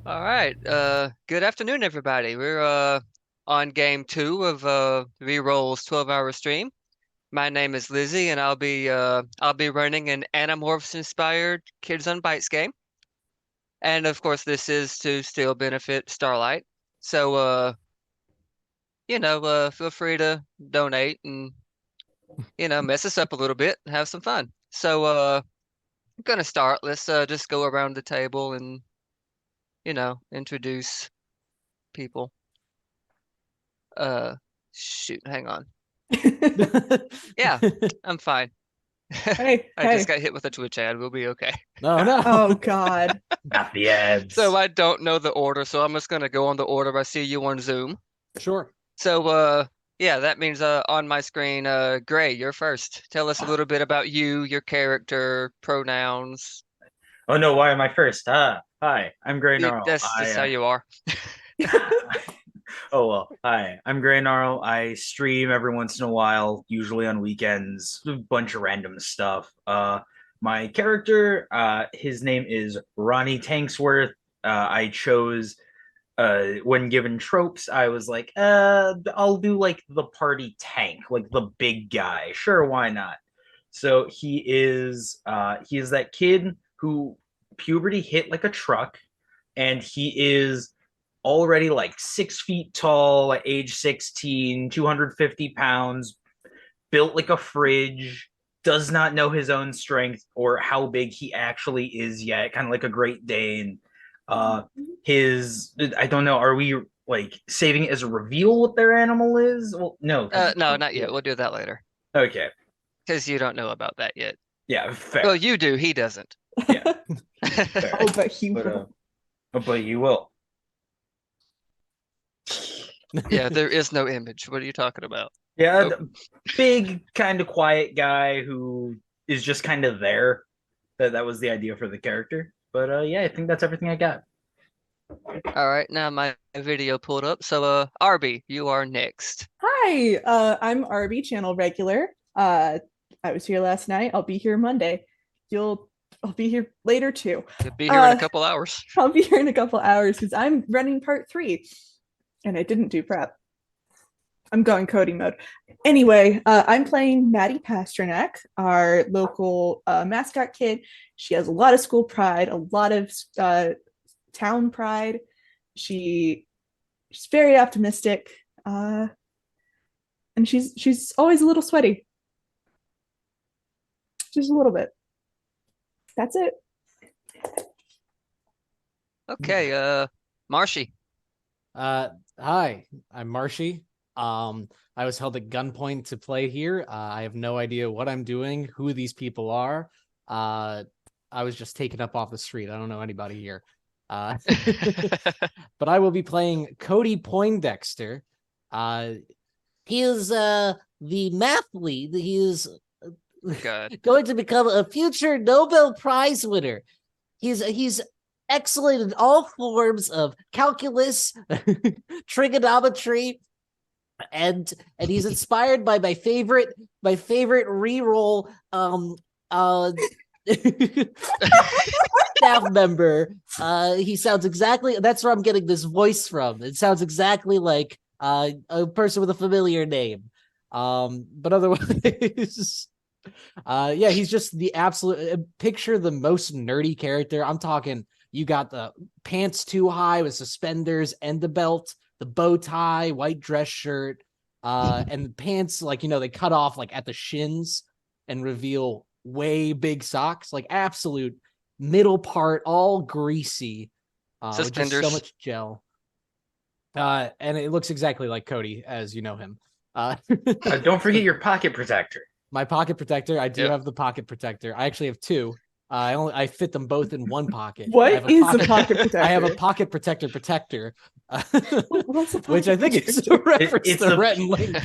All right. Good afternoon, everybody. We're on game two of Reroll's 12-hour stream. My name is Lizzy, and I'll be running an Animorphs-inspired Kids on Bikes game. And of course, this is to still benefit Starlight. So feel free to donate and mess us up a little bit and have some fun. So I'm gonna start. Let's just go around the table and introduce people. Shoot, hang on. Yeah, I'm fine. Hey, I hey. just got hit with a Twitch ad. We'll be okay. Oh no. Oh God. Not the ads. So I don't know the order, so I'm just gonna go on the order I see you on Zoom. Sure. So yeah, that means on my screen, Gray, you're first. Tell us a little bit about you, your character, pronouns. Oh no, why am I first? Hi, I'm Gray Gnarl. That's just how you are. Oh well, hi, I'm Gray Gnarl. I stream every once in a while, usually on weekends, a bunch of random stuff. My character, his name is Ronnie Tanksworth. I chose when given tropes, I was like, I'll do like the party tank, like the big guy. Sure, why not? So he is that kid who puberty hit like a truck, and he is already like 6 feet tall at age 16, 250 pounds, built like a fridge, does not know his own strength or how big he actually is yet, kind of like a Great Dane. I don't know, are we like saving it as a reveal what their animal is? Well, no. No, not yet. We'll do that later. Okay. Because you don't know about that yet. Yeah, fair. Well, you do. He doesn't. Yeah. Oh, but he will. But you will. Yeah, there is no image. What are you talking about? Yeah, Nope. big, kind of quiet guy who is just kind of there. That was the idea for the character. But yeah, I think that's everything I got. All right, now my video pulled up. So, Arby, you are next. Hi, I'm RB channel regular. I was here last night. I'll be here Monday. You'll I'll be here later too. You'll be here in a Uh, couple hours. I'll be here in a couple hours because I'm running part three, and I didn't do prep. I'm going coding mode. Anyway, I'm playing Maddie Pasternak, our local mascot kid. She has a lot of school pride, a lot of town pride. She she's very optimistic. And she's always a little sweaty, just a little bit. That's it. Okay, Marshy. Uh, Hi, I'm Marshy. I was held at gunpoint to play here. I have no idea what I'm doing, who these people are. I was just taken up off the street. I don't know anybody here. But I will be playing Cody Poindexter. He is the mathlete. He is God. going to become a future Nobel Prize winner. He's excellent in all forms of calculus, trigonometry, and he's inspired by my favorite reroll staff member. He sounds exactly, that's where I'm getting this voice from. It sounds exactly like a person with a familiar name. But otherwise yeah, he's just the absolute picture the most nerdy character. I'm talking, you got the pants too high with suspenders and the belt, the bow tie, white dress shirt, and the pants, like, they cut off like at the shins and reveal way big socks, like absolute middle part, all greasy, with just so Suspenders. much gel. And it looks exactly like Cody as you know him. Don't forget your pocket protector. My pocket protector. I do Yep. have the pocket protector. I actually have two. I fit them both in one pocket. What is a pocket protector? I have a pocket protector, What's a which I think pocket is a protector? reference It's to a- Rhett and Link.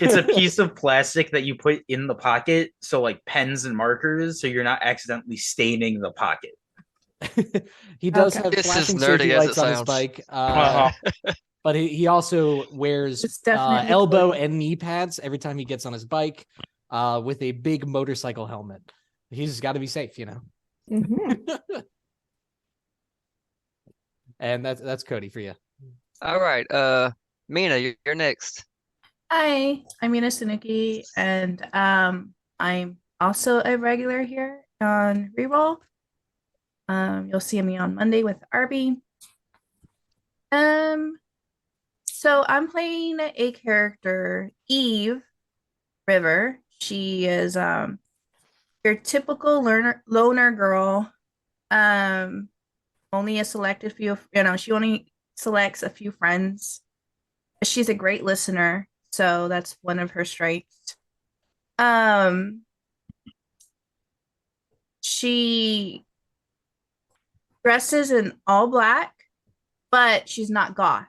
It's a piece of plastic that you put in the pocket, so like pens and markers, so you're not accidentally staining the pocket. He does Okay. have This is flashing nerdy safety as it lights on his sounds. bike, Uh-huh. but he also wears It's definitely elbow clothing. and knee pads every time he gets on his bike, with a big motorcycle helmet. He's got to be safe, Mhm. And that's Cody for you. All right, Mina, you're next. Hi, I'm Mina Sanuki, and I'm also a regular here on Reroll. You'll see me on Monday with Arby. So I'm playing a character, Eve River. She is your typical loner girl. Only a selected few, she only selects a few friends. She's a great listener, so that's one of her strengths. She dresses in all black, but she's not goth.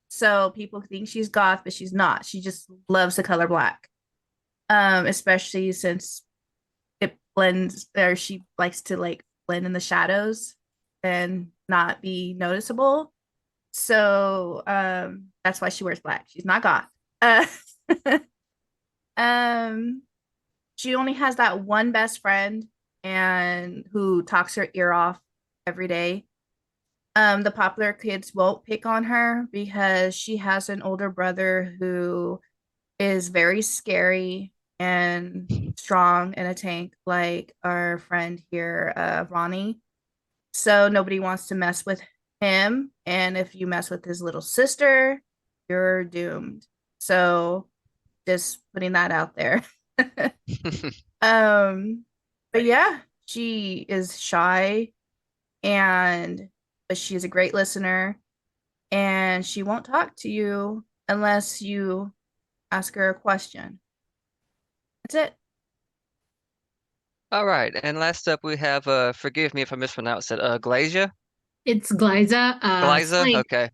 So people think she's goth, but she's not. She just loves the color black. Especially since it blends, or she likes to like blend in the shadows and not be noticeable. So that's why she wears black. She's not goth. She only has that one best friend and who talks her ear off every day. The popular kids won't pick on her because she has an older brother who is very scary and strong in a tank, like our friend here, Ronnie. So nobody wants to mess with him. And if you mess with his little sister, you're doomed. So just putting that out there. But yeah, she is shy but she's a great listener and she won't talk to you unless you ask her a question. That's it. All right, and last up we have forgive me if I mispronounced it, Glasia? It's Glyza. Glyza? Okay.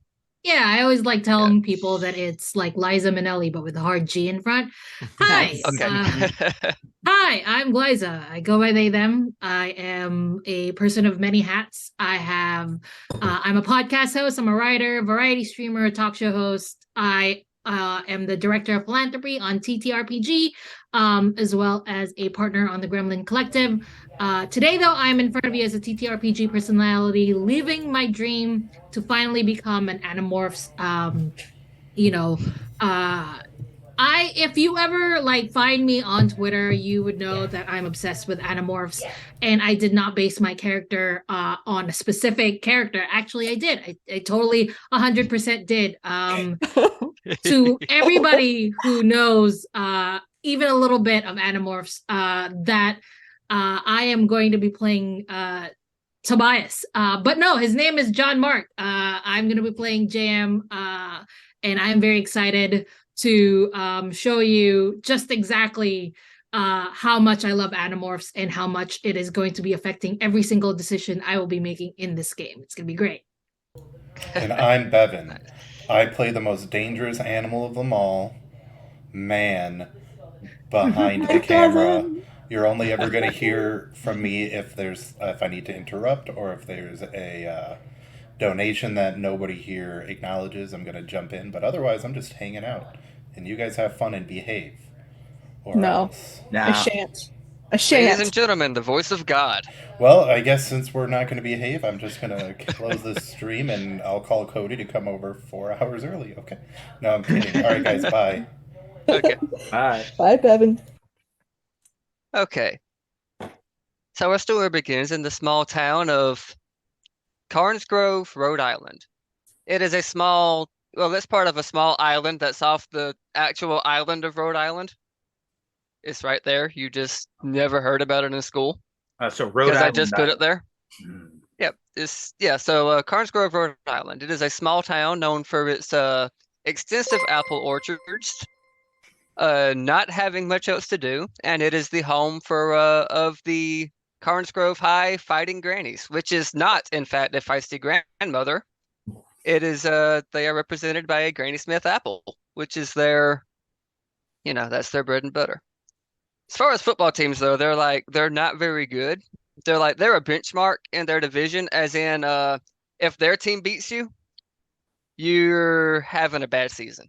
Yeah, I always like telling people that it's like Liza Minnelli, but with a hard G in front. Hi, Nice. Okay. hi, I'm Liza. I go by they, them. I am a person of many hats. I'm a podcast host, I'm a writer, variety streamer, a talk show host. I am the director of philanthropy on TTRPG, as well as a partner on the Gremlin Collective. Today, though, I'm in front of you as a TTRPG personality, living my dream to finally become an Animorphs. You know, uh, if you ever like find me on Twitter, you would know that I'm obsessed with Animorphs, and I did not base my character on a specific character. Actually, I did. I totally 100% did. To everybody who knows even a little bit of Animorphs, that I am going to be playing Tobias. But no, his name is John Mark. I'm going to be playing JM, and I'm very excited to show you just exactly how much I love Animorphs and how much it is going to be affecting every single decision I will be making in this game. It's going to be great. And I'm Bevan. Nice. I play the most dangerous animal of them all, man, behind the camera. You're only ever going to hear from me if I need to interrupt or if there's a donation that nobody here acknowledges. I'm going to jump in, but otherwise I'm just hanging out. And you guys have fun and behave, or No. else. I Nah. shan't. I Ladies and shan't. gentlemen, the voice of God. Well, I guess since we're not going to behave, I'm just going to close this stream and I'll call Cody to come over 4 hours early. Okay. No, I'm kidding. All right, guys, bye. Okay. Bye. Bye, Bevan. Okay. So our story begins in the small town of Karnsgrove, Rhode Island. It is it's part of a small island that's off the actual island of Rhode Island. It's right there. You just never heard about it in school So Rhode because I Island. just put it there. Mm. Yep. So Karnsgrove, Rhode Island. It is a small town known for its extensive apple orchards, not having much else to do, and it is the home for of the Karnsgrove High Fighting Grannies, which is not, in fact, a feisty grandmother. It is they are represented by a Granny Smith apple, which is that's their bread and butter. As far as football teams though, they're not very good. They're a benchmark in their division, as in if their team beats you, you're having a bad season.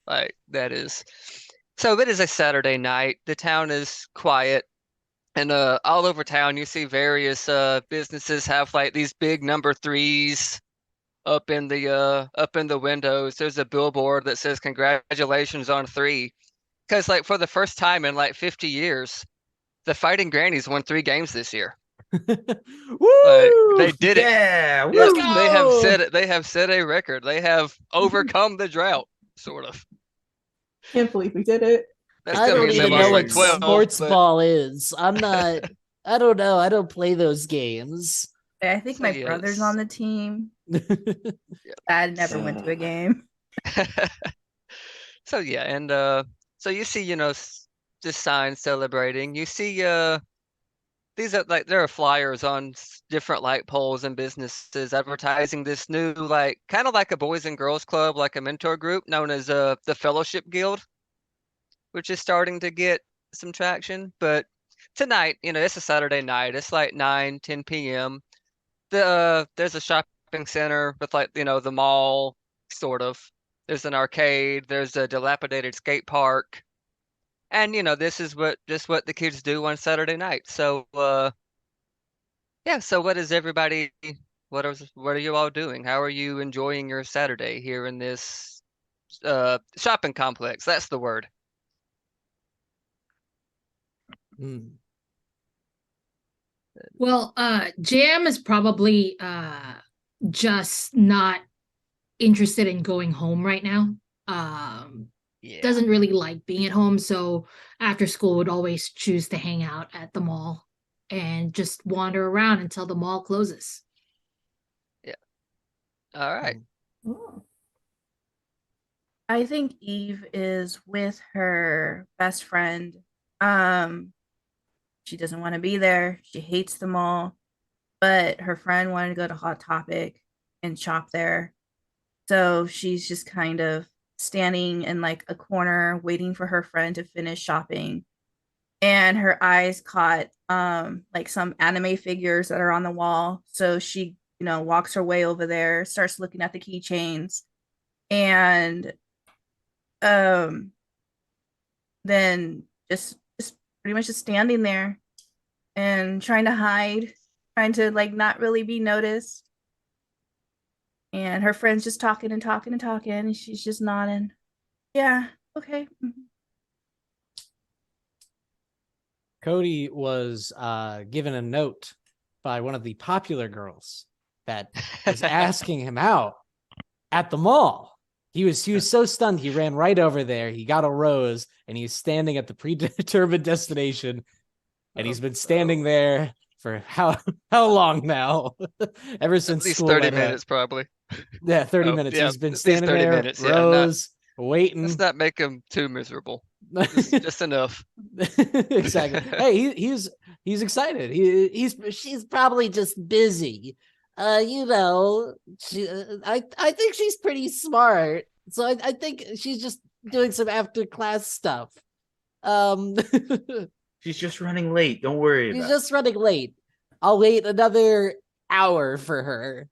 Like that is. So it is a Saturday night. The town is quiet. And all over town you see various businesses have like these big number threes up in the windows. There's a billboard that says congratulations on 3. Because like for the first time in like 50 years, the Fighting Grannies won 3 games this year. Woo! They did it. Yeah. Let's Woo! go! They have set it. They have set a record. They have overcome the drought, sort of. Can't believe we did it. That's I gonna don't mean they even lost know like what 12, sports but ball is. I'm not. I don't know. I don't play those games. I think So, my yes. brother's on the team. Yeah. Dad never went to a game. So yeah, and so you see, just signs celebrating. You see, these are like there are flyers on different light poles and businesses advertising this new kind of like a boys and girls club, like a mentor group known as the Fellowship Guild, which is starting to get some traction. But tonight, it's a Saturday night. It's like 9, 10 p.m. There's a shopping center with the mall sort of. There's an arcade. There's a dilapidated skate park. And this is what the kids do on Saturday night. So yeah, so what is everybody what are you all doing? How are you enjoying your Saturday here in this shopping complex? That's the word. Hmm. Well, Jam is probably just not interested in going home right now. Yeah. Doesn't really like being at home, so after school would always choose to hang out at the mall and just wander around until the mall closes. All right. Oh. I think Eve is with her best friend. She doesn't want to be there. She hates them all. But her friend wanted to go to Hot Topic and shop there. So she's just kind of standing in like a corner waiting for her friend to finish shopping. And her eyes caught like some anime figures that are on the wall. So she, walks her way over there, starts looking at the keychains, and um then just pretty much just standing there and trying to hide, trying to like not really be noticed. And her friend's just talking and talking and talking, and she's just nodding. Yeah, okay. Cody was given a note by one of the popular girls that was asking him out at the mall. He was so stunned, he ran right over there. He got a rose, and he's standing at the predetermined destination. And he's been standing there for how long now? Ever since At least school 30 minutes, probably. Yeah, 30 Oh, minutes. yeah, He's been at least standing 30 there, minutes, yeah, rose, waiting. Let's not make him too miserable. Just enough. Exactly. Hey, he's excited. She's probably just busy. I think she's pretty smart. So I think she's just doing some after class stuff. She's just running late. Don't worry She's about just running late. I'll wait another hour for her.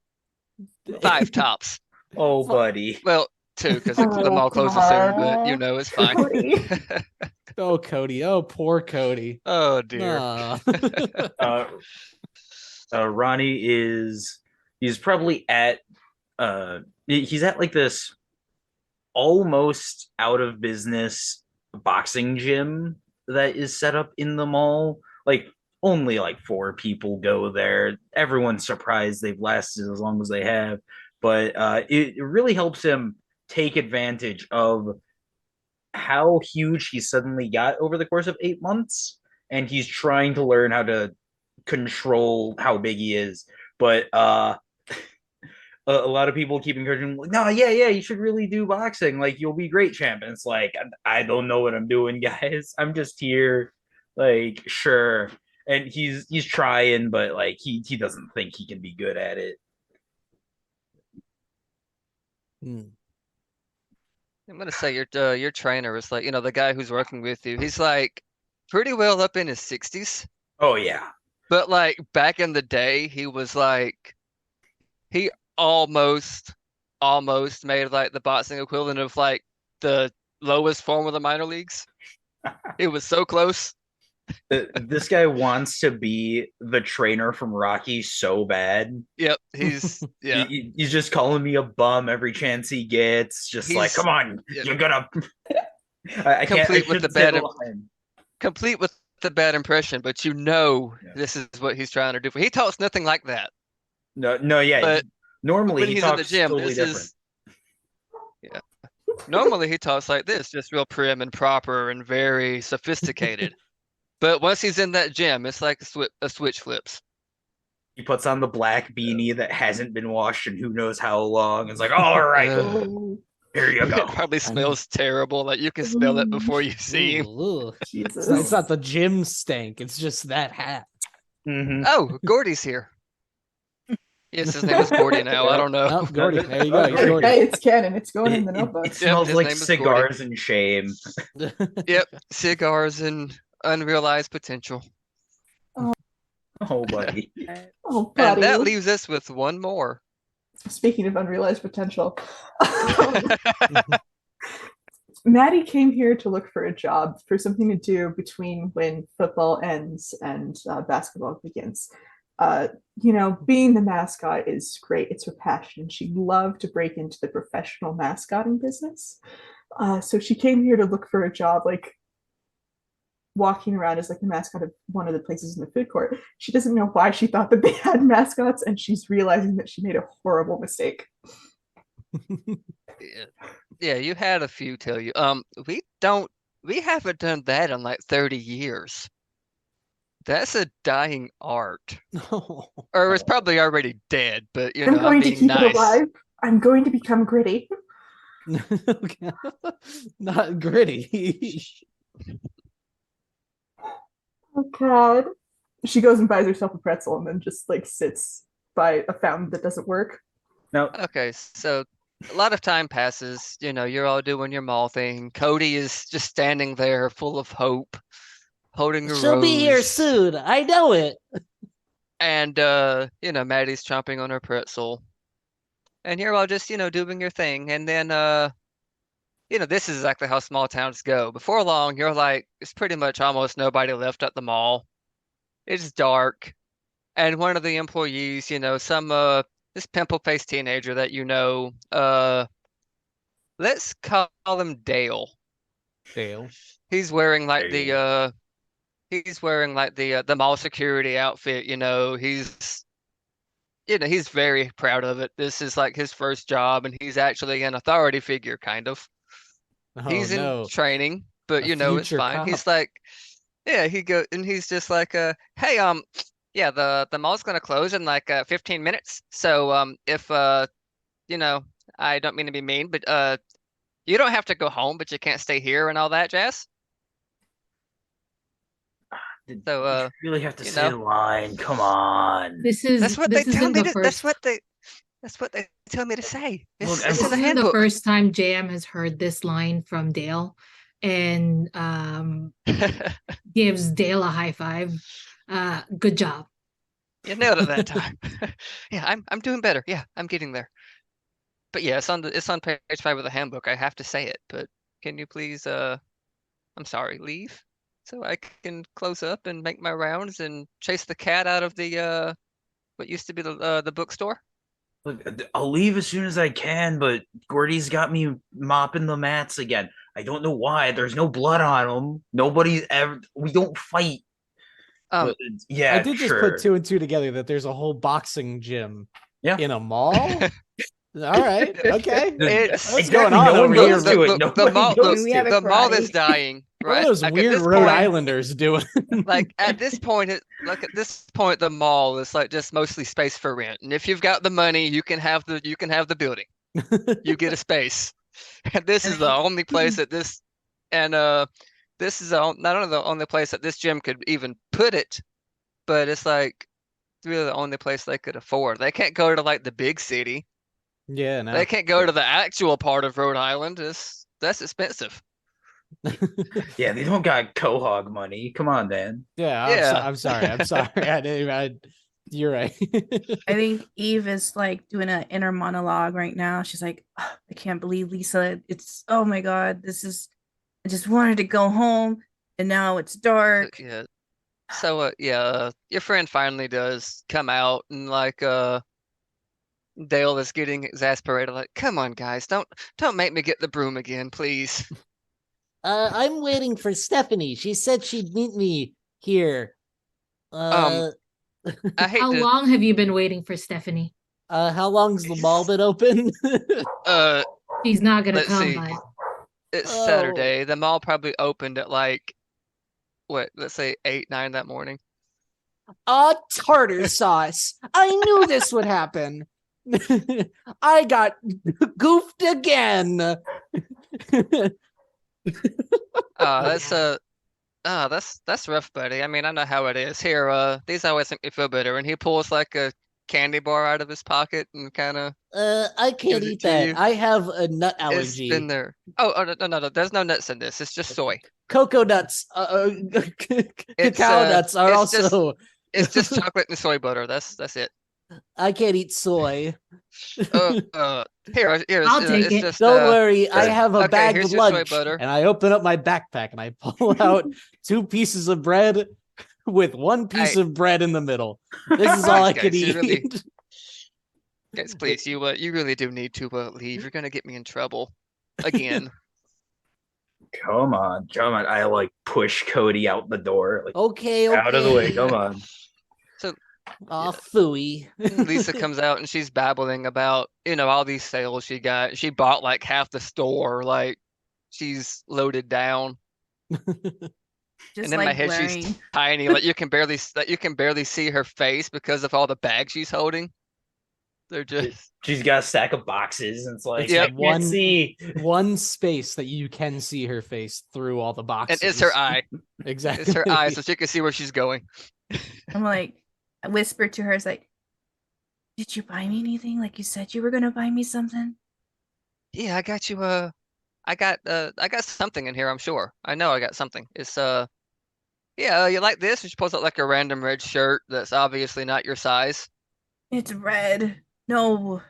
5 tops. it. Oh, buddy. Well, 2 because the mall closes soon, but it's fine. Cody. Oh, Cody. Oh, poor Cody. Oh dear. Ronnie he's probably at he's at like this almost out of business boxing gym that is set up in the mall. Like only like 4 people go there. Everyone's surprised they've lasted as long as they have, but it really helps him take advantage of how huge he suddenly got over the course of 8 months, and he's trying to learn how to control how big he is. But a lot of people keep encouraging him, like, no, yeah, you should really do boxing. Like, you'll be great, champ. And it's like, I don't know what I'm doing, guys. I'm just here, like, sure. And he's trying, but like he doesn't think he can be good at it. I'm gonna say your trainer is like, the guy who's working with you. He's like pretty well up in his 60s. Oh yeah. But like back in the day, he was like he almost made like the boxing equivalent of like the lowest form of the minor leagues. It was so close. This guy wants to be the trainer from Rocky so bad. Yep, he's he's just calling me a bum every chance he gets. Just like, come on, you're gonna. I can't. Complete with the bad impression, but this is what he's trying to do. He talks nothing like that. No, yeah. But normally when he he's talks in the gym, totally different. Yeah. Normally he talks like this, just real prim and proper and very sophisticated. But once he's in that gym, it's like a switch flips. He puts on the black beanie that hasn't been washed in who knows how long. It's like, all right, here you go. It probably smells terrible. Like you can smell it before you see him. Jesus. It's not the gym stank. It's just that hat. Mm-hmm. Oh, Gordy's here. Yes, his name is Gordy now. I don't know. Oh, Gordy. There you go. You're Gordy. Hey, it's canon. It's going in the notebook. It smells his like name is cigars and shame. Yep, cigars and unrealized potential. Oh, buddy. Oh, And buddy. that leaves us with one more. Speaking of unrealized potential, Maddie came here to look for a job, for something to do between when football ends and basketball begins. Being the mascot is great. It's her passion. She'd love to break into the professional mascotting business. So she came here to look for a job, like walking around as like the mascot of one of the places in the food court. She doesn't know why she thought that they had mascots, and she's realizing that she made a horrible mistake. Yeah, you had a few tell you. We haven't done that in like 30 years. That's a dying art. Or it's probably already dead, but I'm going to keep it alive. I'm going to become gritty. Not gritty. Oh God. She goes and buys herself a pretzel and then just like sits by a fountain that doesn't work. Now, Okay, so a lot of time passes. You're all doing your mall thing. Cody is just standing there, full of hope, holding a She'll be here rose, soon. I know it. and Maddie's chomping on her pretzel, and you're all just doing your thing, and then this is exactly how small towns go. Before long, you're like, it's pretty much almost nobody left at the mall. It's dark. And one of the employees, some this pimple-faced teenager that let's call him Dale. Dale. He's wearing like There you the mall security outfit, he's very proud of it. This is like his first job, and he's actually an authority figure, kind of. Oh He's in no. training, but A it's future fine. cop. He's like, yeah, he's just like, hey, yeah, the mall's gonna close in like 15 minutes. So if you know, I don't mean to be mean, but you don't have to go home, but you can't stay here and all that jazz. Did So you really have to you say know, the line? Come on. that's what they this tell isn't me the to. first That's what they tell me to say. Look, It's this in the isn't the handbook. first time JM has heard this line from Dale, and gives Dale a high five. Good job. You nailed it that time. Yeah, I'm doing better. Yeah, I'm getting there. But yeah, it's on page 5 of the handbook. I have to say it, but can you please I'm sorry, leave so I can close up and make my rounds and chase the cat out of the what used to be the bookstore? Look, I'll leave as soon as I can, but Gordy's got me mopping the mats again. I don't know why. There's no blood on them. Nobody's ever. We don't fight. Um, But yeah, I did just sure. put 2 and 2 together that there's a whole boxing gym Yeah. in a mall. All right. Okay. It's What's going on No one over goes here? to it. the Nobody mall goes We to have it. a the mall karate. is dying, What are right? those Like, at weird this Rhode point, Islanders doing? like at this point, the mall is like just mostly space for rent. And if you've got the money, you can have the building. You get a space. And this And is the only place that this and this is not only the only place that this gym could even put it, but it's like really the only place they could afford. They can't go to like the big city. Yeah, no. They can't go to the actual part of Rhode Island. That's expensive. Yeah, they don't got Quahog money. Come on, Dan. Yeah, Yeah. I'm sorry. I'm sorry. You're right. I think Eve is like doing an inner monologue right now. She's like, "Oh, I can't believe Lisa. Oh my God, I just wanted to go home and now it's So, dark." yeah. So your friend finally does come out and like Dale is getting exasperated, like, come on guys, don't make me get the broom again, please. I'm waiting for Stephanie. She said she'd meet me here. I hate How to long have you been waiting for Stephanie? How long's the mall been open? She's not gonna let's come, see. bud. It's Oh. Saturday. The mall probably opened at like what, let's say 8, 9 that morning. Tartar sauce. I knew this would happen. I got goofed again. That's rough, buddy. I mean, I know how it is. Here, these always make me feel better. And he pulls like a candy bar out of his pocket and kind of I can't gives it eat to that. you. I have a nut It's allergy. been there. Oh, no. There's no nuts in this. It's just soy. Cocoa nuts, cacao nuts are also. It's just chocolate and soy butter. That's it. I can't eat soy. Here, I'll take it's it. just Don't worry, I Good. have a okay, bag here's of your soy lunch, butter. and I open up my backpack and I pull out 2 pieces of bread with 1 piece Hey. of bread in the middle. This is all I can Guys, you eat. really- Guys, please, you really do need to leave. You're gonna get me in trouble again. Come on. I like push Cody out the door. Like Okay, out of the way. Come on. Aw, phooey. Lisa comes out and she's babbling about, all these sales she got. She bought like half the store, like she's loaded down. Just And in my like head, blaring. she's tiny, like you can barely see her face because of all the bags she's holding. They're just She's got a stack of boxes, and it's like, Yep. I can't see. 1 space that you can see her face through all the boxes. and it's her eye. Exactly. It's her eye, so she can see where she's going. I'm like, I whispered to her, it's like, "Did you buy me anything? Like you said you were gonna buy me something?" Yeah, I got you. I got something in here. I'm sure. I know I got something. It's yeah. You like this? She pulls out like a random red shirt that's obviously not your size. It's red. No.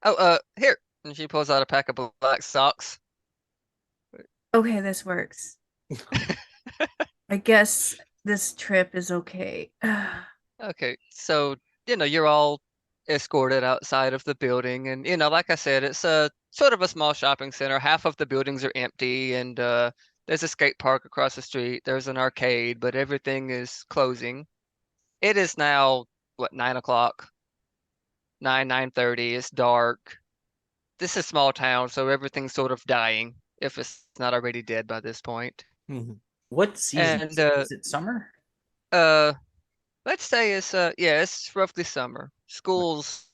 Oh, here. And she pulls out a pack of black socks. Okay, this works. I guess this trip is okay. Okay, so you're all escorted outside of the building, and like I said, it's a sort of a small shopping center. Half of the buildings are empty, and there's a skate park across the street. There's an arcade, but everything is closing. It is now what, 9 o'clock, 9:30. It's dark. This is small town, so everything's sort of dying, if it's not already dead by this point. Mhm. What season And is it? Summer? uh, let's say it's yeah, it's roughly summer. School's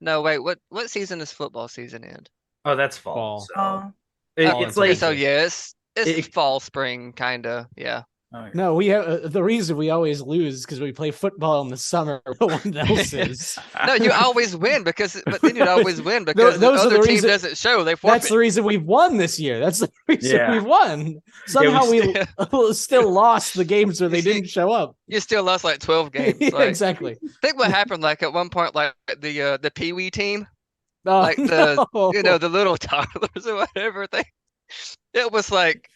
No, wait, what season does football season end? Oh, that's fall. Fall. So Oh, it's Okay, like so yeah, it's it- fall, spring, kinda, yeah. okay. No, we have the reason we always lose is because we play football in the summer, no one else is. No, you always win but then you'd always win because the Those are other the team reason- doesn't show, they That's forfeit. the reason we've won this year. That's the reason Yeah. we've won. Somehow we still lost the games where they didn't show up. You still lost like 12 games. Yeah, Like, exactly. think what happened like at one point, like the Pee Wee team, Oh, like the no. the little toddlers or whatever it was like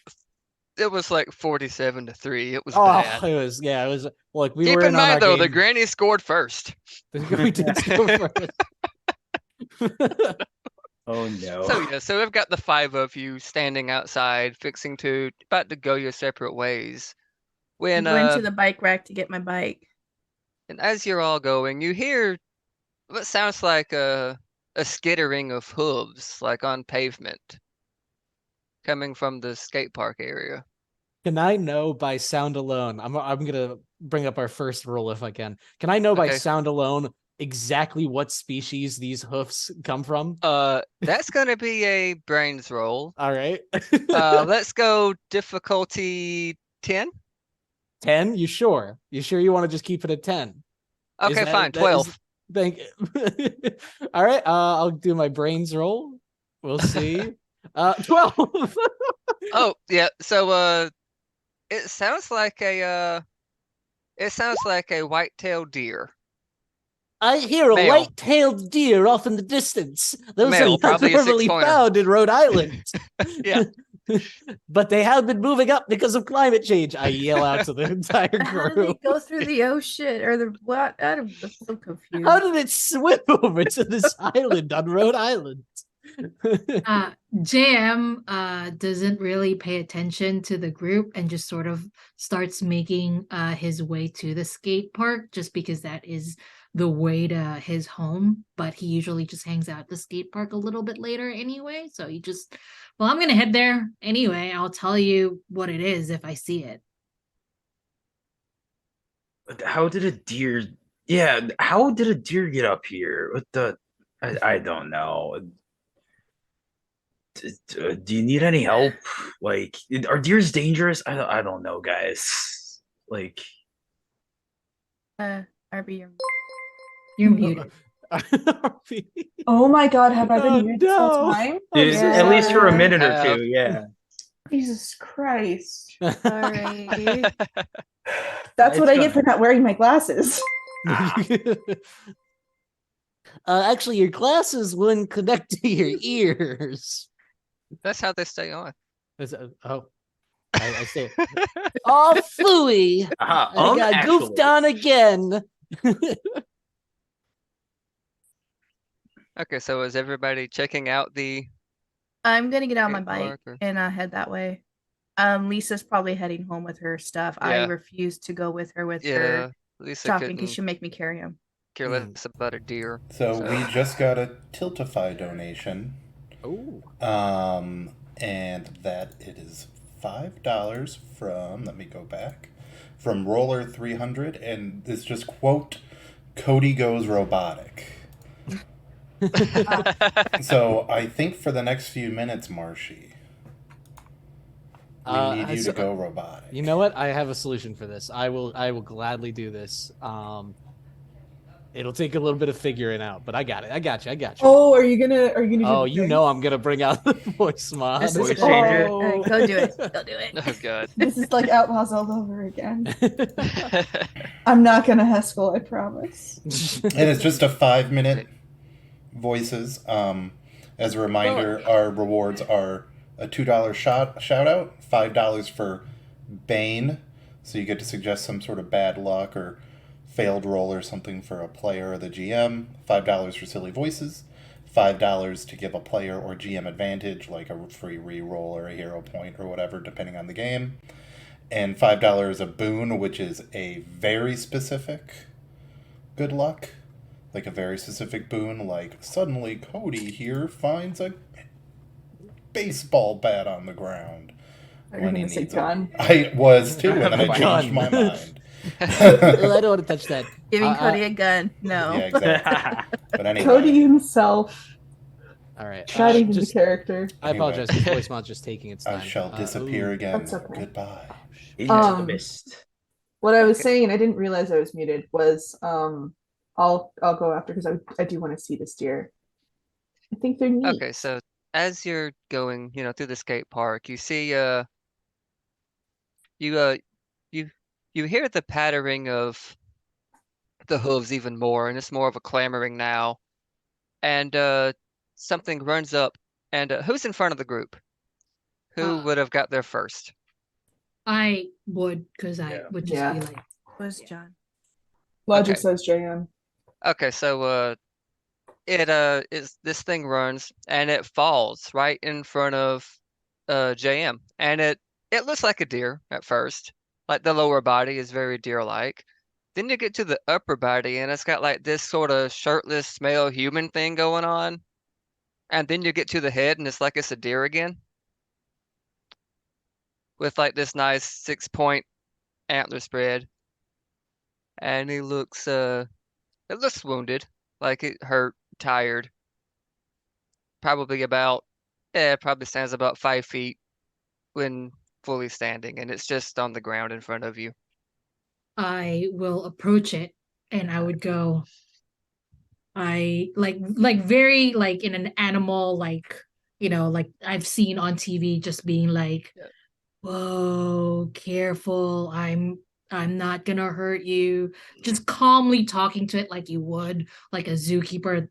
47-3. It was bad. It was look, we Keep were in in on our mind though, the game. granny scored first. We did score first. Oh no. So yeah, so we've got the five of you standing outside, about to go your separate ways. I'm When going to the bike rack to get my bike. and as you're all going, you hear what sounds like a skittering of hooves, like on pavement, coming from the skate park area. Can I know by sound alone? I'm gonna bring up our first rule if I can. Can I know by Okay. sound alone exactly what species these hoofs come from? That's gonna be a brains roll. All right. Let's go difficulty 10. 10? You sure? You sure you want to just keep it at 10? Okay, fine, 12. Thank you. All right. I'll do my brains roll. We'll see. 12. Oh, yeah. So it sounds like a white-tailed deer. I hear a Male. white-tailed deer off in the distance. Those Male, are not probably a normally six-pointer. found in Rhode Island. Yeah. But they have been moving up because of climate change. I yell out to the entire How did they group. go through the ocean or the what? I'm so confused. How did it swim over to this island on Rhode Island? JM doesn't really pay attention to the group and just sort of starts making his way to the skate park just because that is the way to his home, but he usually just hangs out at the skate park a little bit later anyway. So well, I'm gonna head there anyway. I'll tell you what it is if I see it. How did a deer? Yeah, how did a deer get up here? What the? I don't know. Do you need any help? Like, are deers dangerous? I don't know, guys. Like, RB, You're muted. Oh my god, have I been Oh, muted this whole no. time? dude, Yeah. at least for a minute or Have. two, yeah. Jesus Christ. sorry. That's what It's I get for not wearing my glasses. Actually, your glasses wouldn't connect to your ears. That's how they stay on. I say it. Oh, phooey. I got goofed on again. Okay, so is everybody checking out the I'm gonna get on my skate bike park, or- and head that way. Lisa's probably heading home with her stuff. I Yeah. refuse to go with her with Yeah, her Lisa shopping couldn't because she'll make me carry him. care less about a deer. So we just got a Tiltify donation. Oh. And that it is $5 from, let me go back, from Roller 300, and it's just quote, Cody goes robotic. So I think for the next few minutes, Marshy, we need you to go robotic. You know what? I have a solution for this. I will gladly do this. It'll take a little bit of figuring out, but I got it. I got you. Oh, are you gonna do Oh, the you thing? know I'm gonna bring out the voice mod. This is Voice good. changer. All right, go do it. Go do it. Oh God. This is like Outlaws all over again. I'm not gonna Haskell, I promise. And it's just a 5-minute voices. As a reminder, our rewards are a $2 shout out, $5 for Bane, so you get to suggest some sort of bad luck or failed roll or something for a player or the GM, $5 for silly voices, $5 to give a player or GM advantage, like a free reroll or a hero point or whatever, depending on the game, and $5 a boon, which is a very specific good luck. Like a very specific boon, like suddenly Cody here finds a baseball bat on the ground. Are you gonna say gun? I was too, and I Gun. changed my mind. I don't want to touch that. Giving Cody a gun. No. Yeah, exactly. But anyway, Cody himself, All right. not even just, the character. I apologize. The voice mod's just taking its time. I shall disappear again. That's okay. Goodbye. Into the Um, mist. What I was saying, I didn't realize I was muted, was I'll go after because I do want to see this deer. I think they're neat. Okay, so as you're going, through the skate park, you see you you hear the pattering of the hooves even more, and it's more of a clamoring now. And something runs up, and who's in front of the group? Who would have got there first? I would, because I Yeah. would just Yeah. be like, Was John. Logic Okay. says JM. Okay, so it is this thing runs and it falls right in front of JM, and it looks like a deer at first. Like the lower body is very deer-like. Then you get to the upper body and it's got like this sort of shirtless male human thing going on. And then you get to the head and it's like it's a deer again. With like this nice 6-point antler spread. And he looks it looks wounded, like it hurt, tired. Probably probably stands about 5 feet when fully standing, and it's just on the ground in front of you. I will approach it and I would go, I like very like in an animal, like, like I've seen on TV, just being like, Yeah. whoa, careful, I'm not gonna hurt you. Just calmly talking to it like you would like a zookeeper,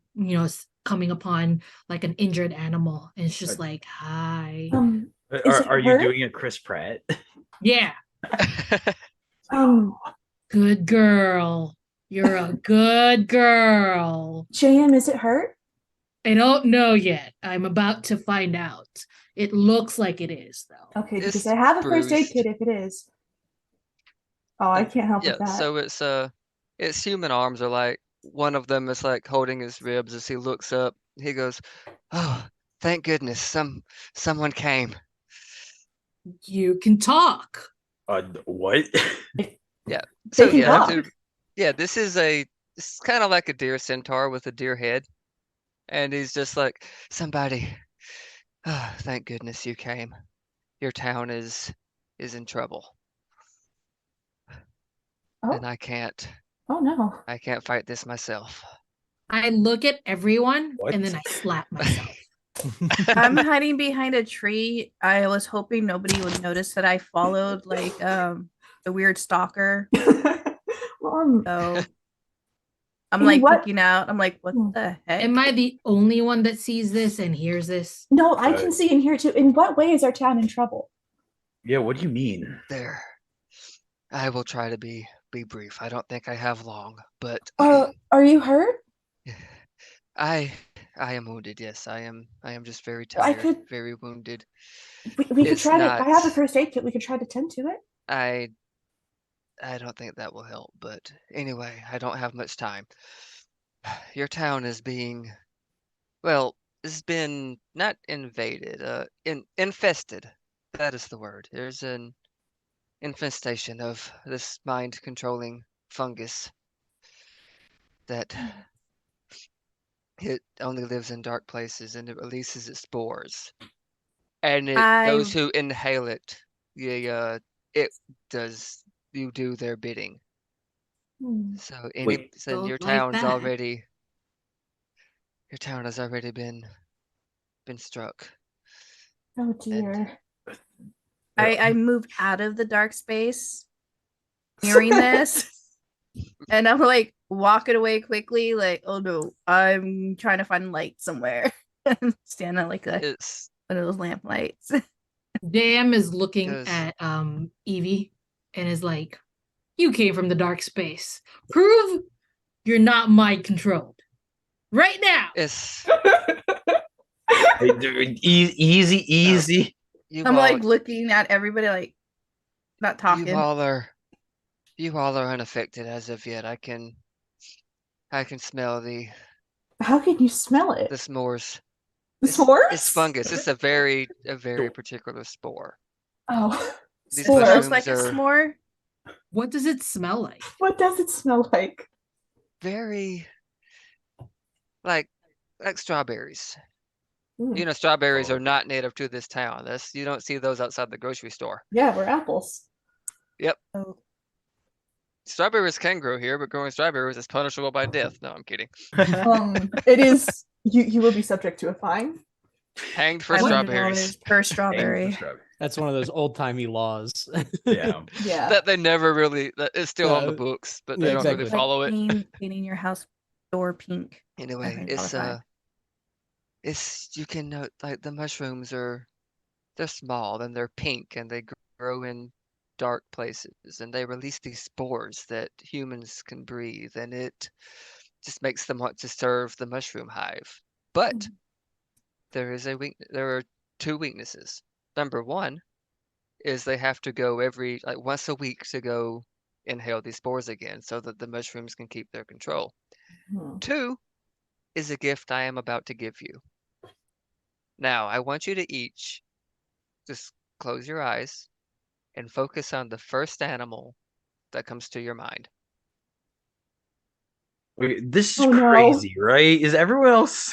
coming upon like an injured animal. And it's just like, hi. Is it Are you hurt? doing a Chris Pratt? Yeah, Um, good girl. You're a good girl. JM, is it hurt? I don't know yet. I'm about to find out. It looks like it is, though. Okay, It's because I have a first aid bruised. kit if it is. Oh, I can't help Yeah, with that. so its human arms are like one of them is like holding his ribs as he looks up. He goes, "Oh, thank goodness, someone came." You can talk. What? Yeah. They So can yeah, talk. this is kind of like a deer centaur with a deer head, and he's just like, "Somebody, oh, thank goodness you came. Your town is in trouble, Oh, and I can't no. fight this myself." I look at everyone What? and then I slap myself. I'm hiding behind a tree. I was hoping nobody would notice that I followed like a weird stalker. Well, So I'm In like what- peeking out. I'm like, what the heck? Am I the only one that sees this and hears this? no, I can see in here too. In what way is our town in trouble? Yeah, what do you mean? There, I will try to be brief. I don't think I have long, but Are you hurt? I am wounded. Yes, I am just very I tired, could- very wounded. We could It's try to. I have a not- first aid kit. We could try to tend to it. I don't think that will help, but anyway, I don't have much time. Your town is being, well, it's been not invaded, infested. That is the word. There's an infestation of this mind-controlling fungus that it only lives in dark places and it releases its spores. And those who inhale it, it does you do their bidding. So Wait. so Don't like that. your town has already been struck. Oh And dear. I moved out of the dark space hearing this. And I'm like walking away quickly, like, oh no, I'm trying to find light somewhere. Stand on like one of those lamp lights. JM is looking Because at Evie and is like, "You came from the dark space. Prove you're not mind controlled right now." it's Hey, dude, easy. you I'm all like looking at everybody, like not you talking. all are unaffected as of yet. I can smell the How can you smell it? s'mores. The It's s'mores? fungus. It's a very particular spore. Oh, These It smells s'more. mushrooms like a are s'more. What does it smell like? What does it smell like? very like strawberries. Mm. You know, strawberries are not native to this town. You don't see those outside the grocery store. Yeah, we're apples. Yep. Oh. Strawberries can grow here, but growing strawberries is punishable by death. No, I'm kidding. It is. You will be subject to a fine. Hanged for $100 strawberries. per strawberry. That's one of those old timey laws. Yeah. Yeah. That they never really. That it's still on the books, but they yeah, don't exactly. really follow it. Painting your house door pink. Anyway, it's you can note like the mushrooms they're small and they're pink and they grow in dark places and they release these spores that humans can breathe and it just makes them want to serve the mushroom hive. But there are two weaknesses. Number one is they have to go once a week to go inhale these spores again so that the mushrooms can keep their control. Two is a gift I am about to give you. Now, I want you to each just close your eyes and focus on the first animal that comes to your mind. Okay, this is Oh, no. crazy, right? Is everyone else?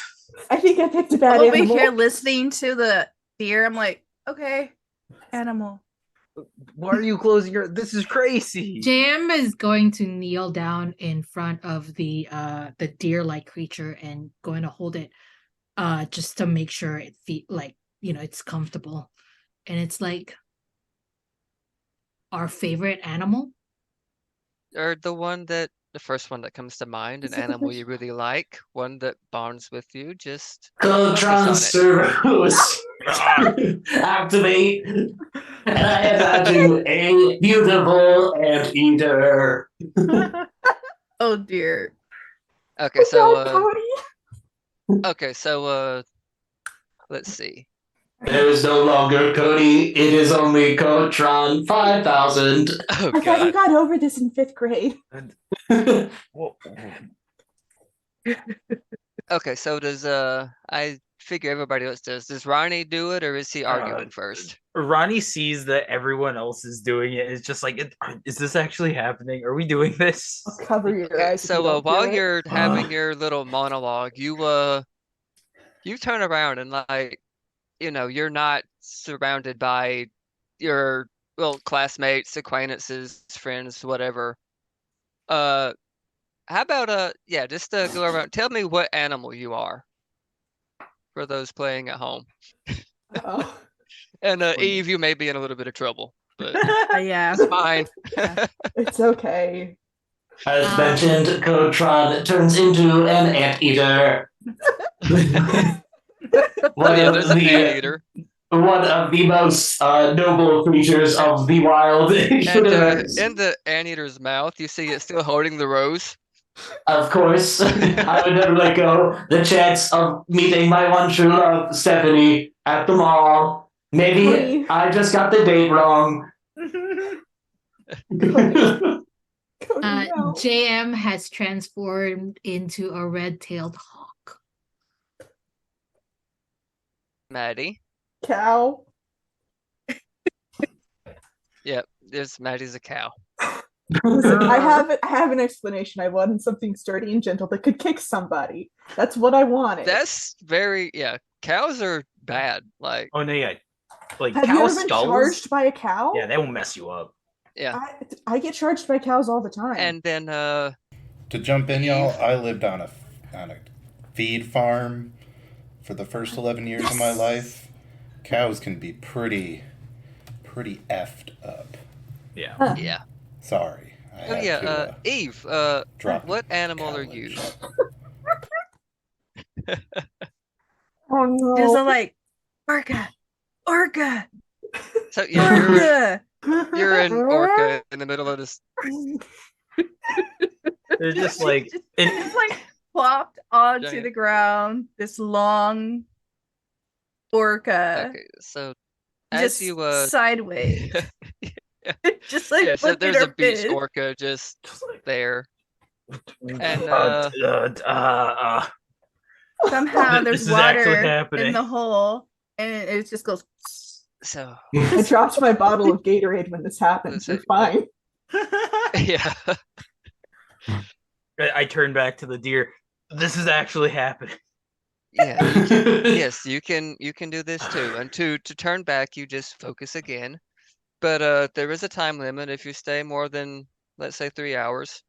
I think I picked a bad I'm over animal. here listening to the deer. I'm like, okay, animal. Why are you closing your? This is crazy. JM is going to kneel down in front of the deer-like creature and going to hold it just to make sure it it's comfortable. And it's like our favorite animal. Or the first one that comes to mind, an Is it the animal first you really like, one that bonds with you, just Coltron focus servos activate, and I imagine a beautiful anteater. Oh dear. on it. Okay, God, so let's see. There is no longer Cody, it is only Coltron 5000. Oh I thought you God. got over this in 5th grade. Whoa. Okay, so does I figure everybody else does. Does Ronnie do it or is he arguing first? Ronnie sees that everyone else is doing it. It's just like, is this actually happening? Are we doing this? I'll cover your Okay, eyes. if you so don't while do it. you're having your little monologue, you turn around and you're not surrounded by your classmates, acquaintances, friends, whatever. How about just go around. Tell me what animal you are for those playing at home. Oh. And Eve, you may be in a little bit of trouble, but Yeah. it's fine. It's okay. As mentioned, Coltron turns into an anteater. Oh yeah, there's an anteater. One of the most noble creatures of the wild And universe. in the anteater's mouth, you see it still holding the rose. Of course, I would never let go. The chance of meeting my one true love, Stephanie, at the mall. Maybe Cody. I just got the date wrong. Cody, no. JM has transformed into a red-tailed hawk. Maddie. Cow. Yep, Maddie's a cow. Listen, I have an explanation. I wanted something sturdy and gentle that could kick somebody. That's what I wanted. That's cows are bad. Like, Oh no, yeah. Like Have cow you ever been skulls. charged by a cow? Yeah, they will mess you up. Yeah. I get charged by cows all the time. And then To jump in, y'all, I lived on a feed farm for the first 11 years of my life. Cows can be pretty effed up. Yeah. Huh. yeah. Sorry. I Oh had yeah, to Eve, drop what the animal are cow you? lynch. Oh no. Just like orca, orca, So yeah, orca. you're an orca in the middle of this. They're just like It's like plopped onto Giant. the ground. This long orca, Okay, so just as you sideways, just like yeah, so looking there's a her beach face. orca just there, and Somehow This there's is actually water in happening. the hole, and it just goes. so I dropped my bottle of Gatorade when this happened. That's You're it. fine. yeah, I turn back to the deer. This is actually happening. yeah, you can yes, you can do this too. And to turn back, you just focus again. But there is a time limit if you stay more than, let's say, 3 hours,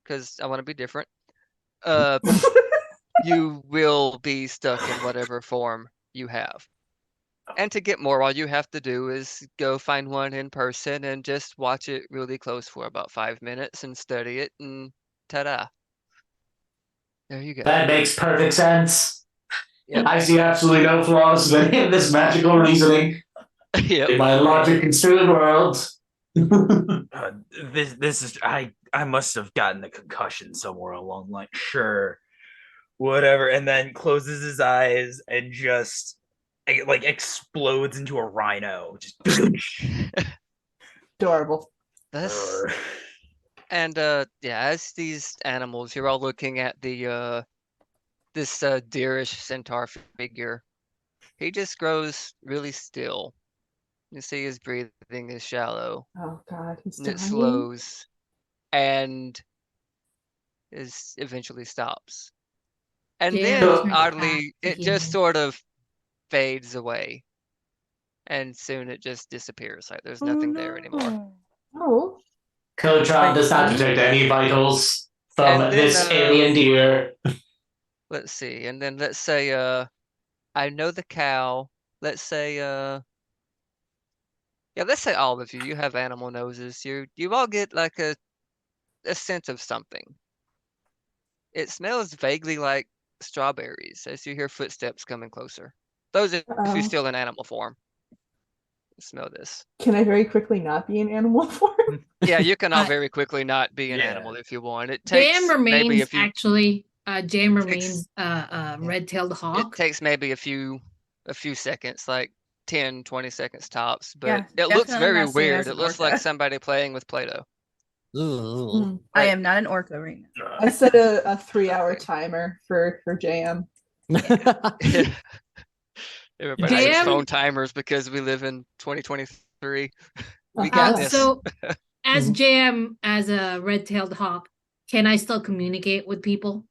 because I want to be different. Uh, you will be stuck in whatever form you have. And to get more, all you have to do is go find one in person and just watch it really close for about 5 minutes and study it, and ta-da. There you go. That makes perfect sense. Yep. I see absolutely no flaws in this magical reasoning Yep. in my logic-construed world. This is I must have gotten a concussion somewhere along the line. Sure, whatever, and then closes his eyes and just like explodes into a rhino. Just Adorable. That's and yeah, as these animals, you're all looking at the this deerish centaur figure. He just grows really still. You see his breathing is shallow Oh God, he's and it dying. slows and is eventually stops. And Jam then turns back oddly to it just human. sort of fades away. And soon it just disappears. Like there's nothing there anymore. Oh. Cotron does not detect any vitals from And then this alien deer. let's see. And then let's say I know the cow. Let's say yeah, let's say all of you. You have animal noses. You all get like a sense of something. It smells vaguely like strawberries as you hear footsteps coming closer. Those if you're Uh-oh. still in animal form. Smell this. Can I very quickly not be in animal form? Yeah, you can all Uh, very quickly not be an Yeah. animal if you want. It Jam takes maybe a remains few. actually. Jam takes- remains red-tailed It hawk. takes maybe a few seconds, like 10, 20 seconds tops, but Yeah, it looks definitely very not same weird. as It an looks like orca. somebody playing with Play-Doh. Ooh. I am not an orca right now. I set a 3-hour timer for jam. Everybody has Jam- phone timers because we live in 2023. We got Uh-huh. this. So, as Mhm. Jam, as a red-tailed hawk, can I still communicate with people?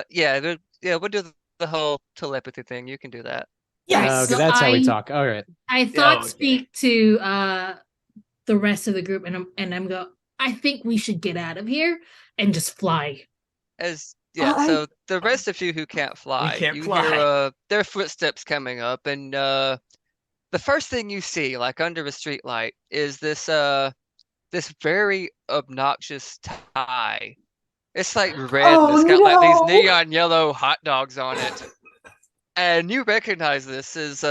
Yeah, we'll do the whole telepathy thing. You can do that. Yes. Okay, So that's how we I- talk. All right. I thought okay. speak to the rest of the group, and I'm go. I think we should get out of here and just fly. So the rest of you who can't fly, can't you fly. hear their footsteps coming up, and the first thing you see, like under a street light, is this very obnoxious tie. It's like red and Oh, it's got like these no. neon yellow hot dogs on it. And you recognize this as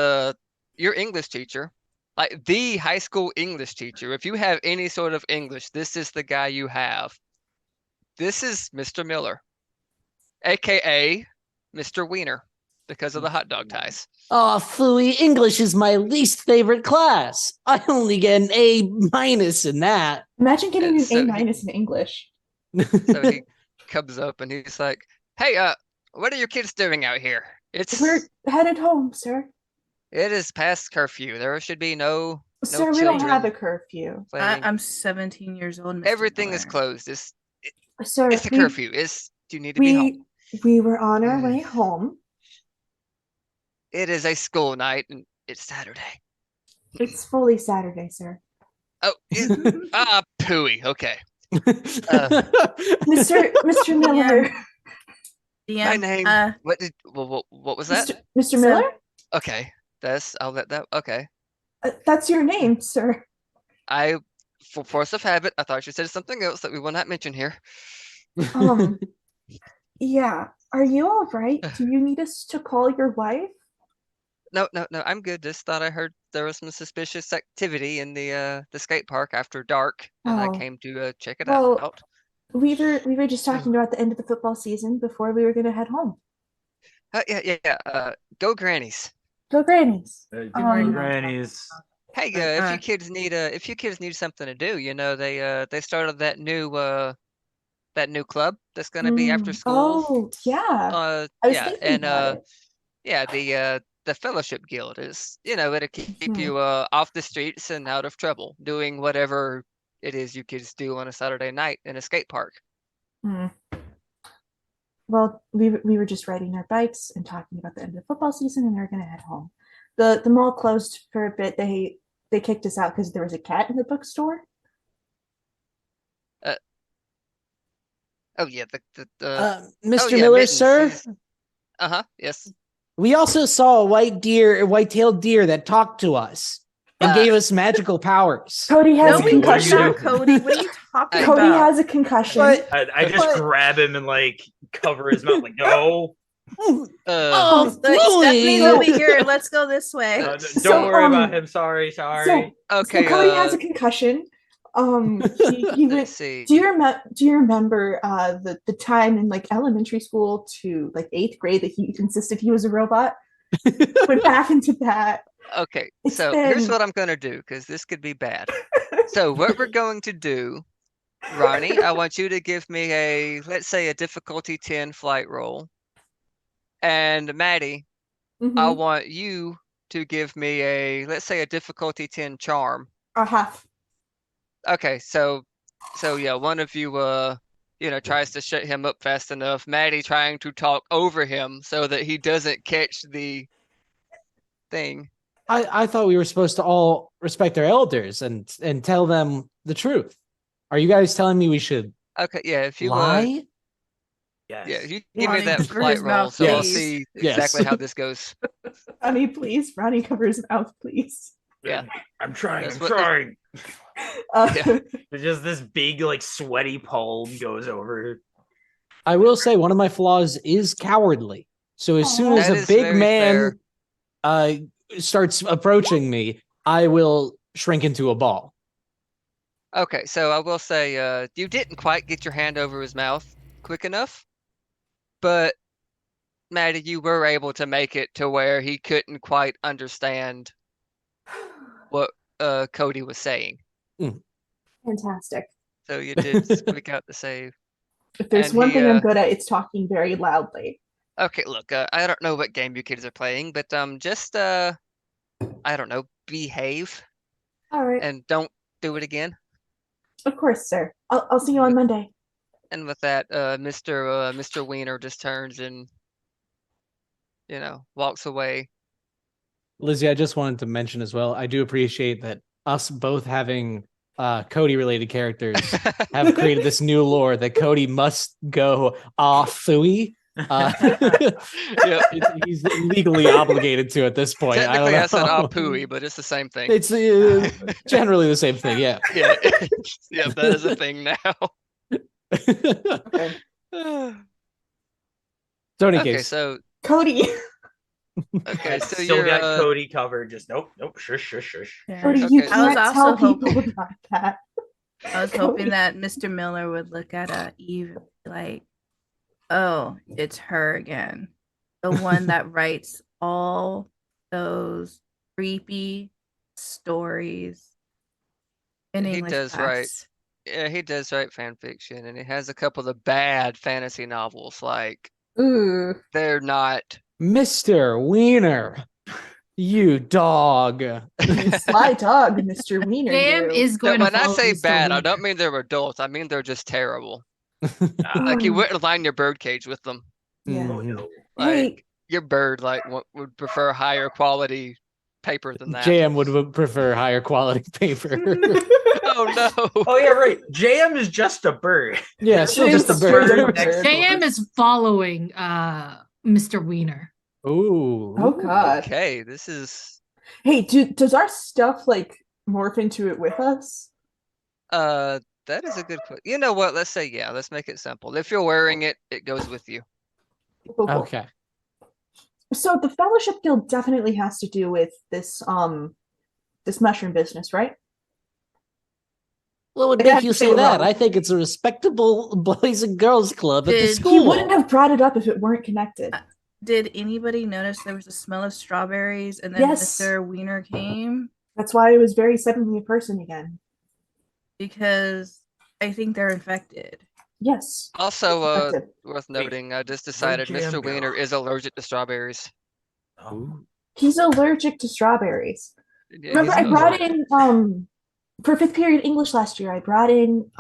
your English teacher, like the high school English teacher. If you have any sort of English, this is the guy you have. This is Mr. Miller, aka Mr. Wiener, because of the hot dog ties. Oh, phooey, English is my least favorite class. I only get an A minus in that. Imagine getting And an so A he- minus in English. So he comes up and he's like, "Hey, what are your kids doing out here? We're headed home, sir. It is past curfew. There should be no Sir, we don't children have a curfew. playing. I'm 17 years old. Mr. Everything is Miller. closed. Sir, It's a curfew. Do you need to be home? we were on our way home. It is a school night and it's Saturday. It's fully Saturday, sir. Oh, pooey. Okay. Mr. Miller. My DM. name. What was that? Mr. So- Miller? Okay. I'll let that. Okay. That's your name, sir. For force of habit, I thought you said something else that we will not mention here. Um, yeah. Are you all right? Do you need us to call your wife? No, I'm good. Just thought I heard there was some suspicious activity in the skate park after dark, and I Oh. came to check it Well, out. we were just talking about the end of the football season before we were gonna head home. Yeah. Go Grannies. Go Grannies. Grannies. Hey, if you kids need something to do, they started that new club that's gonna be after school. Oh, yeah. I was thinking about it. Yeah, the fellowship guild is, it'll keep you off the streets and out of trouble, doing whatever it is you kids do on a Saturday night in a skate park. Hmm. Well, we were just riding our bikes and talking about the end of the football season, and we were gonna head home. The mall closed for a bit. They kicked us out because there was a cat in the bookstore. Oh yeah, the Mr. yeah, Miller, Mittens, sir, yes. we also saw a white-tailed deer that talked to us and gave us magical powers. Cody has No, a we did concussion. not, Cody. What are you talking Cody about? has a concussion. But I just grab him and like cover his mouth. Like, no. Stephanie's over here. Let's go this way. Don't worry about him. Sorry. Okay. So Cody has a concussion. He Let's went. see. Do you remember the time in like elementary school to like 8th grade that he insisted he was a robot? Went back into that. Okay, It's so here's been- what I'm gonna do, because this could be bad. So what we're going to do, Ronnie, I want you to give me let's say a difficulty 10 flight roll. And Maddie, I Mhm. want you to give me let's say a difficulty 10 charm. A half. Okay, so yeah, one of you tries to shut him up fast enough. Maddie trying to talk over him so that he doesn't catch the thing. I thought we were supposed to all respect our elders and tell them the truth. Are you guys telling me we should Okay, yeah, if you lie? Yes. yeah, you give me Ronnie, that cover flight his roll, mouth, so I'll please. see Yes. exactly how this goes. Ronnie, please. Ronnie, cover his mouth, please. Yeah. I'm trying. That's I'm what- trying. Yeah. Just this big, like, sweaty palm goes over. I will say one of my flaws is cowardly. So as soon as That a is big very man fair. starts approaching me, I will shrink into a ball. Okay, so I will say you didn't quite get your hand over his mouth quick enough, but Maddie, you were able to make it to where he couldn't quite understand what Cody was saying. Fantastic. So you did squeak out the save. If there's And one he, thing I'm good at, it's talking very loudly. Okay, look, I don't know what game you kids are playing, but just I don't know, behave All right. and don't do it again. Of course, sir. I'll see you on Monday. And with that, Mr. Wiener just turns and walks away. Lizzie, I just wanted to mention as well, I do appreciate that us both having Cody related characters have created this new lore that Cody must go fooey. Yep. He's legally obligated to at this point. Technically, I said know. pooey, but it's the same thing. It's generally the same thing, yeah. Yeah, yeah, that is a thing now. Okay. So in any Okay, case, so Cody. okay, so Still you're got Cody covered. Just nope. Shush. Cody, Okay. you I can't was tell also people about that. I was hoping that Mr. Miller would look at Eve and be like, oh, it's her again. The one that writes all those creepy stories in He English does class. yeah, he does write fan fiction, and he has a couple of bad fantasy novels. Like Ooh. they're not. Mr. Wiener, you dog. Sly dog, Mr. Wiener. Sam you. is going to When I follow say Mr. bad, I Wiener. don't mean they're adults. I mean they're just terrible. Like you wouldn't line your bird cage with them. Yeah. Mhm. Like Hey. your bird would prefer higher quality paper than that. JM would prefer higher quality paper. Oh no. Oh yeah, right. JM is just a bird. Yeah, still just a James bird. Stewart. Next to JM us. is following Mr. Wiener. Ooh. Oh God. Okay, this is Hey, does our stuff like morph into it with us? that is a good question. You know what? Let's say yeah. Let's make it simple. If you're wearing it, it goes with you. Cool. Okay. So the Fellowship Guild definitely has to do with this mushroom business, right? What would Like, I make have you to say say we're that? wrong. I think it's a respectable boys and girls club at the Did- He He school. wouldn't have brought it up if it weren't connected. Did anybody notice there was a smell of strawberries and then Yes. Mr. Wiener came? That's why I was very suddenly a person again. Because I think they're infected. Yes. Also, Infected. worth Wait, noting, I just where'd decided JM Mr. go? Wiener is allergic to strawberries. Oh. He's allergic to strawberries. Yeah, Remember, he's I brought allergic. in for fifth period English last year. I brought in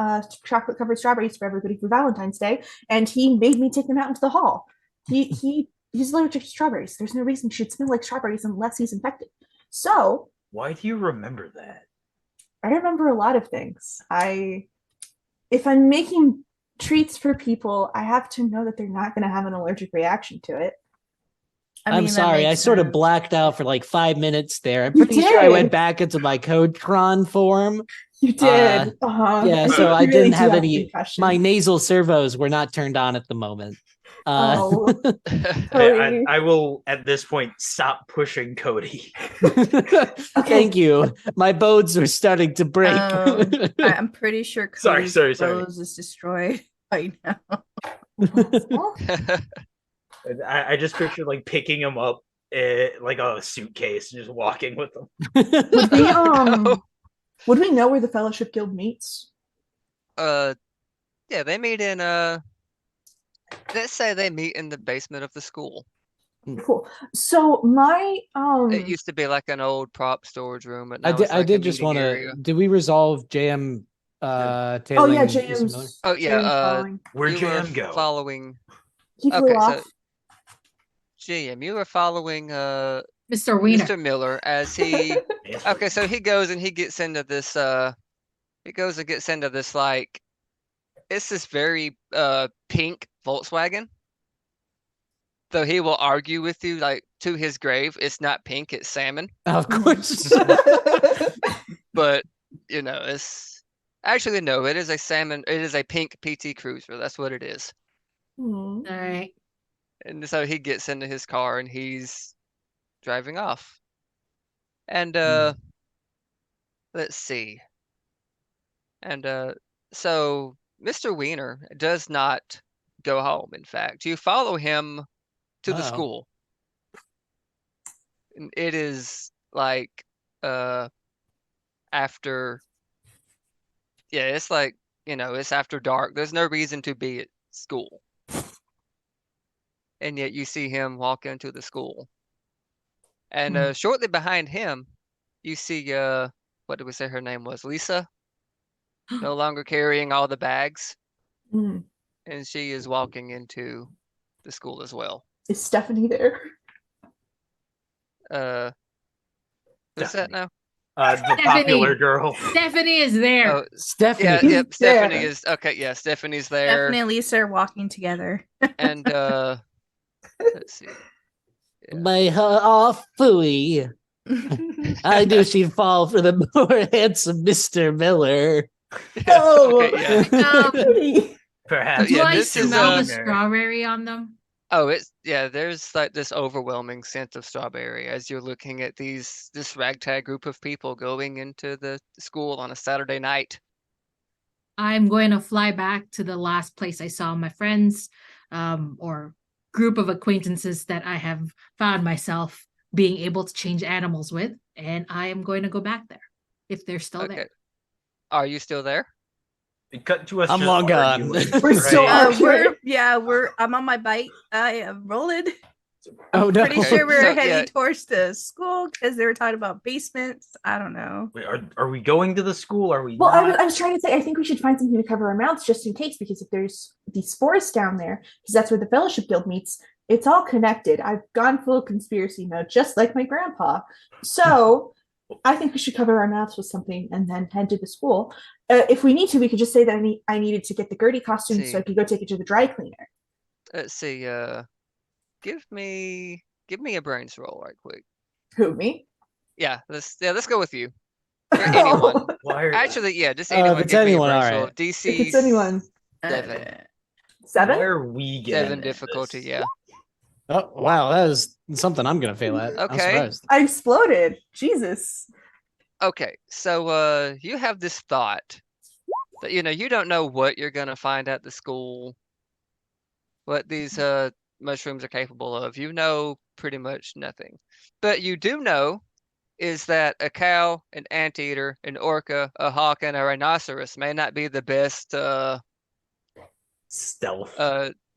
chocolate covered strawberries for everybody for Valentine's Day, and he made me take them out into the hall. He's allergic to strawberries. There's no reason he should smell like strawberries unless he's infected. So Why do you remember that? I remember a lot of things. If I'm making treats for people, I have to know that they're not going to have an allergic reaction to it. I'm that sorry, I makes sort of sense. blacked out for like 5 minutes there. I'm You pretty sure I went did. back into my code cron form. You did. Yeah, so I You really didn't do have a any. concussion. My nasal servos were not turned on at the moment. Oh, I Cody. will at this point stop pushing Cody. Thank you. My bones were starting to break. I'm pretty sure Sorry, Cody's sorry. rose is destroyed by now. I just pictured like picking him up like a suitcase and just walking with him. Would we No. would we know where the Fellowship Guild meets? Yeah, they meet in let's say they meet in the basement of the school. Cool. So my It used to be like an old prop storage room, but I now did. it's I like a did just meeting want area. to. Did we resolve JM? oh Tailing yeah, Mr. Miller? James. Oh yeah, James following. Where'd you were JM go? following. He flew Okay, so off. GM, you were following Mr. Wiener. Mr. Miller as he okay, so he goes and he gets into this like it's this very pink Volkswagen. Though he will argue with you like to his grave, it's not pink, it's salmon. Of course. But you know, it's actually no, it is a salmon, it is a pink PT Cruiser. That's what it is. Hmm. All right. And so he gets into his car and he's driving off. And let's see. And so Mr. Wiener does not go home. In fact, you follow him to the Uh-oh. school. And it is like after it's like, you know, it's after dark. There's no reason to be at school. And yet you see him walk into the school. And shortly behind him, you see what did we say her name was? Lisa, no longer carrying all the bags. Hmm. And she is walking into the school as well. Is Stephanie there? Who's that now? The popular girl. Stephanie is there. Oh, Stephanie. yeah, He's yep, Stephanie there. is okay, yeah, Stephanie's there. Stephanie and Lisa are walking together. And let's see. Yeah. My off fooey. I knew she'd fall for the more handsome Mr. Miller. Oh, Okay, yeah. Cody. Perhaps. Do yeah, I this is, smell the Wiener. strawberry on them? Oh, it's yeah, there's like this overwhelming scent of strawberry as you're looking at this ragtag group of people going into the school on a Saturday night. I'm going to fly back to the last place I saw my friends, or group of acquaintances that I have found myself being able to change animals with, and I am going to go back there if they're still Okay. there. Are you still there? Cut to us. I'm just long gone. arguing, We're still right? I'm on my bike. I am rolling. Oh no. Pretty Okay, sure we're so, heading yeah. towards the school because they were talking about basements. I don't know. Wait, are we going to the school? Are we Well, not? I was trying to say, I think we should find something to cover our mouths just in case, because if there's these forests down there, because that's where the Fellowship Guild meets, it's all connected. I've gone full conspiracy mode, just like my grandpa. So I think we should cover our mouths with something and then head to the school. If we need to, we could just say that I needed to get the Gertie costume so I could go take it to the dry cleaner. Let's see. Give me a brains roll right quick. Who, me? Yeah, let's go with you. Or anyone. Why are Actually, yeah, just anyone. if it's give me a anyone, brains all roll. right. DC If it's anyone. 7. why 7? are we getting 7 difficulty, this? yeah. Oh wow, that was something I'm gonna fail at. I'm Okay. surprised. I exploded. Jesus. Okay, so you have this thought that you don't know what you're gonna find at the school, what these mushrooms are capable of. You know pretty much nothing. But you do know is that a cow, an anteater, an orca, a hawk, and a rhinoceros may not be the best Stealth.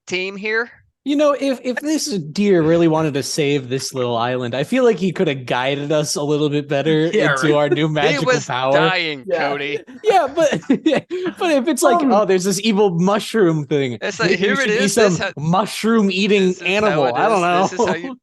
team here. If this deer really wanted to save this little island, I feel like he could have guided us a little bit better Yeah, into right. our new He magical was power. dying, Yeah. Cody. Yeah, but if it's like, oh, there's this evil mushroom thing. It's like, maybe here you it should be is, some this how- mushroom-eating This is how animal. it I don't know. is. This is how you.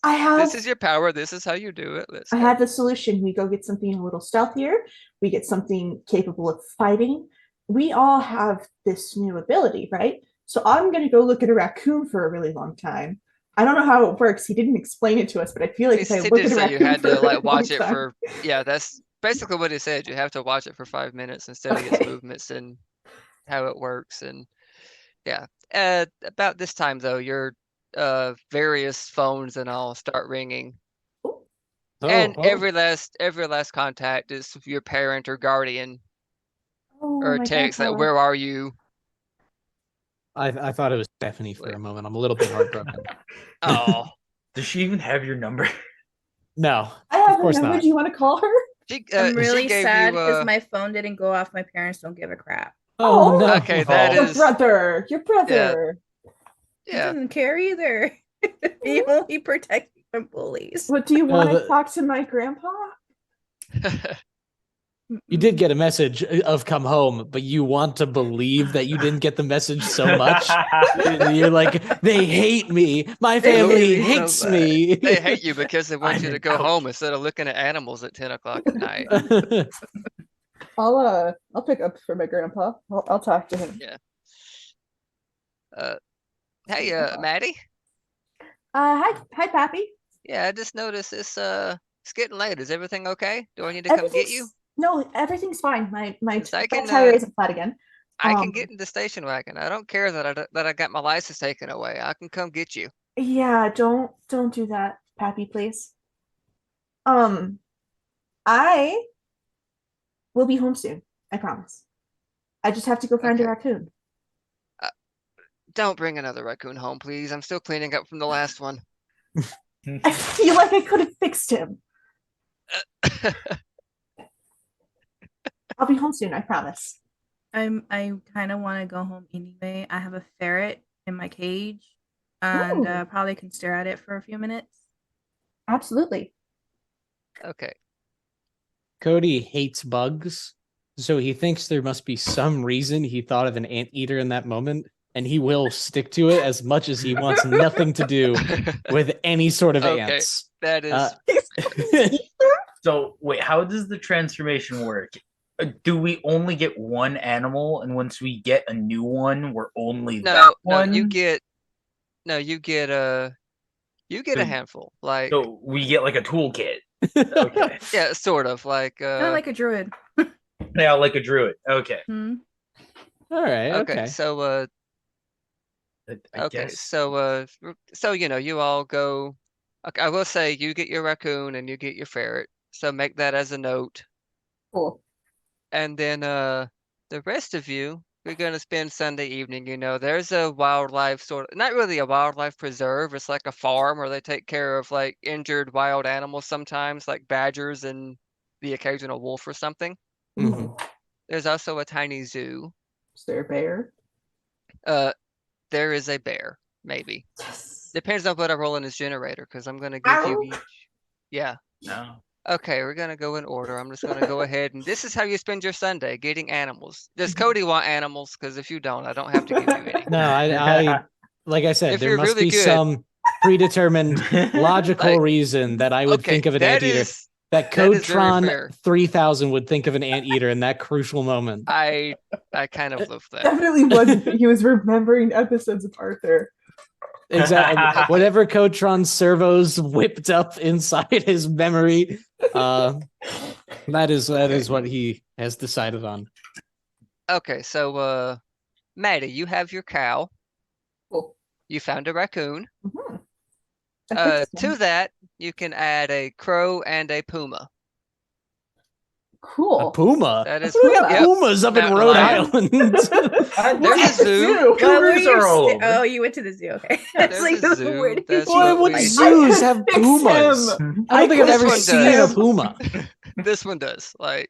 I This is your power. This is how you do it. I have the solution. We go get something a little stealthier. We get something capable of fighting. We all have this new ability, right? So I'm going to go look at a raccoon for a really long time. I don't know how it works. He didn't explain it to us, but I feel like if I He look did at a say you raccoon had for a to really like watch long it time- for. Yeah, that's basically what he said. You have to watch it for 5 minutes and study its Okay. movements and how it works. And yeah, about this time though, your various phones and all start ringing. And every last contact is your parent or guardian or a my text like, grandpa. "Where are you?" I thought it was Stephanie for Wait. a moment. I'm a little bit heartbroken. Oh, Does she even have your number? No, I have of course her number. not. Do you want to call her? I'm really gave sad you, because my phone didn't go off. My parents don't give a crap. Oh no. Okay, that Your is- brother. Your brother. He yeah. doesn't care either. He only protects me from bullies. What do you want to the- talk to my grandpa? You did get a message of come home, but you want to believe that you didn't get the message so much. You're like, they hate me. My family hate me so hates much. me. They hate you because they want I'm you to an go out. home instead of looking at animals at 10 o'clock at night. I'll pick up for my grandpa. I'll talk to him. Yeah. Hey, Maddie. Hi, Pappy. Yeah, I just noticed it's getting late. Is everything okay? Do I need to come get you? No, everything's fine. My Yes, I can, tire isn't flat again. I can get in the station wagon. I don't care that I got my license taken away. I can come get you. Yeah, don't do that, Pappy, please. I will be home soon. I promise. I just have to go find a Okay. raccoon. Don't bring another raccoon home, please. I'm still cleaning up from the last one. I feel like I could have fixed him. I'll be home soon. I promise. I kind of want to go home anyway. I have a ferret in my cage, and Ooh. probably can stare at it for a few minutes. Absolutely. Okay. Cody hates bugs, so he thinks there must be some reason he thought of an anteater in that moment, and he will stick to it as much as he wants nothing to do with any sort of Okay. ants. That is So wait, how does the transformation work? Do we only get one animal, and once we get a new one, we're only that no, one? you get a So- handful. Like So we get like a toolkit. Okay. yeah, sort of like Kind of like a druid. Yeah, like a druid. Okay. Hmm. All right. okay, Okay. so I okay, guess. so you all go. Okay, I will say you get your raccoon and you get your ferret. So make that as a note. Cool. And then the rest of you, we're gonna spend Sunday evening. There's a wildlife not really a wildlife preserve. It's like a farm where they take care of like injured wild animals sometimes, like badgers and the occasional wolf or something. Mhm. There's also a tiny zoo. Is there a bear? There is a bear, maybe. Yes. Depends on what I roll in his generator, because I'm gonna give you Ow. each. Yeah. No. Okay, we're gonna go in order. I'm just gonna go ahead and this is how you spend your Sunday, getting animals. Does Cody want animals? Because if you don't, I don't have to give you any. No, I like I said, If there you're must really be good. some predetermined logical Like- reason that I would Okay, think of an that anteater. is that That is very Codetron fair. 3000 would think of an anteater in that crucial moment. I kind of love that. Definitely was. He was remembering episodes of Arthur. Exactly. Whatever Codetron servos whipped up inside his memory, that is what he has decided on. Okay, so Maddie, you have your cow. Cool. You found a raccoon. Mhm. I fixed To them. that, you can add a crow and a puma. Cool. A puma. That is We got yep, pumas up in mountain Rhode lion. Island. There's a zoo. Cougars are all over. Oh, you went to the zoo. Okay. It's There's like, a zoo. where did That's you what What we- zoos I have could fix pumas? him. I don't think I've This ever one seen a does. puma. This one does. Like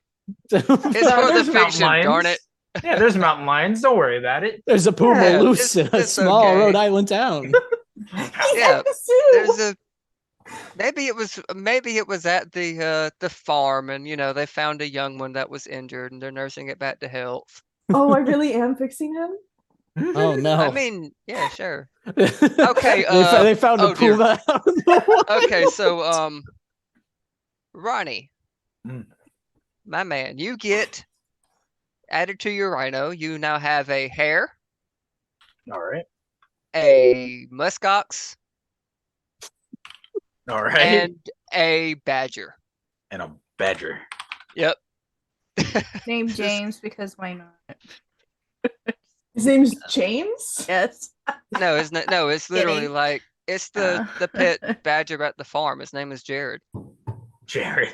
There's it's for There's the mountain fiction. Darn lions. it. Yeah, there's mountain lions. Don't worry about it. a puma Yeah, loose in a it's small okay. Rhode Island town. He's Yeah, at the zoo. There's a maybe it was at the farm, and they found a young one that was injured, and they're nursing it back to health. Oh, I really am fixing him. Oh no! I mean, yeah, sure. Okay, they found a oh, dear. puma out of the woods. Okay, so Ronnie, Mm. my man, you get added to your rhino. You now have a hare, All right. a muskox, All right. and a badger. And a badger. Yep. Name James because why not? His name's James. Yes. No, it's not. No, it's literally Kidding. like it's the pet badger at the farm. His name is Jared. Jared.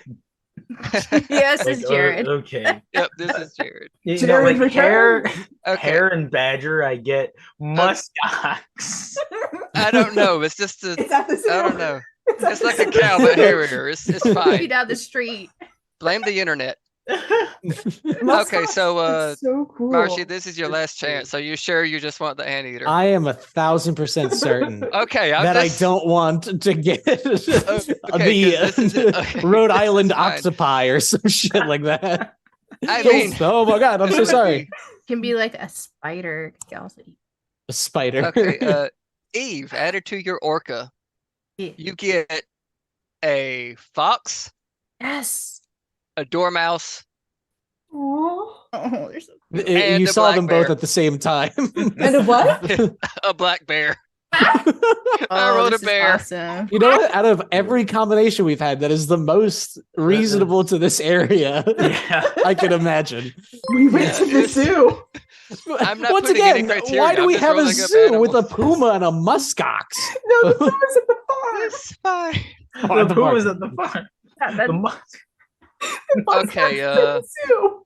Yes, Like, it's Jared. okay. Yep, this is Jared. You know, Jared like hare, returned. Okay, hare and badger, I get muskox. I don't know. It's just a. It's at the zoo. I don't know. It's, at It's the like a zoo. cow but hairier. It's Be fine. down the street. Blame the internet. Muskox Okay, so, is so cool. Marshy, this is your last chance. Are you sure you just want the anteater? I am 1,000% certain Okay, I'm that just, I don't want to get okay, 'cause this is it. Okay, Rhode Island fine. octopi or some shit like that. I mean, Oh my god, I'm it so would sorry. Can be like a spider. Can also eat. A spider. Okay, Eve, added to your orca, Yeah. you get a fox, Yes. a dormouse, Aw. Oh, they're so And You a saw black them both bear. at the same time. And a what? a black bear. Oh, I wrote a this is bear. Awesome. You know what? Out of every combination we've had, that is the most reasonable to this area Yeah. I can imagine. We went Yeah, to the it's- zoo. I'm not Once putting any again, criteria, why do I'm we just have a rolling up zoo with a animals. puma and a muskox? No, the farm's at the farm. It's fine. Oh, The puma was at the farm. Yeah, that- The mus- The muskox Okay, is at the zoo.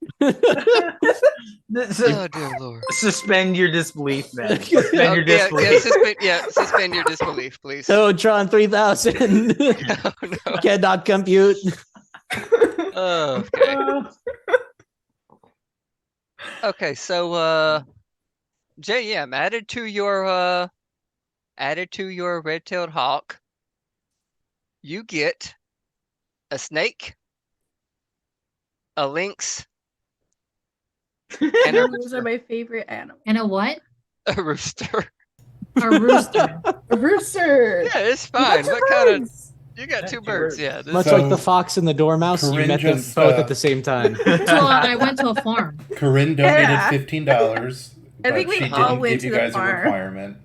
Oh dear lord. Suspend your disbelief, man. Oh, Suspend your Yeah, disbelief. suspend your disbelief, please. So Tron 3000 Oh, no. cannot compute. Oh, okay. Okay, so JM added to your red-tailed hawk, you get a snake, a lynx, and a Those are my favorite animals. And a what? rooster. A rooster. A rooster. Yeah, it's You got fine. two What kind of birds. you got Yeah, two two birds? birds. Yeah. This, Much So, like the fox and the dormouse, you Corinne met them just, both at the same time. So I went to a farm. Corinne donated Yeah. $15, I but think we she all didn't went give to you the guys a farm. requirement.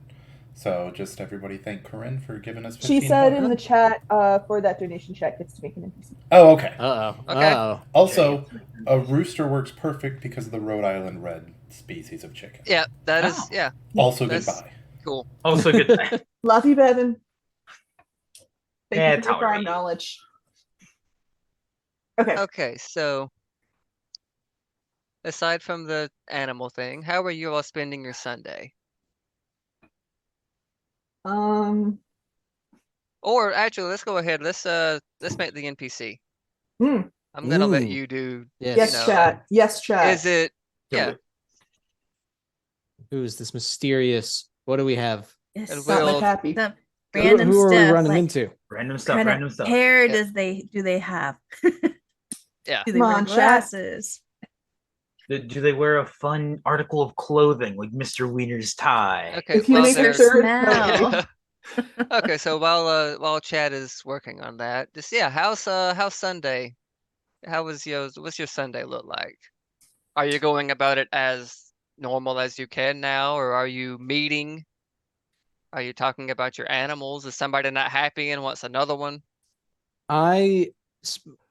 So just everybody thank Corinne for giving us 15 She said in bucks. the chat for that donation check gets to make an NPC. Oh, okay. Uh-oh. Okay. Uh-oh. Also, a rooster works perfect because of the Rhode Island red species of chicken. yeah, that is Oh. yeah, Also, That's- goodbye. cool. Also good. Love you, Bevan. Thank Yeah, you for your farm tolerate. knowledge. Okay. Okay, so aside from the animal thing, how are you all spending your Sunday? Or actually, let's go ahead. Let's make the NPC. Hmm. I'm gonna let Ooh. you do. Yes. Yes, know, chat. Yes, chat. Is it? Yeah. Who is this mysterious? What do we have? It's And Not Will- like happy. some Who, random who are stuff. we running like, into? Random stuff. kind of Random stuff. hair Yeah. do they have? Yeah. Do they Come wear on, chat. glasses? Do they wear a fun article of clothing like Mr. Wiener's tie? Okay. If you well, make a there's- third Smell. party, Okay, so while Chad is working on that, just yeah, how's Sunday? How was yours? What's your Sunday look like? Are you going about it as normal as you can now, or are you meeting? Are you talking about your animals? Is somebody not happy and wants another one? I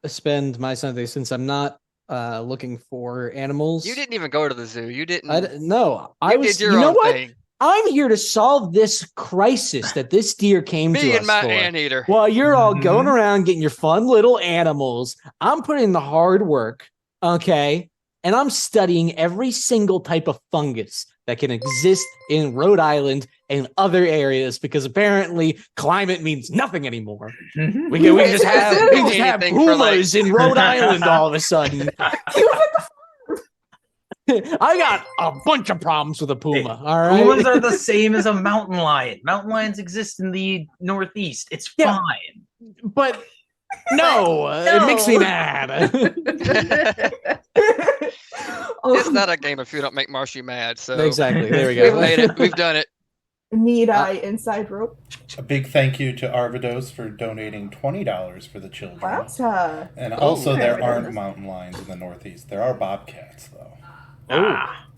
spend my Sunday, since I'm not looking for animals. You didn't even go to the zoo. You No, I you was. did your You know own what? thing. I'm here to solve this crisis that this deer came Me to and us my for. anteater. While you're all going around getting your fun little animals, I'm putting in the hard work, okay? And I'm studying every single type of fungus that can exist in Rhode Island and other areas, because apparently climate means nothing anymore. We can just have Anything for, like- pumas in Rhode Island all of a sudden. I got a bunch of problems with a puma. All right, Pumas are the same as a mountain lion. Mountain lions exist in the Northeast. It's Yeah. fine. but no, it makes me mad. It's not a game if you don't make Marshy mad. So Exactly. There we we've go. made it. We've done it. Need I inside rope? A big thank you to Arvidos for donating $20 for the children. Wow. And also, Ooh. there aren't mountain lions in the Northeast. There are bobcats, though.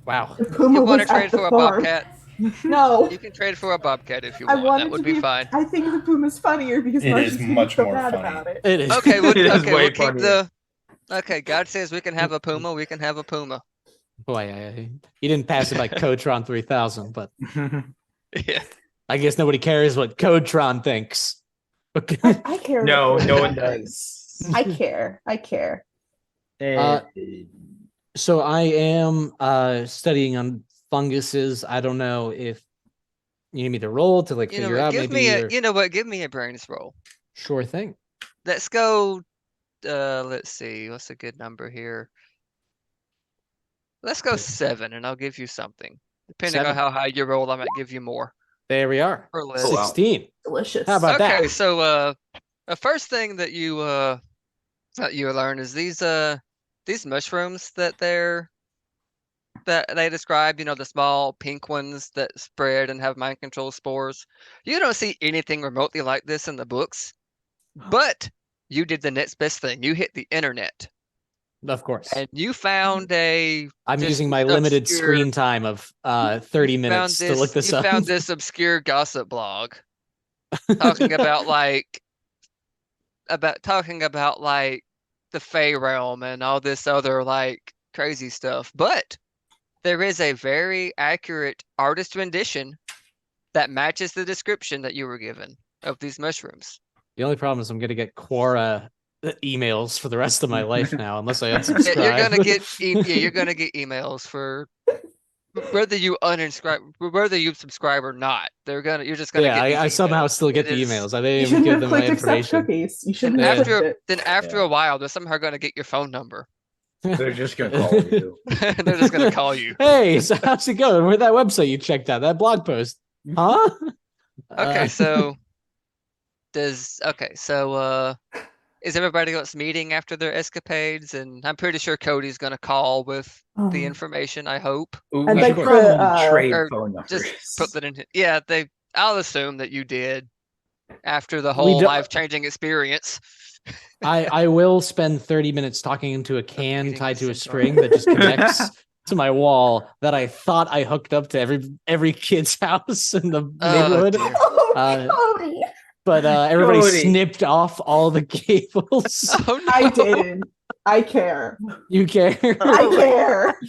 Wow. The puma You want was to trade at the for a farm. bobcat? No. You can trade for a bobcat if you I want. wanted That would to be fine. I think the puma's funnier because It Marcy's is being much so more bad funny. about it. It is. Okay, It is we'll way keep funnier. the. Okay, God says we can have a puma. We can have a puma. Boy, you didn't pass it by Codetron 3000, but Yeah. I guess nobody cares what Codetron thinks. I care. No, about no that. one does. I care. I care. So I am studying on funguses. I don't know if you need me to roll to like You know figure what? out. Give Maybe me a. you're- You know what? Give me a brains roll. Sure thing. Let's go. Let's see. What's a good number here? Let's go 7, and I'll give you something. Depending 7. on how high you roll, I might give you more. There we are. Or less. Oh, wow. 16. Delicious. How about Okay, that? so the first thing that you learn is these mushrooms that they describe, the small pink ones that spread and have mind control spores. You don't see anything remotely like this in the books, but you did the next best thing. You hit the internet Of course. and you found I'm I'm using my limited screen time of 30 minutes to look this up. You found this obscure gossip blog talking about the Fey realm and all this other like crazy stuff. But there is a very accurate artist rendition that matches the description that you were given of these mushrooms. The only problem is I'm going to get Quora emails for the rest of my life now, unless I unsubscribe. Yeah, you're gonna get emails for whether you subscribe or not. You're just gonna get. I these somehow emails. still get It the is- emails. I You didn't even shouldn't give have them my clicked accept information. cookies. You Then shouldn't Yeah. have clicked it. then after a while, they're somehow gonna get your phone number. They're just gonna call you. They're just gonna call you. Hey, so how's it going? Where'd that website you checked out? That blog post? Huh? Okay, so is everybody else meeting after their escapades? And I'm pretty sure Cody's gonna call with the Oh. information, I hope. Ooh, I'd we like should to, probably trade or phone numbers. Just put that in. Yeah, I'll assume that you did after the We whole don't- life-changing experience. I will spend 30 minutes talking into a can Eating tied to a this string that just connects to my wall that I thought I hooked up to every kid's house in the neighborhood. Dear. Oh, Cody. But everybody Cody. snipped off all the cables. Oh no! I didn't. I care. You care? I care.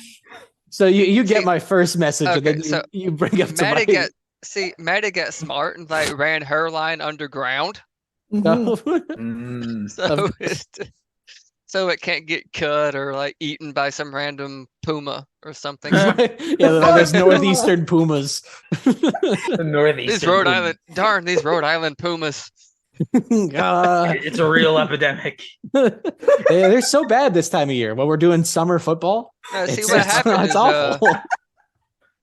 So you get See, my first message, and okay, then so you bring up to Maddie got smart and like ran her line underground, Mhm. so it can't get cut or like eaten by some random puma or something. Yeah, those northeastern pumas. The Northeast. These Rhode Island pumas. It's a real epidemic. They're so bad this time of year when we're doing summer football. No, see It's, what it's- happened it's is awful.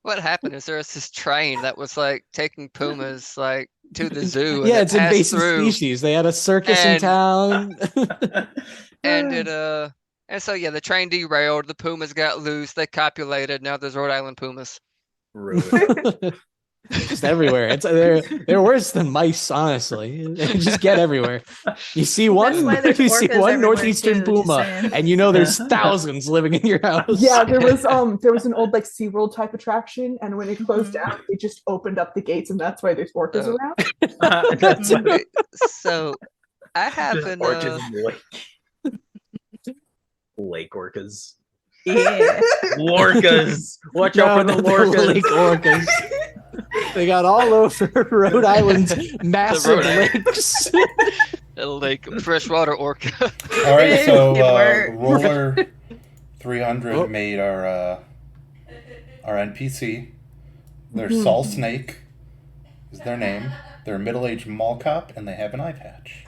what happened is there was this train that was like taking pumas like to the zoo. And Yeah, it it's passed invasive through, species. They had a circus in And- town. and so yeah, the train derailed. The pumas got loose. They copulated. Now there's Rhode Island pumas. Rude. just everywhere. They're worse than mice, honestly. They just get everywhere. You see one, why there's you see orcas one everywhere, northeastern too, just puma, saying. and you know there's thousands living in your house. Yeah, there was an old like SeaWorld type attraction, and when it closed down, they just opened up the gates, and that's why there's orcas Oh. around. That's Mhm. Okay, so I have an Orcas in lake. Lake orcas. Yeah. Lorcas. Watch out for the Lorcas. lake orcas. They got all over Rhode Island's massive Rhode Island. lakes. a lake freshwater orca. All right, so It worked. Roller 300 Oh. made our NPC. Their Saul Snake is their name. They're a middle-aged mall cop, and they have an eye patch.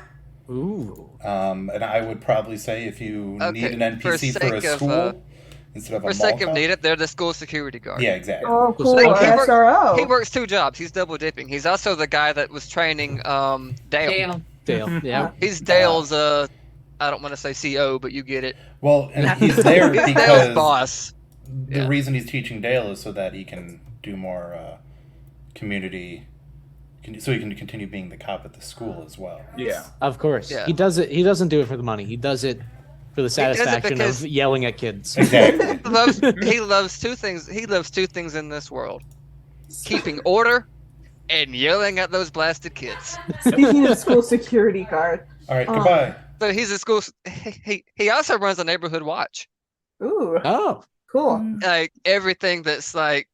Ooh. And I would probably say if you need Okay, an NPC for a sake of, school instead of a For mall sake of cop. need it, they're the school security guard. Yeah, exactly. Oh, cool. Like, he worked- SRO. He works 2 jobs. He's double dipping. He's also the guy that was training Dale. Dale. Dale. Yeah. He's Dale's I don't want to say CO, but you get it. Well, and he's there He's Dale's because boss. the Yeah. reason he's teaching Dale is so that he can do more community, so he can continue being the cop at the school as well. Yeah. Of course. Yeah. He does it. He doesn't do it for the money. He does it for the does it satisfaction because- of yelling at kids. Exactly. He loves 2 things. He loves 2 things in this world: keeping order and yelling at those blasted kids. Speaking of school security guard. All right, goodbye. So he's a school. He also runs a neighborhood watch. Ooh, Oh. cool. Like everything that's like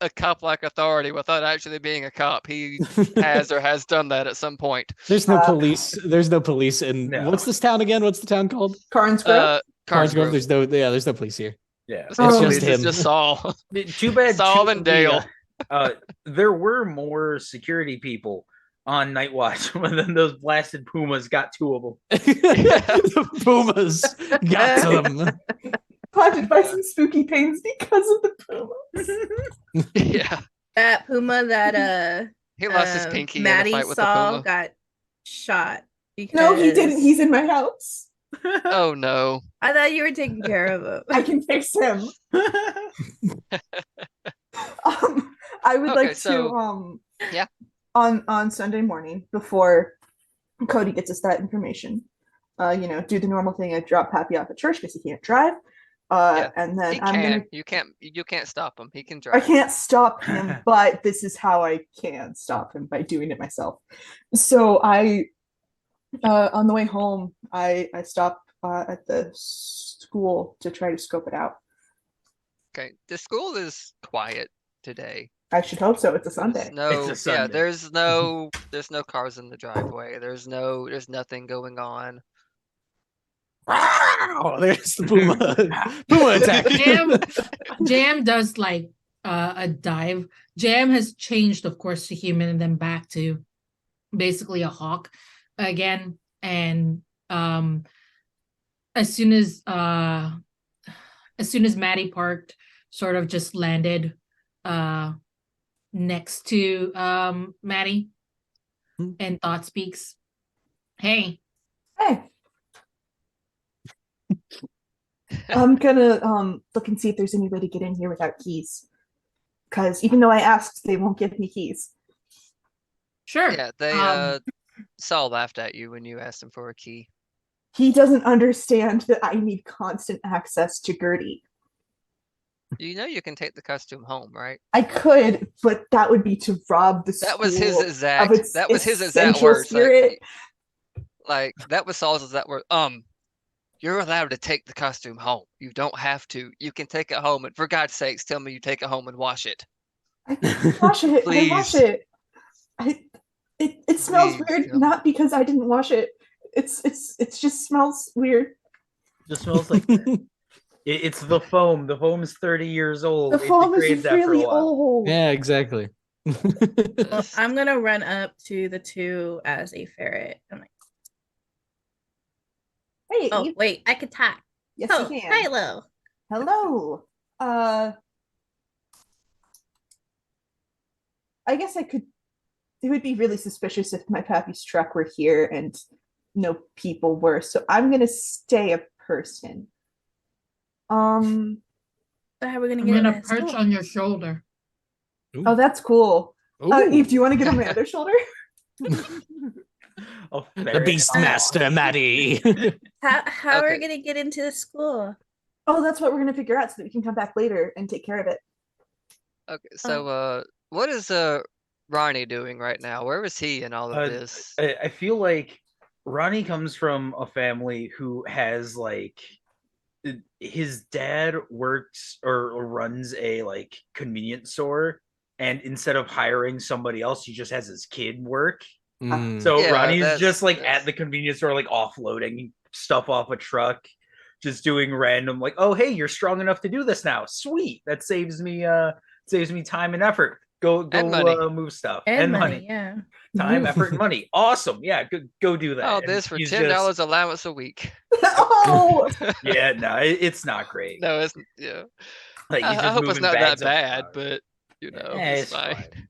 a cop-like authority without actually being a cop. He has or has done that at some point. There's no police. There's no police in No. what's this town again? What's the town called? Karnsgrove. Karnsgrove. Karnsgrove. There's no police here. Yeah. It's Oh. just him. It's just Saul. Too bad. Saul two and of the, Dale. there were more security people on Night Watch, but then those blasted pumas got 2 of them. The pumas got to them. Haunted by some spooky pains because of the pumas. Yeah. That puma that He lost his pinky in a Maddie fight with the saw puma. got shot. No, he didn't. because- He's in my house. Oh no. I thought you were taking care of him. I can fix him. I would Okay, like so- to yeah. on Sunday morning before Cody gets us that information. Do the normal thing. I drop Pappy off at church because he can't drive. And then He I'm can. gonna. You can't stop him. He can I drive. can't stop him, but this is how I can stop him by doing it myself. So on the way home, I stop at the school to try to scope it out. Okay. The school is quiet today. I should hope so. It's a Sunday. There's no, It's a yeah, Sunday. there's no cars in the driveway. There's nothing going on. Oh, there's the puma. Puma attack. Jam does like a dive. Jam has changed, of course, to human and then back to basically a hawk again. And as soon as Maddie parked, sort of just landed next to Maddie, and Thought speaks. Hey. Hey. I'm gonna look and see if there's any way to get in here without keys. Because even though I asked, they won't give me keys. Sure. Yeah, they Saul laughed at you when you asked him for a key. He doesn't understand that I need constant access to Gertie. You know you can take the costume home, right? I could, but that would be to rob the That was his school exact. of its That was his exact essential words. spirit. Like that was Saul's exact word. You're allowed to take the costume home. You don't have to. You can take it home, and for God's sakes, tell me you take it home and wash it. I wash it. I wash Please. it. It smells Please, weird, yeah. not because I didn't wash it. It just smells weird. Just smells like it's the foam. The foam's 30 years old. The It foam degrades is after a really while. old. Yeah, exactly. Well, I'm gonna run up to the 2 as a ferret. I'm like, Hey, oh wait, I could talk. yes, Oh, you can. hello. Hello. I guess I could. It would be really suspicious if my pappy's truck were here and no people were. So I'm gonna stay a person. So how are we gonna I'm get in gonna that perch school? on your shoulder. Oh, that's cool. Ooh. Eve, do you want to get on my other shoulder? Oh, The Beastmaster, Maddie. How are we Okay. gonna get into the school? Oh, that's what we're gonna figure out so that we can come back later and take care of it. Okay, so what is Ronnie doing right now? Where is he in all of this? I feel like Ronnie comes from a family who has like his dad works or runs a like convenience store, and instead of hiring somebody else, he just has his kid work. Mm. So Yeah, Ronnie's just like that's- at the convenience store, like offloading stuff off a truck, just doing random like, oh hey, you're strong enough to do this now. Sweet. That saves me time and effort. Go And money. Move stuff. And money, yeah. Time, effort, and money. Awesome. Yeah, go do that. All And this for he's $10 allowance a week. Oh, Yeah, no, it's not great. No, it's yeah. Like he's I just hope it's moving not that bags of bad, stuff. but it's It's fine. fine.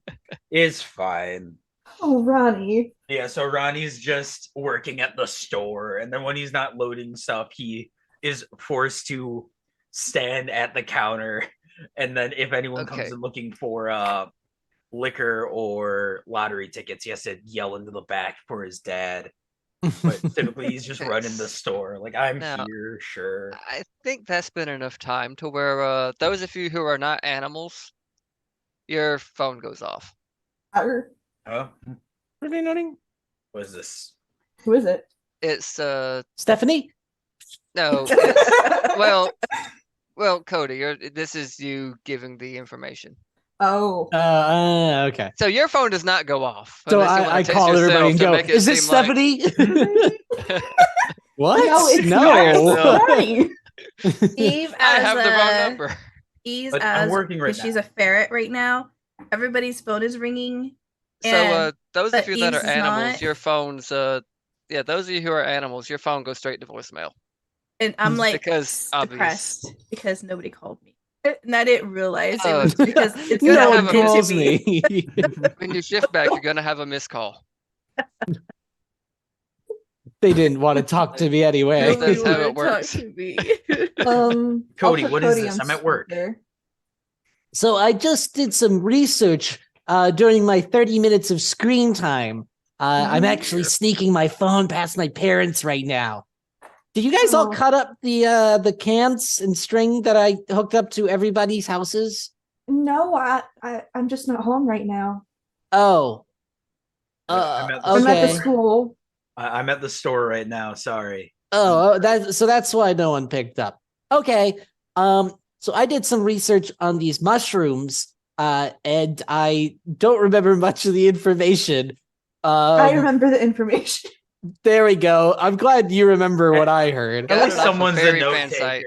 It's fine. oh, Ronnie. Yeah, so Ronnie's just working at the store, and then when he's not loading stuff, he is forced to stand at the counter, and then if anyone comes Okay. in looking for liquor or lottery tickets, he has to yell into the back for his dad. But typically he's just running the store. Like, I'm Now- here, sure. I think that's been enough time to where those of you who are not animals, your phone goes off. Arr. Huh? What are they noting? What is this? Who is it? It's Stephanie? no, it's, well, Cody, this is you giving the information. Oh. Okay. So your phone does not go off. So unless you wanna I text call everybody yourself and to go, make it is this seem like- Stephanie? What? No, it's No. not. Ronnie. Eve I as have the wrong a number. Eve's But I'm as working right because she's now. a ferret right now. Everybody's phone is ringing. So And- those but of you that Eve's are is animals, not. your phones yeah, those of you who are animals, your phone goes straight to voicemail. And I'm like Because obvious. depressed because nobody called me. And I didn't realize it Oh, was because it's gonna no have one a- calls me. When you shift back, you're gonna have a missed call. They didn't want to talk to me anyway. That's Nobody how it wanna talk works. to me. I'll Cody, put what is Cody this? on I'm at work. speaker. So I just did some research during my 30 minutes of screen time. I'm actually sneaking my phone past my parents right now. Did you guys all Oh. cut up the cans and string that I hooked up to everybody's houses? No, I'm just not home right now. Oh. I'm at the I'm at the Okay. school. I'm at the store right now. Sorry. Oh, that's why no one picked up. Okay. So I did some research on these mushrooms, and I don't remember much of the information. I remember the information. There we go. I'm glad you remember what I heard. Got At least it off a someone's a fairy note fan site.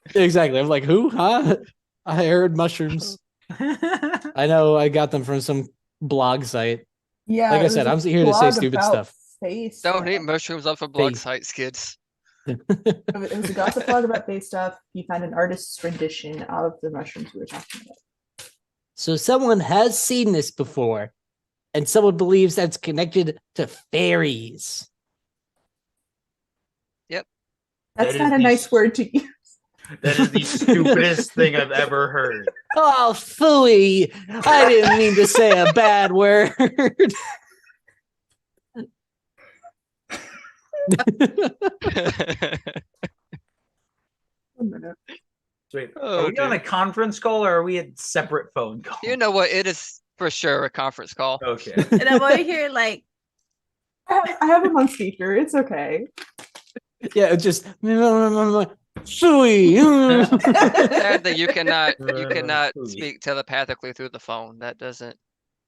taker. Exactly. I'm like, who? Huh? I heard mushrooms. I know I got them from some blog site. Yeah. Like I it said, was I'm a here to say blog stupid about stuff. Space Don't stuff. eat mushrooms off of blog Face. sites, kids. It was a gossip blog about space stuff. He found an artist's rendition of the mushrooms we were talking about. So someone has seen this before, and someone believes that's connected to fairies. That's That not is a the- nice word to use. That is the stupidest thing I've ever heard. Oh, phooey. I didn't mean to say a bad word. Wait, Oh, are we on a dear. conference call or are we at separate phone calls? You know what? It is for sure a conference call. Okay. And I'm over here like, I have him on speaker. It's okay. Yeah, it's just phooey. Sad that you cannot Ooh. speak telepathically through the phone. That doesn't.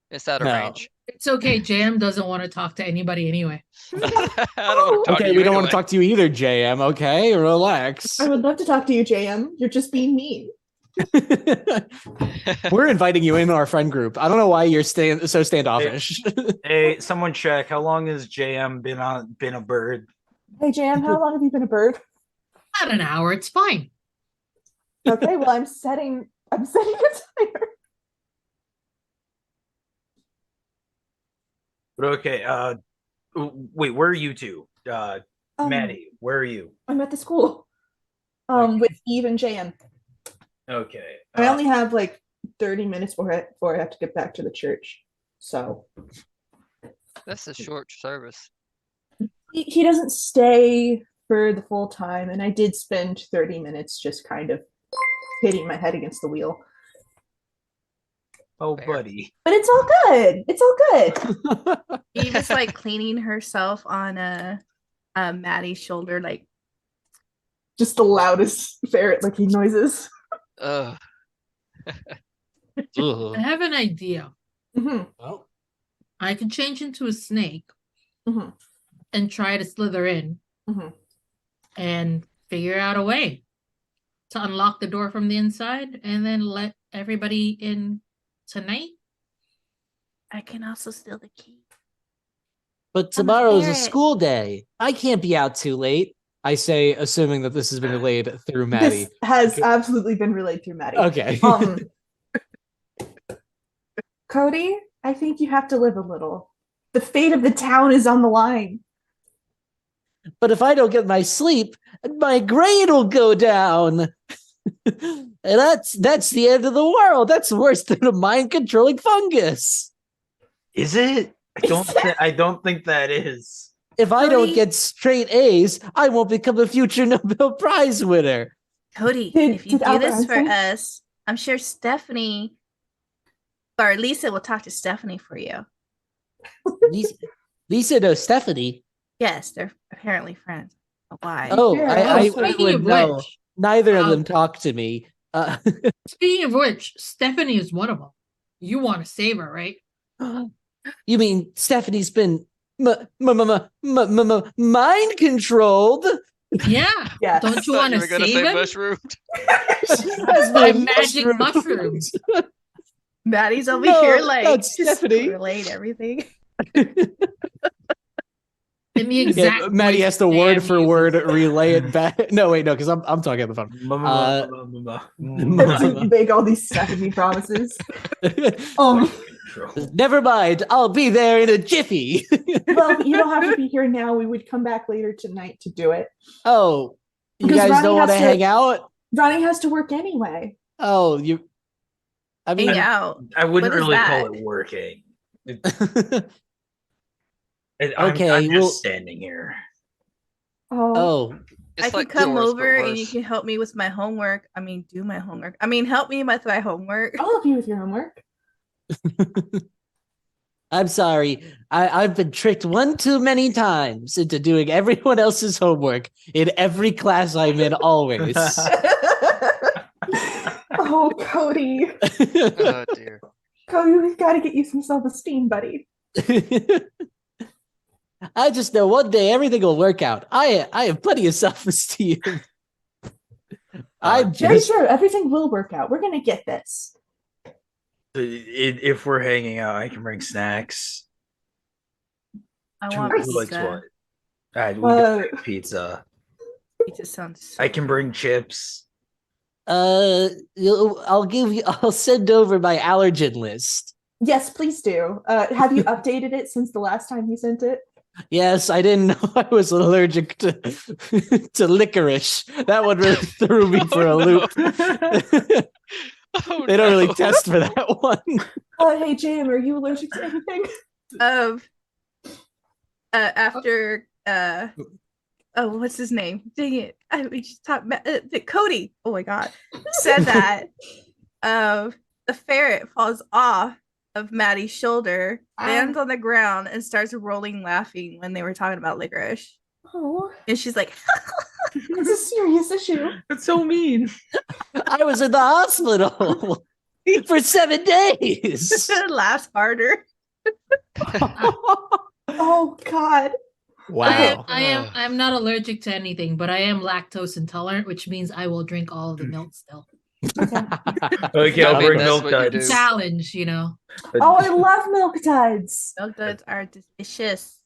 It's out of No. range. It's okay. Jam doesn't want to talk to anybody anyway. I don't want to talk to Okay, you we don't want anyway. to talk to you either, JM. Okay, relax. I would love to talk to you, JM. You're just being mean. We're inviting you into our friend group. I don't know why you're so standoffish. Hey, someone check. How long has JM been a bird? Hey, JM, how long have you been a bird? About an hour. It's fine. Okay, well, I'm setting a timer. But okay, wait, where are you two? Um, Maddie, where are you? I'm at the school. With Eve and JM. Okay. I only have like 30 minutes before I have to get back to the church. So That's a short service. he doesn't stay for the full time, and I did spend 30 minutes just kind of hitting my head against the wheel. Oh, Fair. buddy. But it's all good. It's all good. Eva's like cleaning herself on Maddie's shoulder, like Just the loudest ferret licking noises. Ugh. I have an idea. Mhm. Oh. I could change into a snake Mhm. and try to slither in Mhm. and figure out a way to unlock the door from the inside and then let everybody in tonight. I can also steal the key. But I'm a tomorrow's a ferret. school day. I can't be out too late. I say, assuming that this has been relayed through Maddie. This has absolutely been relayed through Maddie. Okay. Cody, I think you have to live a little. The fate of the town is on the line. But if I don't get my sleep, my grade will go down. And that's the end of the world. That's worse than a mind controlling fungus. Is it? I don't think that is. If I don't Cody? get straight A's, I won't become a future Nobel Prize winner. Cody, Did- if you did do Albert this for Einstein? us, I'm sure Stephanie or Lisa will talk to Stephanie for you. Lisa knows Stephanie. Yes, they're apparently friends. Why? Oh, Yeah. I Speaking would of know. which, Neither of them talk to me. speaking of which, Stephanie is one of them. You want to save her, right? You mean Stephanie's been mind controlled? Yeah. Yes. Don't you Thought want you to were gonna save say him? mushroomed. By magic mushrooms. Maddie's over No, here like not just Stephanie. relate everything. In the exact Yeah, Maddie voice has to Sam word for word uses. relay it back. No, wait, no, because I'm talking on the phone. To make all these Stephanie promises. Never mind. I'll be there in a jiffy. Well, you don't have to be here now. We would come back later tonight to do it. Oh, you Because guys Ronnie don't want to has to- hang out? Ronnie has to work anyway. Oh, you. I mean, Hang out. I wouldn't What is really that? call it working. I'm Okay, just well- standing here. Oh, oh, It's I can like come chores, but over and you worse. can help me with my homework. I mean, do my homework. I mean, help me with my homework. I'll help you with your homework. I'm sorry. I've been tricked one too many times into doing everyone else's homework in every class I'm in always. Oh, Cody. Oh dear. Cody, we've got to get you some self-esteem, buddy. I just know one day everything will work out. I have plenty of self-esteem. I'm Very just true. Everything will work out. We're going to get this. If we're hanging out, I can bring snacks. I Who want likes pizza. what? All right, we can Uh, bring pizza. Pizza sounds. So I can bring chips. I'll send over my allergen list. Yes, please do. Have you updated it since the last time you sent it? Yes, I didn't know I was allergic to to licorice. That one really threw me for a Oh, loop. Oh, They don't really no. test for that one. Hey, Jam, are you allergic to anything? After oh, what's his name? Dang it! We just talked about Cody. Oh my god, said that. The ferret falls off of Maddie's shoulder, lands on the ground, and starts rolling, laughing when they were talking about licorice. Oh, And she's like, it's a serious issue. That's so mean. I was in the hospital for 7 days. laughs harder. Oh, God. Wow. I'm not allergic to anything, but I am lactose intolerant, which means I will drink all of the milk still. Okay, I'll I mean, bring that's milk what you duds. do. Challenge, you know. Oh, I love milk duds. Milk duds are delicious.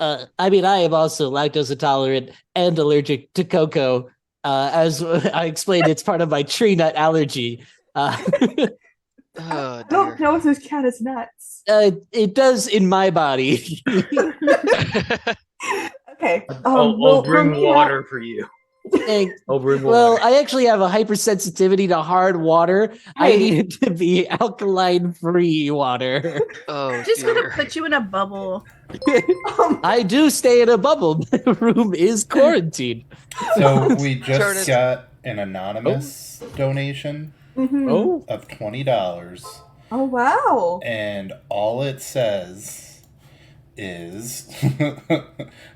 I mean, I am also lactose intolerant and allergic to cocoa. As I explained, it's part of my tree nut allergy. Oh I dear. don't know if this cat is nuts. It does in my body. Okay. I'll we'll bring meet water for you. Well, I actually have a hypersensitivity to hard water. I Hey. need it to be alkaline-free water. Oh, Just gonna dear. put you in a bubble. I do stay in a bubble. My room is quarantined. So we just Ernest. got an anonymous donation Mhm. Oh, of $20, Oh wow. and all it says is,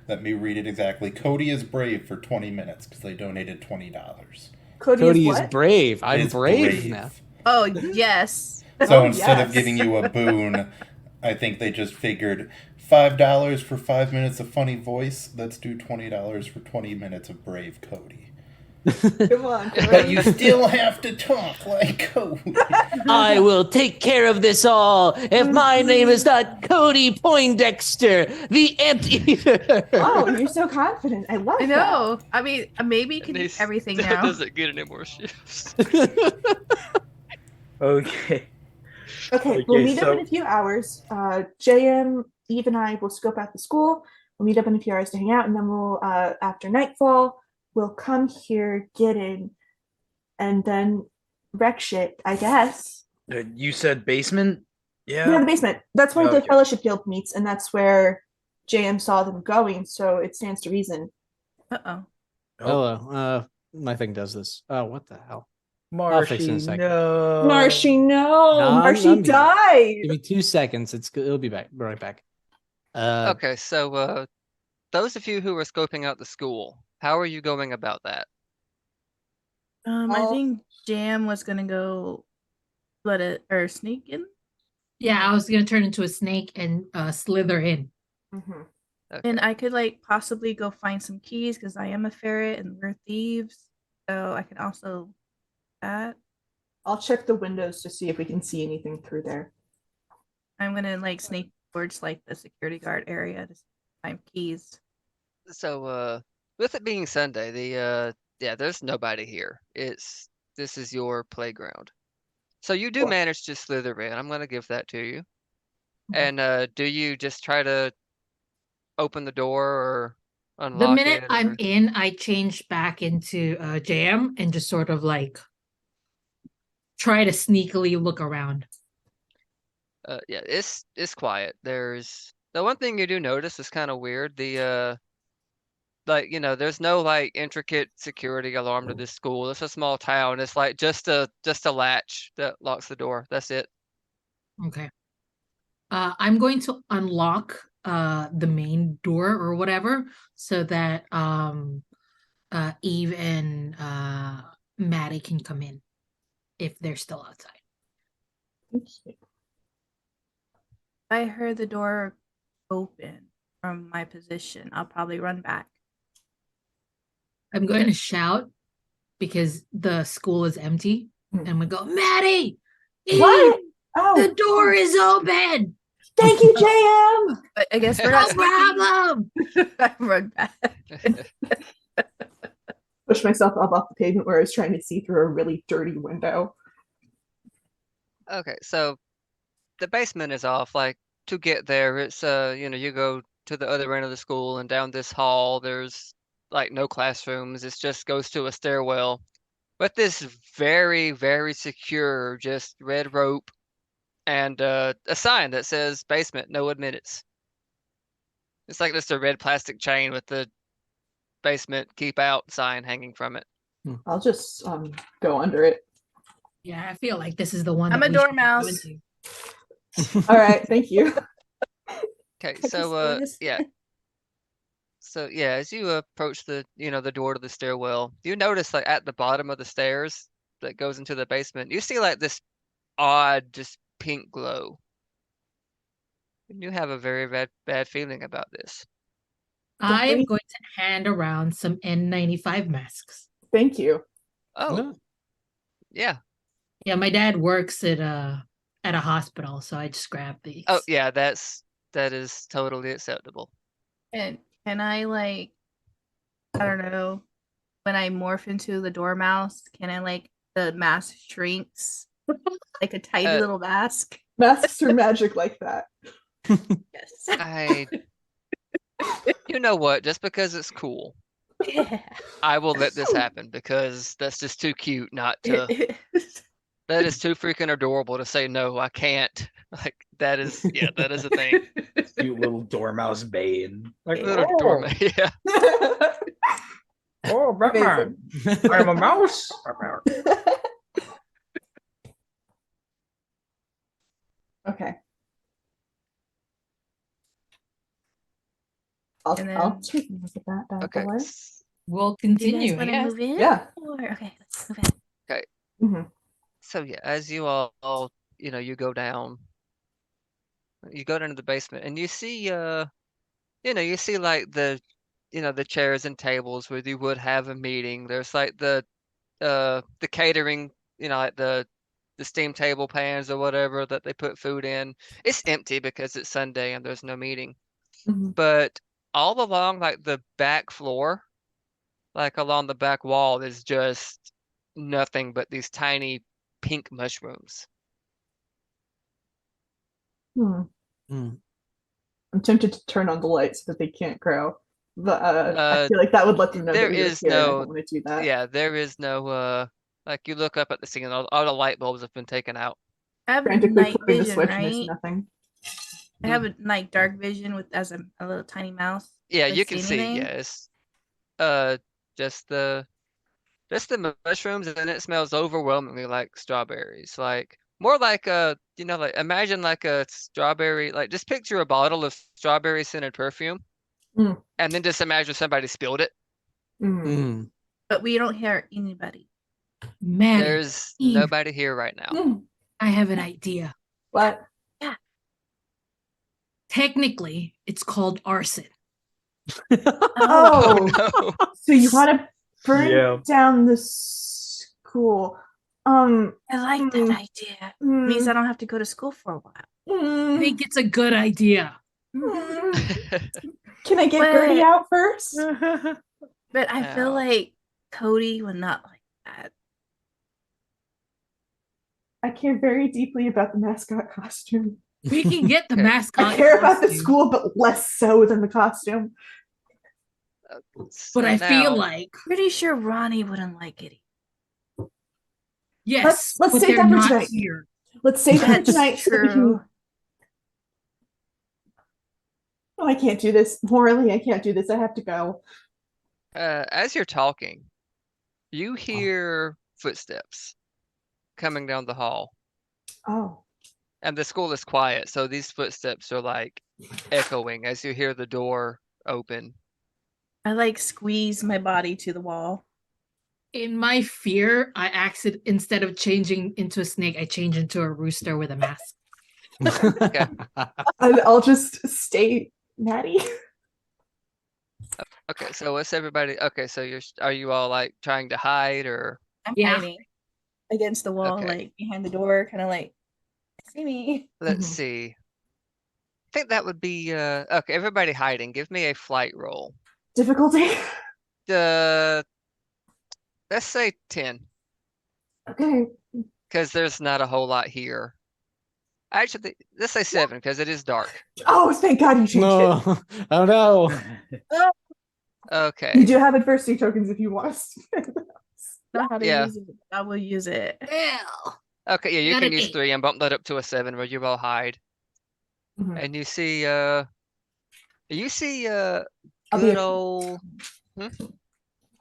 let me read it exactly. Cody is brave for 20 minutes because they donated $20. Cody is what? brave. I'm Is brave now. Oh yes. So Oh, instead of yes. giving you a boon, I think they just figured $5 for 5 minutes of funny voice. Let's do $20 for 20 minutes of brave Cody. Come on, Cody. But you still have to talk like Cody. I will take care of this all. If my name is not Cody Poindexter, the Anteater. Wow, you're so confident. I love I know. I mean, maybe you And can he do everything still now. doesn't get any more shifts. Okay. that. Okay, we'll meet up in a few hours. JM, Eve, and I will scope out the school. We'll meet up in a few hours to hang out, and then we'll, after nightfall, we'll come here, get in, and then wreck shit, I guess. You said basement? Yeah, the basement. That's where the Okay. Fellowship Guild meets, and that's where JM saw them going, so it stands to reason. Uh-oh. Oh, my thing does this. Oh, what the hell? fix it in a Marshy, second. no. Marshy, no! No, Marshy I'm- died! Give me 2 seconds. It'll be back. Right back. Okay, so those of you who are scoping out the school, how are you going about that? I think Jam was gonna go or sneak in. Yeah, I was gonna turn into a snake and slither in. Mhm. And Okay. I could like possibly go find some keys because I am a ferret and we're thieves. So I can also do that. I'll check the windows to see if we can see anything through there. I'm gonna like sneak towards like the security guard area to find keys. So with it being Sunday, yeah, there's nobody here. This is your playground. So you do Cool. manage to slither in. I'm gonna give that to you. Okay. And do you just try to open the door or The unlock minute it? I'm Or... in, I change back into JM and just sort of like try to sneakily look around. Yeah, it's quiet. There's the one thing you do notice is kind of weird. There's no like intricate security alarm to this school. It's a small town. It's like just a latch that locks the door. That's it. Okay. I'm going to unlock the main door or whatever so that Eve and Maddie can come in if they're still outside. I heard the door open from my position. I'll probably run back. I'm going to shout because the school is empty. Hmm. And we go, Maddie! Eve, What? Oh, the door is open! thank you, JM! I guess we're No not problem! I run back. Push myself up off the pavement where I was trying to see through a really dirty window. Okay, so the basement is off. Like to get there, it's you go to the other end of the school and down this hall. There's like no classrooms. It just goes to a stairwell. But this very, very secure, just red rope and a sign that says basement, no admittance. It's like just a red plastic chain with the basement keep out sign hanging from it. I'll just go under it. Yeah, I feel like this is the one. I'm that a we should dormouse. go into. All right, thank you. Okay, I so just yeah. So yeah, as you approach the door to the stairwell, you notice like at the bottom of the stairs that goes into the basement, you see like this odd just pink glow. And you have a very bad feeling about this. I am going to hand around some N95 masks. Thank you. Oh, yeah. Yeah, my dad works at a hospital, so I just grabbed these. Oh yeah, that is totally acceptable. And can I like, I don't know, when I morph into the dormouse, can I like the mask shrinks like a tiny little mask? Masks are magic like that. Yes. You know what? Just because it's cool. I will let this happen because that's just too cute not to. That is too freaking adorable to say no. I can't. Like that is a thing. Cute little dormouse Bane. Like Little doormat. Yeah. Oh, Batman! I'm a mouse. Okay. I'll take a look at that bad Okay. boy. We'll Do you continue. guys want to move in? Yeah. Okay, let's move in. Okay. Mhm. So yeah, as you all you go down. You go down to the basement and you see you see like the chairs and tables where you would have a meeting. There's like the catering, like the steam table pans or whatever that they put food in. It's empty because it's Sunday and there's no meeting. Mhm. But all along like the back floor, like along the back wall, is just nothing but these tiny pink mushrooms. Hmm. Mm. I'm tempted to turn on the light so that they can't grow, but I Uh, feel like that would let them know there that we were is here, and I no- don't want to do that. Yeah, there is no like you look up at the ceiling, all the light bulbs have been taken out. I have Frantically night flipping the vision, switch, and there's right? nothing. I have a like dark vision with as a little tiny mouse. Yeah, Do I you can see. anything? Yes, just the mushrooms, and it smells overwhelmingly like strawberries. Like more like like imagine like a strawberry. Like just picture a bottle of strawberry scented perfume, Mm. and then just imagine somebody spilled it. Mm. Mm. But we don't hear anybody. Maddie, There's Eve. nobody here right now. Mm. I have an idea. What? Technically, it's called arson. Oh, no. so you want to burn Yeah. down the school? I like that Mm. idea. Means I don't have to go to school for a while. I Mm. think it's a good idea. Mm. Can I get But- Gertie out first? But I feel Ow. like Cody would not like that. I care very deeply about the mascot costume. We can get the Okay. mascot. I care about the costume, school, but less so than the costume. but I feel now- like Pretty sure Ronnie wouldn't like it. yes, let's but save they're that for not tonight. here. Let's save it for That's tonight so that we true. can. Oh, I can't do this. Morally, I can't do this. I have to go. as you're talking, you hear footsteps coming down the hall. Oh. And the school is quiet, so these footsteps are like echoing as you hear the door open. I like squeeze my body to the wall. In my fear, instead of changing into a snake, I change into a rooster with a mask. Okay. I'll just stay natty. Okay, so what's everybody? Okay, so are you all like trying to hide or? I'm Yeah. hiding against the wall, Okay. like behind the door, kind of like, see me. Let's Mhm. see. I think that would be okay. Everybody hiding. Give me a flight roll. Difficulty. Let's say 10, Okay. because there's not a whole lot here. Actually, let's say 7, because it is dark. Oh, thank God you changed it. No. Oh no. Okay. You do have adversity tokens if you want us. Know how to Yeah. use it. I will use it. Well, Okay, yeah, you Got can an use 8. 3 and bump that up to a 7 where you all hide. Mhm. And you see I'll be good a- old.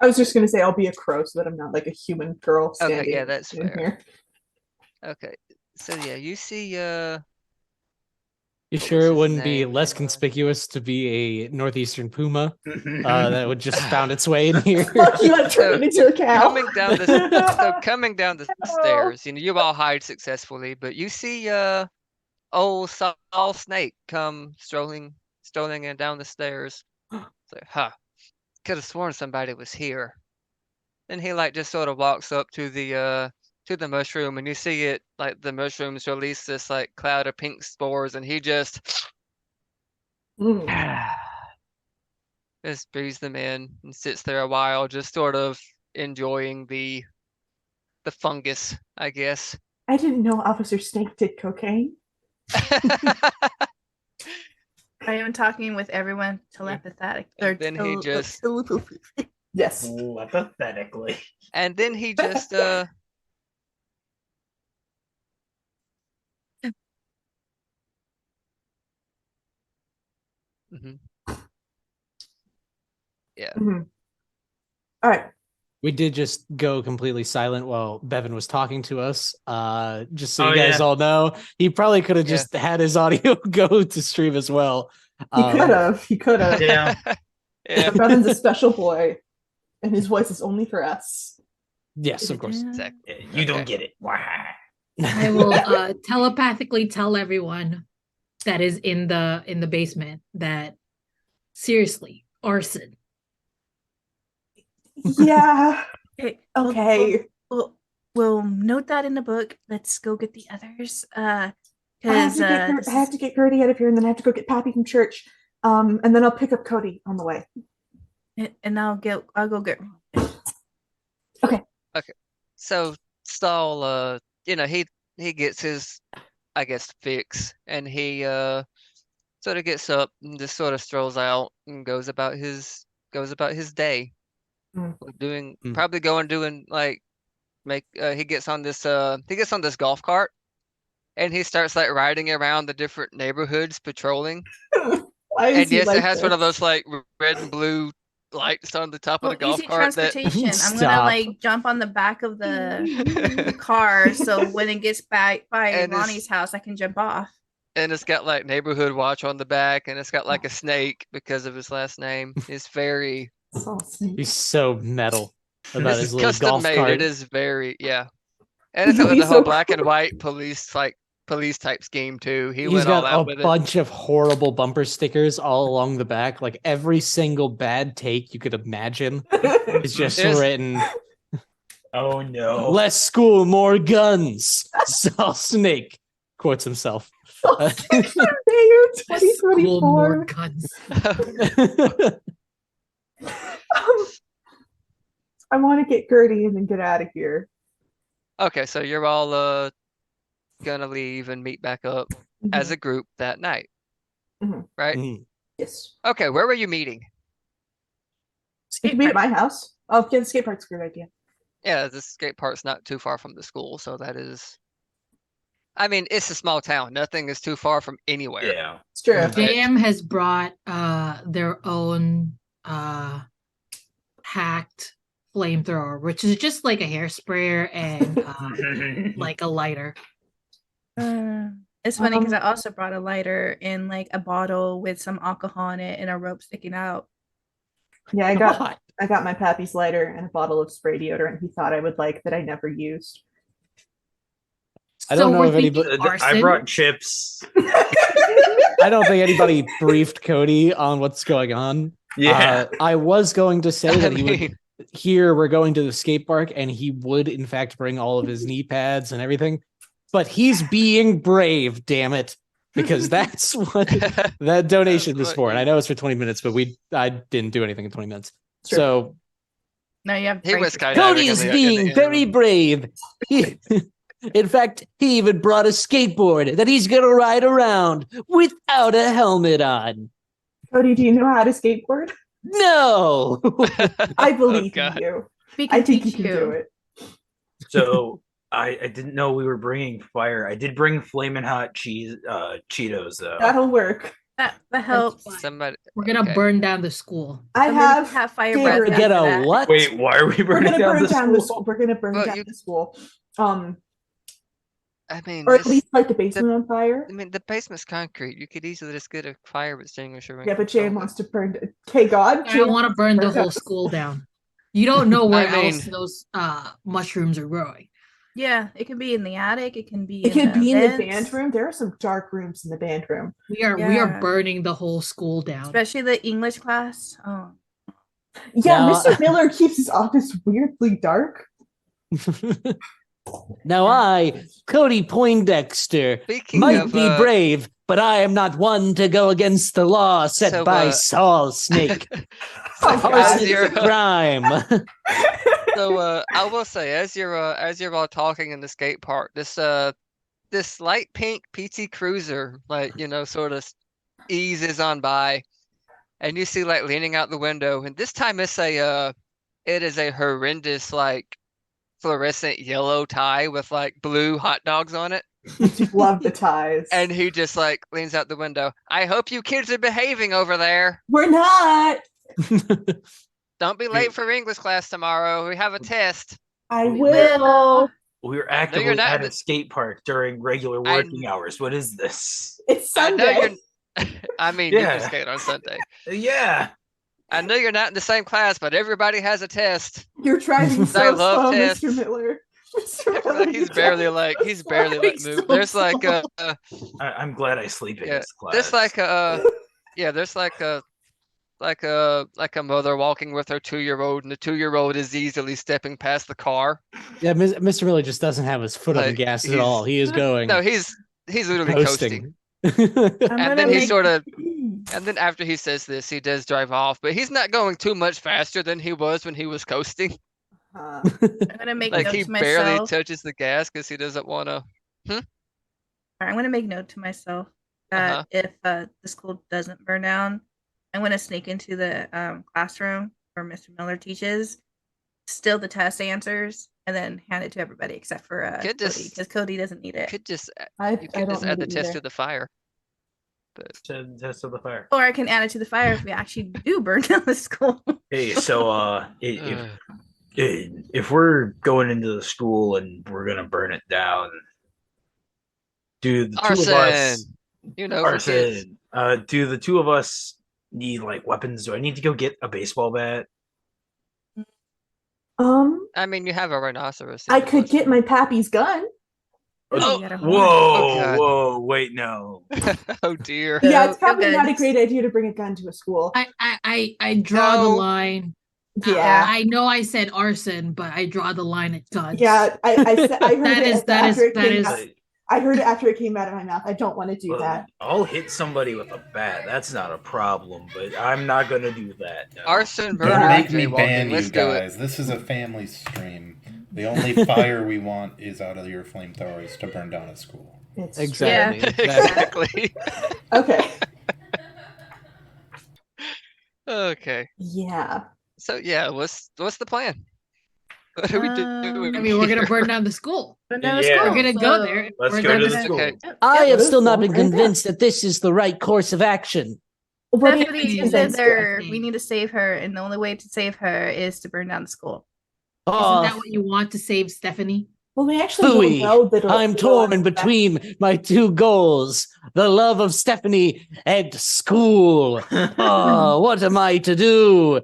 I was just gonna say I'll be a crow so that I'm not like a human girl Okay, standing yeah, that's in fair. here. Okay. So yeah, you see You What sure was it his wouldn't be name? less conspicuous to be a northeastern puma that would just found its way in here? Fuck you! I turned it into a cow. coming down the stairs, you all hide successfully, but you see old Saul Snake come strolling in down the stairs. It's like, could have sworn somebody was here. Then he like just sort of walks up to the mushroom, and you see it like the mushrooms release this like cloud of pink spores, and he just Mm. just breathes them in and sits there a while, just sort of enjoying the fungus, I guess. I didn't know Officer Snake did cocaine. I am talking with everyone telepathic. And then he just- Yes. Hypothetically. And then he just mhm. Yeah. Mhm. All right. We did just go completely silent while Bevan was talking to us. Just so Oh, you guys yeah. all know, he probably could have Yeah. just had his audio go to stream as well. He could have. He could have. Yeah. Yeah. But Bevan's a special boy, and his voice is only for us. Yes, of course. Exactly. You don't Okay. get it. I will telepathically tell everyone that is in the basement that seriously, arson. Yeah. Okay. Okay. We'll note that in the book. Let's go get the others. I Because have to get Gertie out of here, and then I have to go get Pappy from church. And then I'll pick up Cody on the way. and I'll go get. So Stahl, he gets his, I guess, fix, and he sort of gets up and just sort of strolls out and goes about his day, Mm. probably doing like he gets on this golf cart, and he starts like riding around the different neighborhoods patrolling. Why is And he yes, like it has one of this? those like red and blue lights on the top of Well, the golf easy cart that transportation. I'm gonna Stop. like jump on the back of the car, so when it gets back by And Ronnie's house, I can jump off. and it's got like neighborhood watch on the back, and it's got like a snake because of his last name. It's very Oh, snake. He's so metal about this his is little custom golf made. cart. It is very and it's He'll with be the whole so black and cool. white police type scheme too. He He's went got all out a with it. bunch of horrible bumper stickers all along the back. Like every single bad take you could imagine is just There's- written. Oh no. Less school, more guns. Saw Snake quotes himself. Mayor School more 2024. guns. I want to get Gertie and then get out of here. Okay, so you're all gonna leave and meet back up as a group that night, Mhm. right? Mm. Yes. Okay, where were you meeting? You can meet at my house. Oh, yeah, the skate park's a good idea. Yeah, the skate park's not too far from the school, so that is. I mean, it's a small town. Nothing is too far from anywhere. Yeah. It's true. JM has brought their own hacked flamethrower, which is just like a hair sprayer and like a lighter. It's funny because I also brought a lighter in like a bottle with some alcohol in it and a rope sticking out. Yeah, I got my Pappy's lighter and a bottle of spray deodorant he thought I would like that I never used. I don't know we're if anybody- thinking I arson? brought chips. I don't think anybody briefed Cody on what's going on. Yeah. I was going to say that I he mean, would. Here we're going to the skate park, and he would in fact bring all of his knee pads and everything. But he's being brave, damn it, because that's what that donation was what for. And you- I know it's for 20 minutes, but I didn't do anything in 20 minutes. Sure. So No, you have He was braces. skydiving Cody in is the- in being the very interim. brave. In fact, he even brought a skateboard that he's gonna ride around without a helmet on. Cody, do you know how to skateboard? No. I believe in God. you. We can I think you teach can do it. So I didn't know we were bringing fire. I did bring flaming hot Cheetos though. That'll work. That helps. fine. Somebody. We're gonna okay. burn down the school. I And then you have. have fire Gabriel. breath Get after a that. what? Wait, why are we We're burning gonna burn down the school? school. We're gonna burn Well, down you- the school. I mean, Or at this- least light the basement on fire. I mean, the basement's concrete. You could easily just get a fire extinguisher. Yeah, but Jane wants to burn. Okay, God. I want to burn the whole school down. You don't know where I else mean- those mushrooms are growing. Yeah, it can be in the attic. It can be. It could be in the vents, band room. There are some dark rooms in the band room. We are Yeah. burning the whole school down. especially the English class. Oh, Yeah, Now- Mr. Miller keeps his office weirdly dark. Now I, Cody Poindexter, Speaking might of, be brave, but I am not one to go against the law set So, by Saul Snake. Oh, as Arson you're, is a crime. so I will say, as you're all talking in the skate park, this light pink PT Cruiser, like sort of eases on by, and you see like leaning out the window, and this time it's a It is a horrendous, like, fluorescent yellow tie with like blue hot dogs on it. Love the ties. And he just like leans out the window. I hope you kids are behaving over there. We're not. Don't be late for English class tomorrow. We have a test. I will. We're I know you're actively not at a skate park during regular working hours. What is this? It's I know Sunday. you're. I mean, you Yeah. can skate on Sunday. Yeah. I know you're not in the same class, but everybody has a test. You're driving so love slow, tests. Mr. Miller. Mr. Miller, He's you're barely driving like so he's slow. barely like So moving. There's like slow. I'm glad I sleep in Yeah, this class. there's like there's like a mother walking with her 2-year-old, and the 2-year-old is easily stepping past the car. Yeah, Mr. Miller just doesn't have his foot on the Like, gas at he's- all. He is going. No, he's literally coasting. coasting. And then he sort of, and then after he says this, he does drive off, but he's not going too much faster than he was when he was coasting. Uh, I'm gonna make Like note he to barely myself. touches the gas because he doesn't want to. I'm gonna make note to myself that if the school doesn't burn down, I'm gonna sneak into the classroom where Mr. Miller teaches, steal the test answers, and then hand it to everybody except for Could Cody, just- because Cody doesn't need it. Could just I you don't could just add the need it test either. to the fire. Test of the fire. Or I can add it to the fire if we actually do burn down the school. Hey, so Ugh. if we're going into the school and we're gonna burn it down, do the two of us Arson. You know, for kids. arson? Do the two of us need like weapons? Do I need to go get a baseball bat? I mean, you have a rhinoceros. I could get my pappy's gun. Oh, you got a horn. Oh, God. Whoa! Wait, no. Oh dear. Yeah, it's Go probably not a guns. great idea to bring a gun to a school. I draw the No. line. Yeah. I know I said arson, but I draw the line at guns. Yeah, I heard That it is- that after is- it that came is- out. I heard it after it came out of my mouth. I don't want to do Well, that. I'll hit somebody with a bat. That's not a problem, but I'm not gonna do that. No. Arson, Don't murder, make and me jaywalking. ban you Let's do it. guys. This is a family stream. The only fire we want is out of your flamethrowers to burn down a school. It's Exactly. Exactly. Okay. Okay. Yeah. So yeah, what's the plan? What are we doing? I mean, we're gonna here? burn down the school. Burn down the Yeah. school. We're gonna go there. Let's We're go gonna to the school. Okay. I have Yeah, still not been right there. convinced that this is the right course of action. What do you Stephanie think said is there, good? we need to save her, and the only way to save her is to burn down the school. Isn't Oh, that what you want to save Stephanie? Well, we actually don't Phooey. know that I'm torn between my two goals, the love of Stephanie and school. Oh, what am I to do?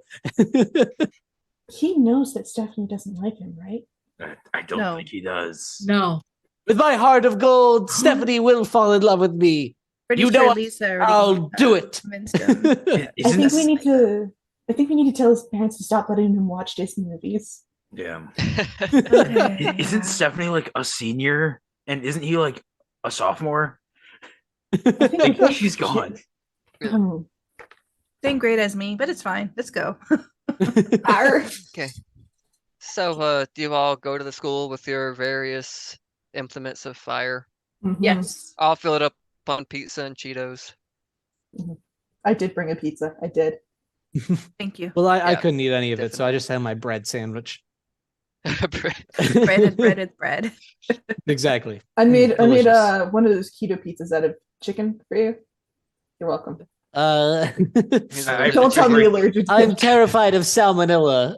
He knows that Stephanie doesn't like him, right? I don't No. think he does. No. With my heart of gold, Stephanie will fall in love with me. Pretty You sure know what? Lisa already I'll do it. convinced him. I think we need to. I think we need to tell his parents to stop letting him watch Disney movies. Yeah. Okay. Isn't Stephanie like a senior? And isn't he like a sophomore? I think Like, we're- she's gone. Same grade as me, but it's fine. Let's go. Arr. Okay. So do you all go to the school with your various implements of fire? Mhm. Yes. I'll fill it up on pizza and Cheetos. I did bring a pizza. I did. Thank you. Well, I Yeah, couldn't eat any of it, so I definitely. just had my bread sandwich. Breaded bread. Exactly. I made delicious. one of those keto pizzas out of chicken for you. You're welcome. He's I- allergic Don't to tell me chicken. you're allergic to I'm it. terrified of salmonella,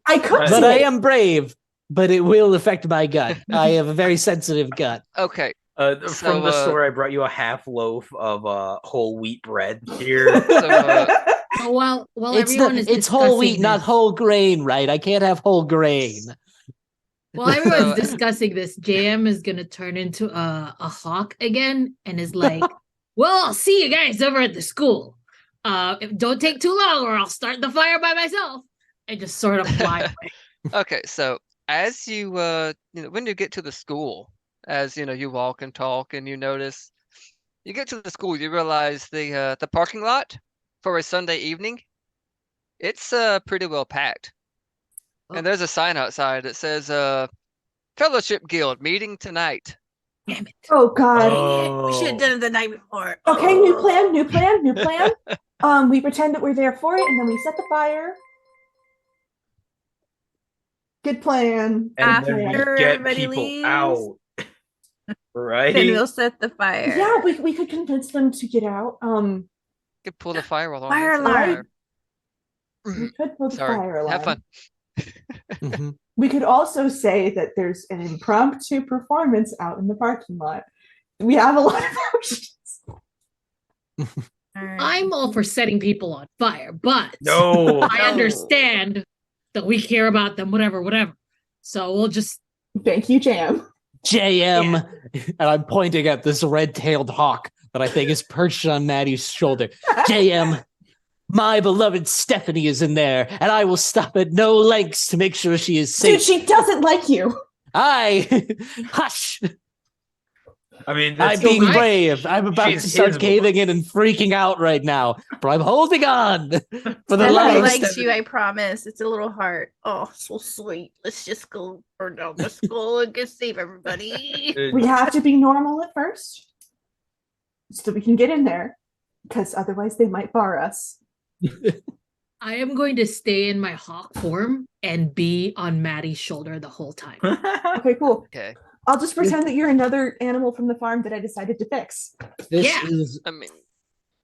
I cooked but it. I am brave. But it will affect my gut. I have a very sensitive gut. Okay. From So, the store, I brought you a half loaf of whole wheat bread here. So So while It's everyone is it's whole wheat, discussing not this- whole grain, right? I can't have whole grain. While everyone's So- discussing this, JM is gonna turn into a hawk again and is like, "Well, I'll see you guys over at the school. Don't take too long, or I'll start the fire by myself." And just sort of fly away. okay, so as you when you get to the school, as you walk and talk and you notice you get to the school, you realize the parking lot for a Sunday evening, it's pretty well packed. Oh. And there's a sign outside that says Fellowship Guild meeting tonight. Damn it. Oh God. We should have done it the night before. Okay, new plan. We pretend that we're there for it, and then we set the fire. Good plan. And Good then we plan. After get everybody people leaves, out. Right? then we'll set the fire. Yeah, we could convince them to get out. Could pull the fire alarm. Fire Set the alarm. fire. We could pull the Sorry. fire alarm. Have fun. Mhm. We could also say that there's an impromptu performance out in the parking lot. We have a lot of options. All right. I'm all for setting people on fire, but No. I No. understand that we care about them, whatever. So we'll just Thank you, Jam. JM, and I'm pointing at this red-tailed hawk that I think is perched on Maddie's shoulder. JM, my beloved Stephanie is in there, and I will stop at no lengths to make sure she is safe. Dude, she doesn't like you. Hush! I mean, I'm that's being right. brave. I'm about She's to start his caving in and freaking out right now, but I'm holding on for the Stephanie love Stephanie of likes Stephanie. you, I promise. It's a little heart. Oh, so sweet. Let's just go burn down the school and get save everybody. We have to be normal at first so that we can get in there, because otherwise they might bar us. I am going to stay in my hawk form and be on Maddie's shoulder the whole time. Okay, cool. Okay. I'll just pretend that you're another animal from the farm that I decided to fix. This Yeah. is I mean,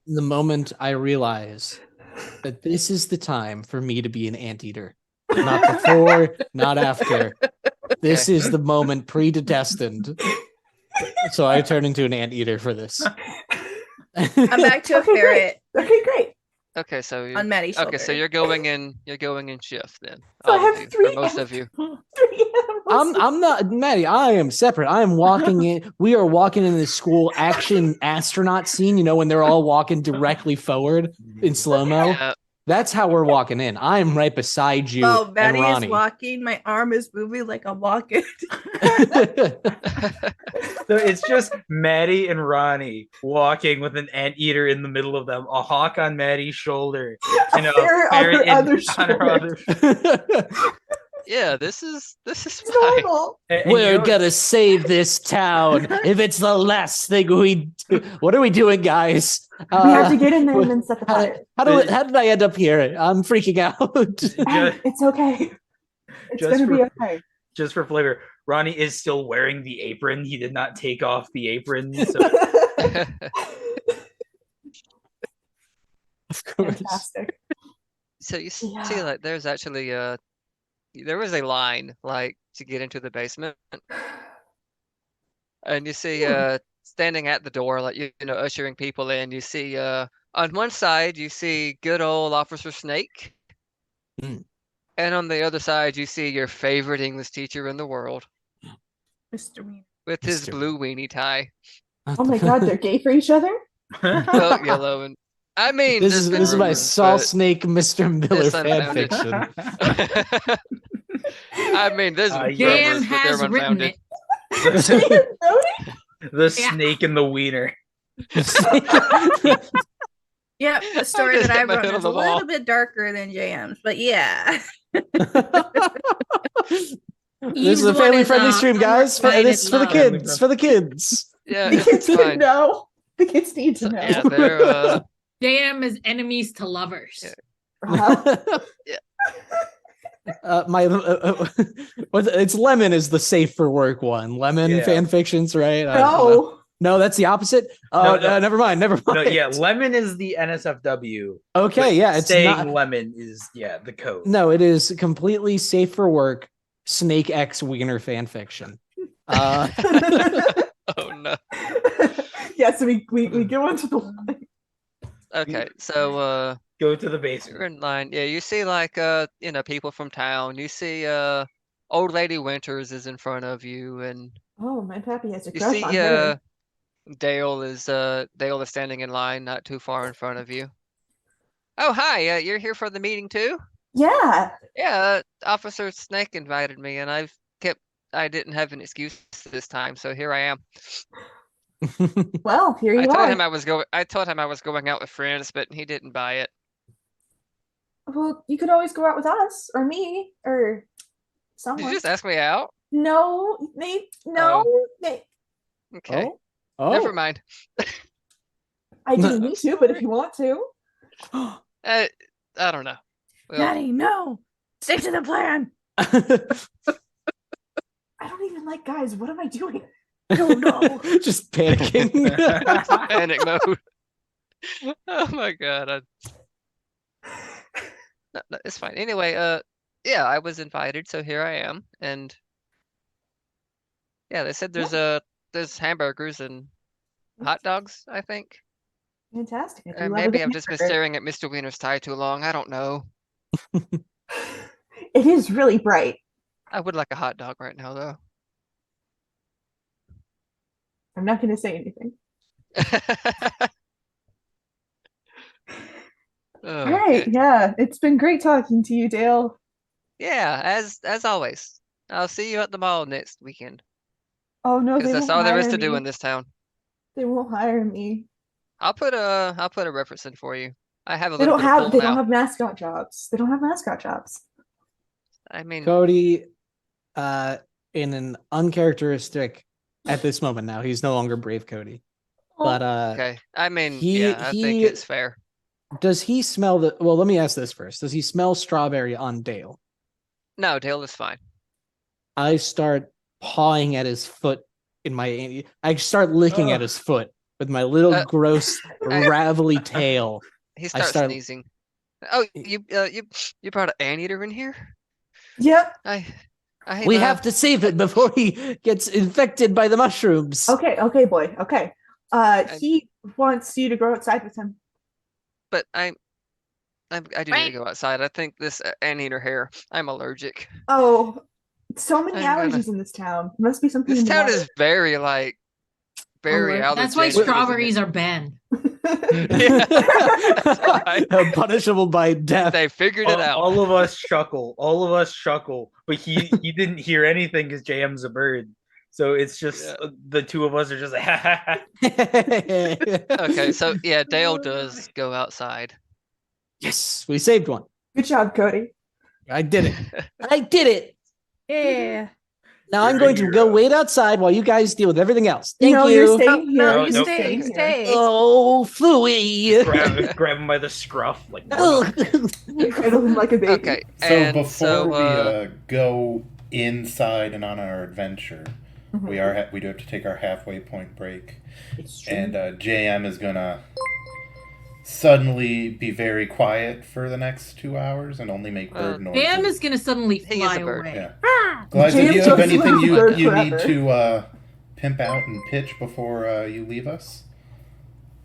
the moment I realize that this is the time for me to be an anteater. Not before, not after. This is the moment predestined. So I turn into an anteater for this. I'm back to a Okay, ferret Okay, great. okay, so you on Maddie's shoulder. okay, so you're going in shift then. So I all have of you, or three most of you. Three animals. I'm not Maddie. I am separate. I am walking in. We are walking in the school action astronaut scene. You know when they're all walking directly forward in slow mo. Yeah, That's how we're walking in. I am right beside you Oh, and Maddie is Ronnie. walking. My arm is moving like I'm walking. So it's just Maddie and Ronnie walking with an anteater in the middle of them, a hawk on Maddie's shoulder, and a ferret on her ferret other on her shoulder. other. yeah. This is It's fine. normal. And We're you know- gonna save this town if it's the last thing we do. What are we doing, guys? We have to get in there and then set the fire. How did I end up here? I'm freaking out. Hey, it's okay. It's Just gonna be for- okay. just for flavor, Ronnie is still wearing the apron. He did not take off the apron. So Of course. Fantastic. So you see, Yeah. like, there's actually there was a line like to get into the basement, and you see standing at the door, like you know, ushering people in. You see on one side you see good old Officer Snake, Hmm. and on the other side you see your favorite English teacher in the world Mr. Mina. with his Mr. blue weenie tie, Oh my god, they're gay for each other? well, yellow, and I mean, This there's is been this is my rumors, Saw but- Snake Mr. Miller It's fan unfounded. fiction. I mean, there's Yeah. JM rumors, but has they're written unfounded. it. The snake and the wiener. Yep, the story just that I hit my wrote head on is the a little wall. bit darker than JM's, but yeah. This Eve's is a one family-friendly is, stream, guys. unrequited This is for the love. kids. For the kids. Yeah, The it's kids can fine. know. The kids need to know. Yeah, they're JM is enemies to lovers. Yeah. Uh-huh. It's Lemon is the safe for work one. Lemon Yeah. fan fictions, right? I don't know. No. No, that's the opposite. Oh, No. never mind. Never mind. No, yeah, lemon is the NSFW. Okay, but yeah, it's saying not. lemon is the code. No, it is completely safe for work. Snake X Wiener fan fiction. oh no. Yeah, so we go into the line. Okay, so Go to the you're basement. in line. Yeah, you see like you know, people from town. You see old lady Winters is in front of you, and Oh, my pappy has a you crush see on her. Dale is standing in line not too far in front of you. Oh, hi, you're here for the meeting too? Yeah. Yeah, Officer Snake invited me, and I didn't have an excuse this time, so here I am. Well, here you I told are. him I told him I was going out with friends, but he didn't buy it. Well, you could always go out with us or me or Did someone. you just ask me out? No, Nate. No, Nate. Okay, Oh, never mind. I didn't need to, but if you want to. I don't know. Well, Maddie, no. Stick to the plan. I don't even like guys. What am I doing? Oh no. Just panicking. Panic mode. Oh my god. No, it's fine. Anyway, yeah, I was invited, so here I am. And yeah, they said there's hamburgers and hot dogs, I think. Fantastic. I do love a Maybe good I've just been hamburger. staring at Mr. Wiener's tie too long. I don't know. It is really bright. I would like a hot dog right now, though. I'm not going to say anything. Oh, All right. okay. Yeah, it's been great talking to you, Dale. Yeah, as always. I'll see you at the mall next weekend. Oh no, Because they that's won't all there is hire to do me. in this town. They won't hire me. I'll put a reference in for you. I have a They little don't bit of have. pull They don't now. have mascot jobs. They don't have mascot jobs. I mean, Cody, in an uncharacteristic at this moment now, he's no longer Brave Cody. But okay. I mean, he- yeah, I think he- it's fair. does he smell the? Well, let me ask this first. Does he smell strawberry on Dale? No, Dale is fine. I start pawing at his foot I start licking at Ugh. his foot with my little gross ravelly tail. He I starts start- sneezing. Oh, you brought an anteater in here? Yep. I We have to save it before he gets infected by the mushrooms. Okay, boy. Okay. He wants you to go outside with him. But I do need to go outside. I think this anteater hair. I'm allergic. Oh, so many I'm gonna- allergies in this town. Must be something This in the town water. is very very allergic. That's why strawberries are banned. Punishable by death. They figured it out. All of us chuckle. All of us chuckle. But he didn't hear anything because JM's a bird. So it's just the two of us are just like, Okay, so yeah, Dale does go outside. Yes, we saved one. Good job, Cody. I did it. I did it. Yeah. Now I'm going to go wait outside while you guys deal with everything else. Thank No, you. you're staying here. No, No, you nope. stay. Stay. Oh, Fooey. grab him by the scruff. Like, Cradle him like a baby. Okay, So and before we go inside and on our adventure, we do have to take our halfway point break, and JM is gonna suddenly be very quiet for the next 2 hours and only make bird noises. Bam is gonna suddenly He is fly a bird. away. Yeah. Glyza, do you James have just anything left bird you need forever. to pimp out and pitch before you leave us?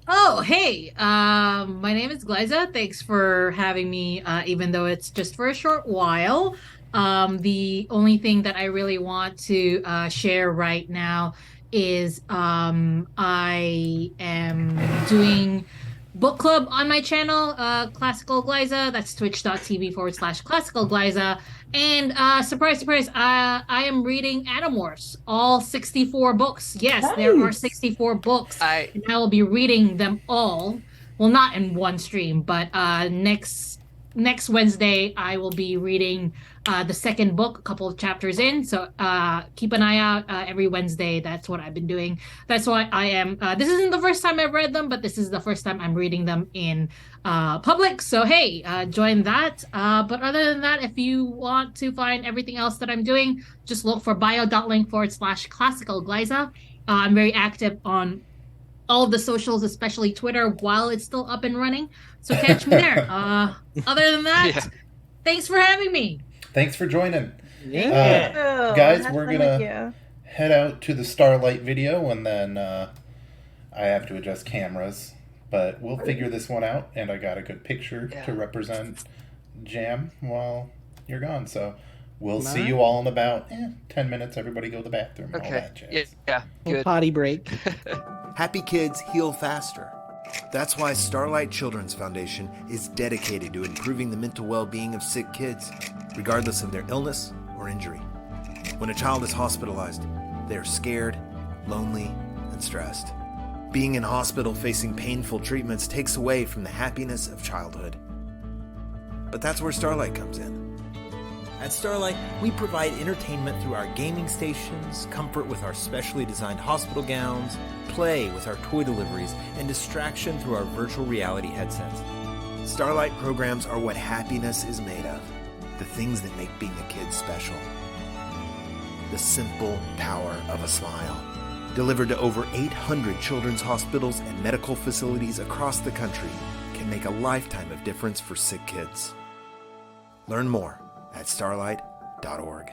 Oh, hey, my name is Glyza. Thanks for having me, even though it's just for a short while. The only thing that I really want to share right now is I am doing book club on my channel, Classical Glyza. That's twitch.tv/Classical Glyza. And surprise, surprise, I am reading Animorphs, all 64 books. Yes, there are Nice. 64 books. I And I will be reading them all. Well, not in one stream, but next Wednesday I will be reading the second book, a couple of chapters in. So keep an eye out every Wednesday. That's what I've been doing. That's why I am. This isn't the first time I've read them, but this is the first time I'm reading them in public. So hey, join that. But other than that, if you want to find everything else that I'm doing, just look for bio.link/classical Glyza. I'm very active on all of the socials, especially Twitter, while it's still up and running. So catch me there. Other than that, thanks for having me. Thanks for joining. Yeah. Guys, we're gonna head out to the Starlight video, and then I have to adjust cameras, but we'll figure this one out. And I got a good picture to represent Jam while you're gone, so we'll see you all in about 10 minutes. Everybody go to the bathroom and all that jazz. Yeah, good. Potty break. Happy kids heal faster. That's why Starlight Children's Foundation is dedicated to improving the mental well-being of sick kids, regardless of their illness or injury. When a child is hospitalized, they are scared, lonely, and stressed. Being in hospital facing painful treatments takes away from the happiness of childhood. But that's where Starlight comes in. At Starlight, we provide entertainment through our gaming stations, comfort with our specially designed hospital gowns, play with our toy deliveries, and distraction through our virtual reality headsets. Starlight programs are what happiness is made of. the things that make being a kid special. The simple power of a smile. Delivered to over 800 children's hospitals and medical facilities across the country, can make a lifetime of difference for sick kids. Learn more at starlight.org.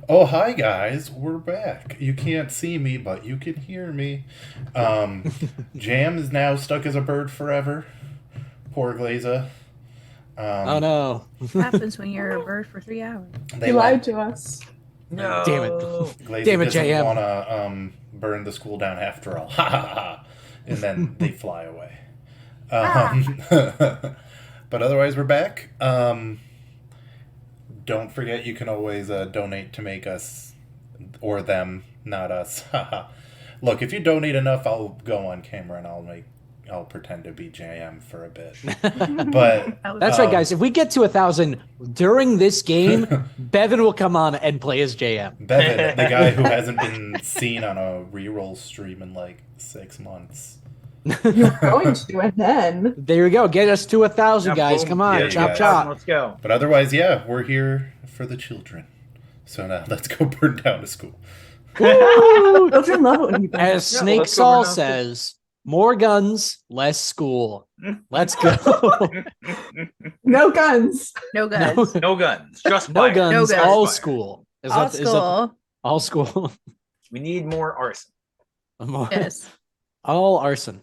Oh, hi guys, we're back. You can't see me, but you can hear me. Jam is now stuck as a bird forever. Poor Glaza. Oh no. What happens when you're a bird for 3 hours? They He lied to us. No. Damn it. Glaza Damn it, doesn't JM. want to burn the school down after all. Ha ha ha. And then they fly away. But otherwise, we're back. Don't forget, you can always donate to make us, or them, not us. Look, if you donate enough, I'll go on camera and I'll pretend to be JM for a bit. But That's right, guys. If we get to 1,000 during this game, Bevan will come on and play as JM. Bevan, the guy who hasn't been seen on a reroll stream in like 6 months. You're going to, and then There you go. Get us to 1,000, guys. Boom. Come on. Yeah, chop, guys. chop. Let's go. But otherwise, yeah, we're here for the children. So now let's go burn down the school. Woo! children love it when you As Yeah, Snake let's go Saul burn down says, more guns, less school. Let's go. no guns. No guns. No guns. Just No fire. guns, No guns. all Fire. school. Is All that- is that- school. all school. We need more arson. Yes. All arson.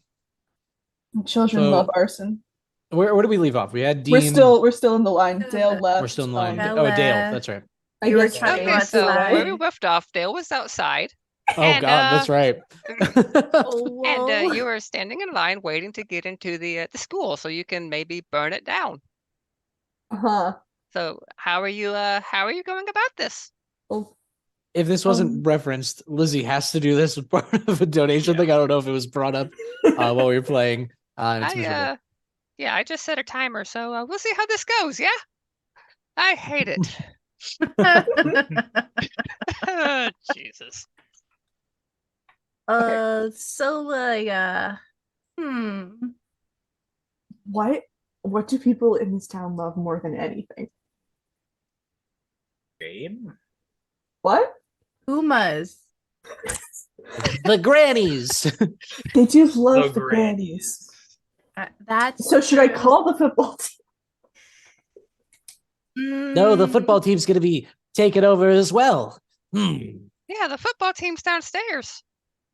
Children So- love arson. Where did we leave off? We had Dean. We're still in the line. Dale left. We're still in line. Dale Oh, Dale. left. That's right. I You were guess trying to Okay, go so outside. where we left off, Dale was outside. Oh, And, God. That's right. Oh, And whoa. you were standing in line waiting to get into the school so you can maybe burn it down. Uh-huh. So how are you going about this? Oh, If this wasn't referenced, Lizzy has to do this as part of a donation thing. I don't know if it was brought up while we were playing. It's miserable. I just set a timer, so we'll see how this goes, yeah? I hate it. Jesus. what do people in this town love more than anything? Game? What? Pumas. The grannies. They do love The the grannies. That's So should I call the football team? No, the football team's going to be taken over as well. Yeah, the football team's downstairs.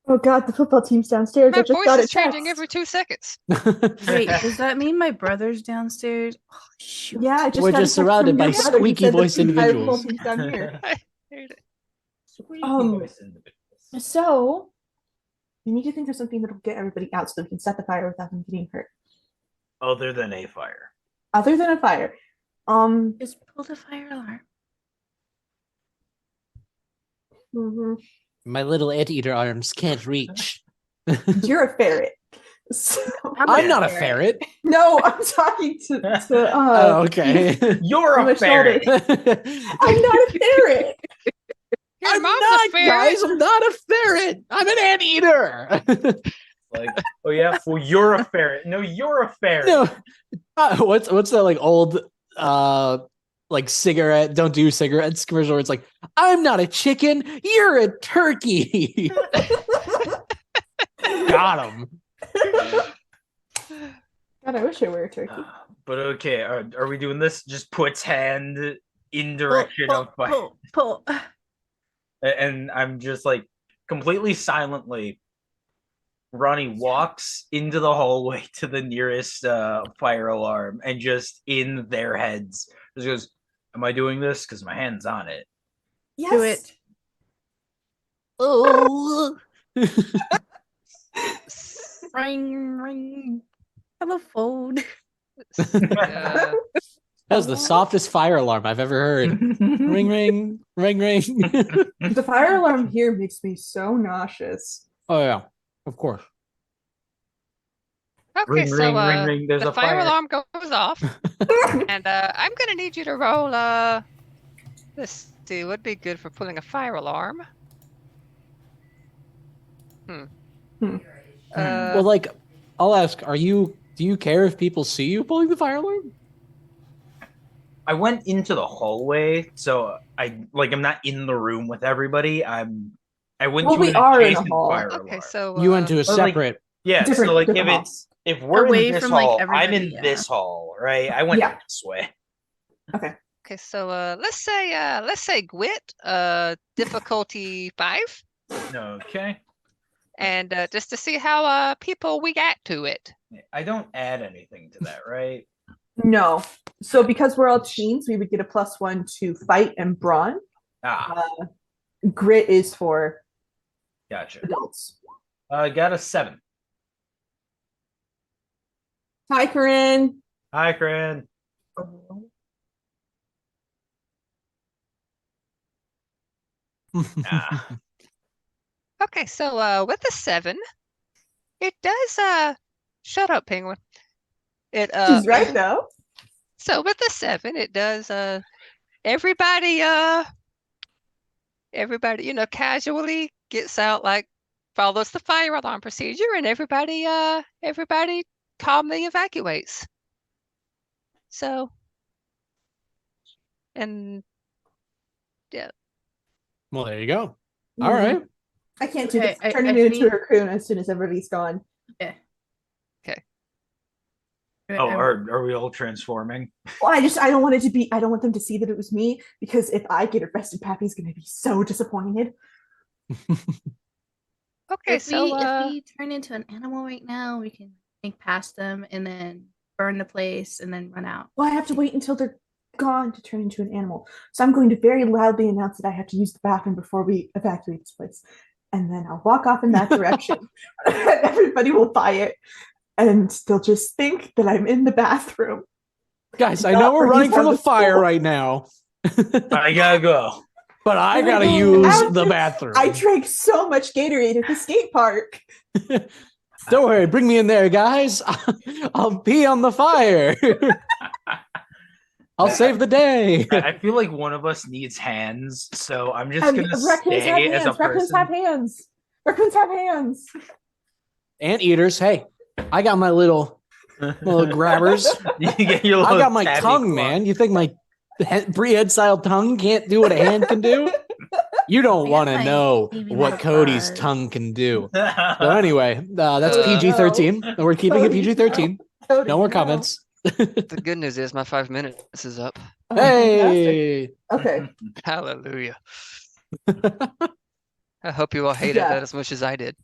Oh God, the football team's downstairs. My I just voice got is a changing text. every 2 secondes. Wait, does that mean my brother's downstairs? Oh, shoot. Yeah, I just We're got a just text from surrounded your by brother. He squeaky said the voiced entire individuals. football team's down here. I hate it. So we need to think of something that'll get everybody out so we can set the fire without them getting hurt. Other than a fire. Other than a fire. Just pull the fire alarm. Mhm. My little anteater arms can't reach. You're a ferret. So- I'm not a ferret. no, I'm talking to Oh, okay. You're my a ferret. I'm not a ferret. Your I'm mom's not, a ferret. guys. I'm not a ferret. I'm an anteater. Like, oh yeah, well you're a ferret. No, you're a ferret. No. What's that like old like cigarette, don't do cigarettes commercial where it's like, I'm not a chicken, you're a turkey. Got him. God, I wish I were a turkey. But okay, are we doing this? Just puts hand in direction of fire. Pull. And I'm just like completely silently. Ronnie walks into the hallway to the nearest fire alarm and just in their heads just goes, am I doing this? Because my hand's on it. Yes. Do it. Oh. Ring, ring. Telephone. Uh, That was the softest fire alarm I've ever heard. Ring, ring, ring, ring. The fire alarm here makes me so nauseous. Oh yeah, of course. okay, Ring, so ring, ring, ring. There's the a fire fire. alarm goes off, and I'm gonna need you to roll. Let's see, what'd be good for pulling a fire alarm? Well, like, I'll ask, do you care if people see you pulling the fire alarm? I went into the hallway, so I'm not in the room with everybody. I went Well, to we an are in a adjacent hall. fire Okay, alarm. so You went to a Well, like, separate. Yeah, Different- so like different if we're Away in this from, like, hall, I'm everybody, in yeah. this hall, right? I went Yeah. this way. Okay, so let's say Gwit, difficulty 5, Okay. and just to see how people react to it. I don't add anything to that, right? No. So because we're all teens, we would get a +1 to fight and brawn. Ah, Grit is for gotcha. adults. Got a 7. Hi, Corinne. Hi, Corinne. Ah. Okay, so with a 7, it does shut up, Penguin. It She's right though. So with a 7, it does everybody casually gets out, like follows the fire alarm procedure, and everybody calmly evacuates. So, and yeah. Well, there you go. All right. I can't do Okay, this. I Turning it into need- a raccoon as soon as everybody's gone. Yeah. Okay. Oh, are we all transforming? Well, I don't want it to be. I don't want them to see that it was me, because if I get arrested, Pappy's going to be so disappointed. Okay, if so we turn into an animal right now, we can sneak past them and then burn the place and then run out. Well, I have to wait until they're gone to turn into an animal. So I'm going to very loudly announce that I have to use the bathroom before we evacuate this place. And then I'll walk off in that direction. Everybody will buy it. And they'll just think that I'm in the bathroom. Guys, I know we're running from a fire right now, I gotta go. but I gotta Oh, use the bathroom. I drank so much Gatorade at the skate park. Don't worry, bring me in there, guys. I'll pee on the fire. I'll save the day. I feel like one of us needs hands, so I'm just gonna Raccoons have stay as a hands. Raccoons person. have hands. Raccoons have hands. Anteaters, hey, I got my little grabbers. You get your I little got my tabby tongue, claw. man. You think my pre-ed style tongue can't do what a hand can do? You don't I got want to my know baby what mouth Cody's buzz. tongue can do. So anyway, that's Uh, PG-13. We're keeping it Cody, PG-13. Cody, No more comments. the good news is my 5 minutes is up. Oh, fantastic. Hey. Okay. Hallelujah. I hope you all hated Yeah. that as much as I did.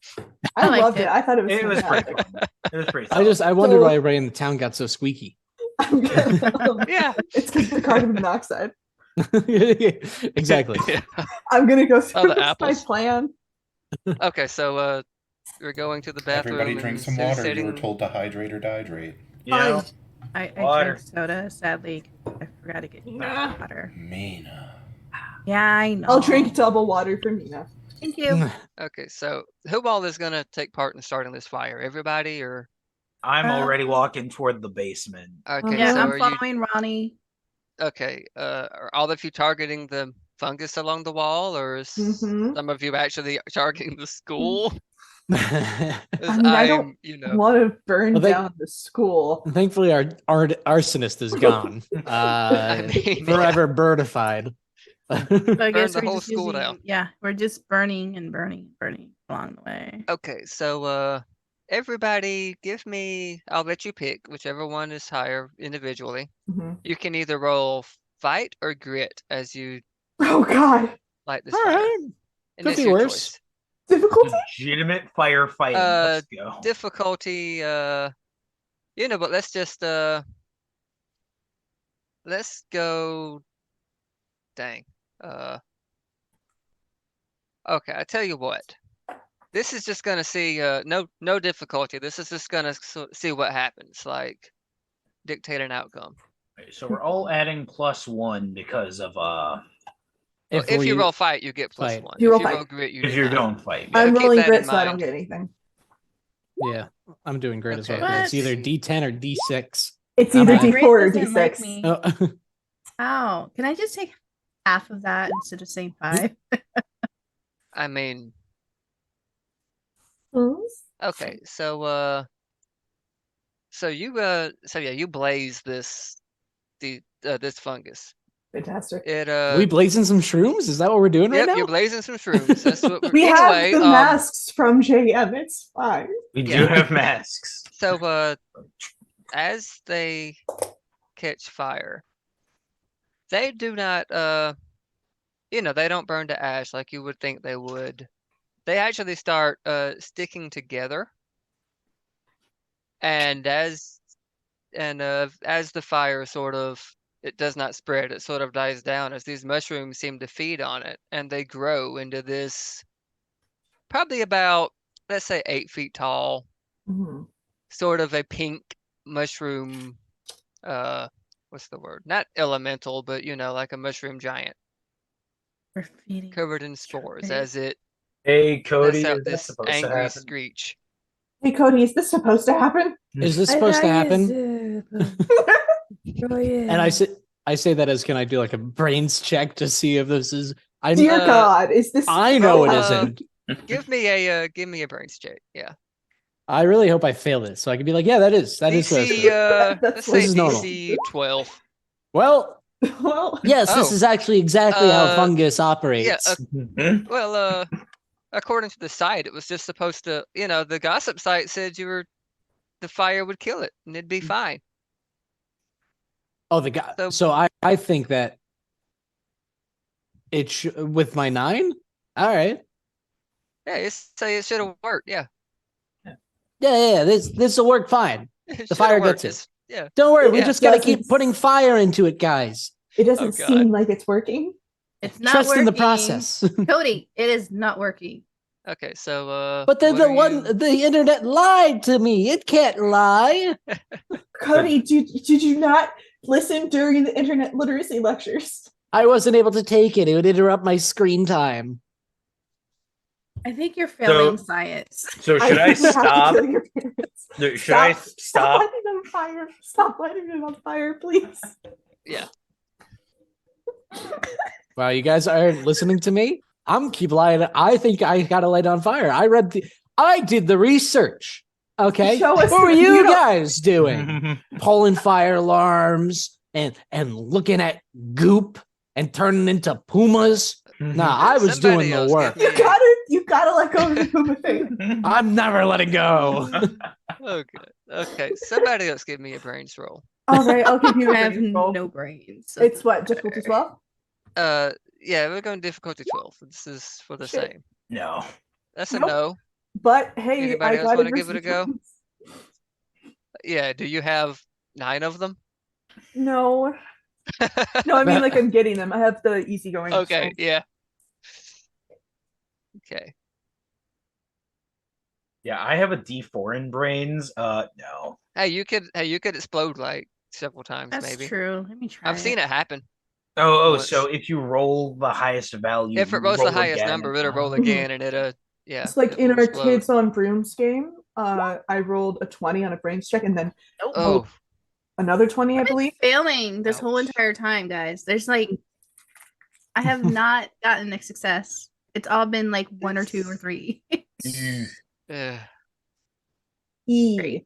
I liked loved it. it. I thought it was It was pretty fantastic. fun. It was pretty. I wondered So- why everybody in the town got so squeaky. I'm gonna, Yeah. It's because the carbon monoxide. Exactly. I'm gonna go through the my apples. plan. Okay, so we're going to the bathroom. Everybody drink some and water. You were sitting- told to hydrate or dehydrate. You know, I Water. drank soda, sadly. I forgot to get Nah. water. Mina. Yeah, I know. I'll drink double water for Mina. Thank you. Okay, so who all is gonna take part in starting this fire? Everybody, or I'm already walking toward the basement. okay? Yeah, so I'm are following Ronnie. okay? Are all of you targeting the fungus along the wall, or is Mhm. some of you actually targeting the school? 'Cause I mean, I don't I'm, want to burn Well, they- down the school. Thankfully, our arsonist is gone. mean, Forever birdified. So I Burn guess the we're whole just school using, down. yeah, we're just burning and burning and burning along the way. okay, so everybody, give me. I'll let you pick whichever one is higher individually. Mhm. You can either roll fight or grit as you Oh God, light this All fire. right. And Could it's be your worse. choice. difficulty. Legitimate firefighting. Let's go. Difficulty, but let's just let's go. Dang. Okay, I tell you what. This is just gonna see no difficulty. This is just gonna see what happens, like dictate an outcome. Okay, so we're all adding +1 because of Well, if you roll fight, you get +1. fight. You roll if you fight. roll grit, you if do you're not. going fight. Yeah, I'm keep rolling that grit, in so I don't mind. get anything. Yeah, I'm doing great as well. Okay. It's either D10 or D6. It's I'm either not- D4 or Great doesn't like D6. me. Oh, Ow. Can I just take half of that instead of saying 5? I mean, Hmm? okay, so you blaze this this fungus. Fantastic. It we blazing some shrooms? Is that what we're doing right yep, now? you're blazing some shrooms. That's what we're We anyway. have the masks from JM. It's fine. We do Yeah. have masks. So as they catch fire, they do not they don't burn to ash like you would think they would. They actually start sticking together, and as the fire sort of it does not spread, it sort of dies down as these mushrooms seem to feed on it, and they grow into this probably about, let's say, 8 feet tall, sort of a pink mushroom. What's the word? Not elemental, but like a mushroom giant We're feeding. covered in spores Right. as it Hey, Cody, lets out is that this supposed to angry happen? screech. Hey, Cody, is this supposed to happen? Is this supposed to happen? And I say that as, can I do like a brains check to see if this is? Dear God, is this? I know it Uh, isn't. give me a brains check. Yeah. I really hope I fail it, so I can be like, yeah, that is DC, supposed to. let's say This is normal. DC 12. Well, Well, yes, this Oh. is actually exactly how fungus operates. Well, according to the site, it was just supposed to, the gossip site said the fire would kill it and it'd be fine. Oh, the guy. So- So I think that with my 9. All right. Yeah, it should have worked. Yeah. Yeah. This will work fine. It The fire shoulda worked. gets it. Yeah. Don't worry, we Yeah, just gotta doesn't- keep putting fire into it, guys. it doesn't God. seem like it's working. It's not Trust working. in the process. Cody, it is not working. Okay, so But then what the internet lied to me. It can't lie. Cody, did you not listen during the internet literacy lectures? I wasn't able to take it. It would interrupt my screen time. I think you're failing science. So should I think you have to stop? kill your parents. Should I Stop stop? lighting it on fire. Stop lighting it on fire, please. Yeah. Wow, you guys aren't listening to me? I'm keep lying. I think I gotta light on fire. I did the research. Okay. Show us What were the- you you don't- guys doing? Pulling fire alarms and looking at goop and turning into pumas. Nah, I was Somebody doing the else work. give me You gotta let go of the Puma thing. I'm never letting go. Oh, good. Okay, somebody else give me a brains roll. All right, I'll give you I a have brain roll. no brains. so It's what, doesn't difficulty matter. 12? Yeah, we're going difficulty 12. This is for the Shit. same. No. That's a Nope. no. But hey, Anybody I else got wanna give it a go? points. Yeah, do you have 9 of them? No. No, I mean like I'm getting them. I have the easygoing. Okay, so- yeah. Okay. Yeah, I have a D4 in brains. No. Hey, you could explode like several times That's maybe. true. Let me try. I've seen it happen. So Once. if you roll the highest value, If it you rolls the roll highest again. number, it'll roll Mhm. again and yeah. It's like it in will our explode. Kids on Brooms game, I rolled a 20 on a brains check and then Oh, another 20, I I've been believe. failing this whole Ouch. entire time, guys. There's like, I have not gotten a success. It's all been like 1 or 2 or 3. ugh. E.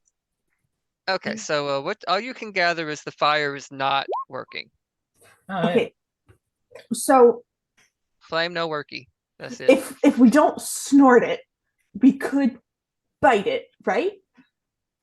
Okay, so what all you can gather is the fire is not working. Okay. So Flame no worky. That's it. if we don't snort it, we could bite it, right?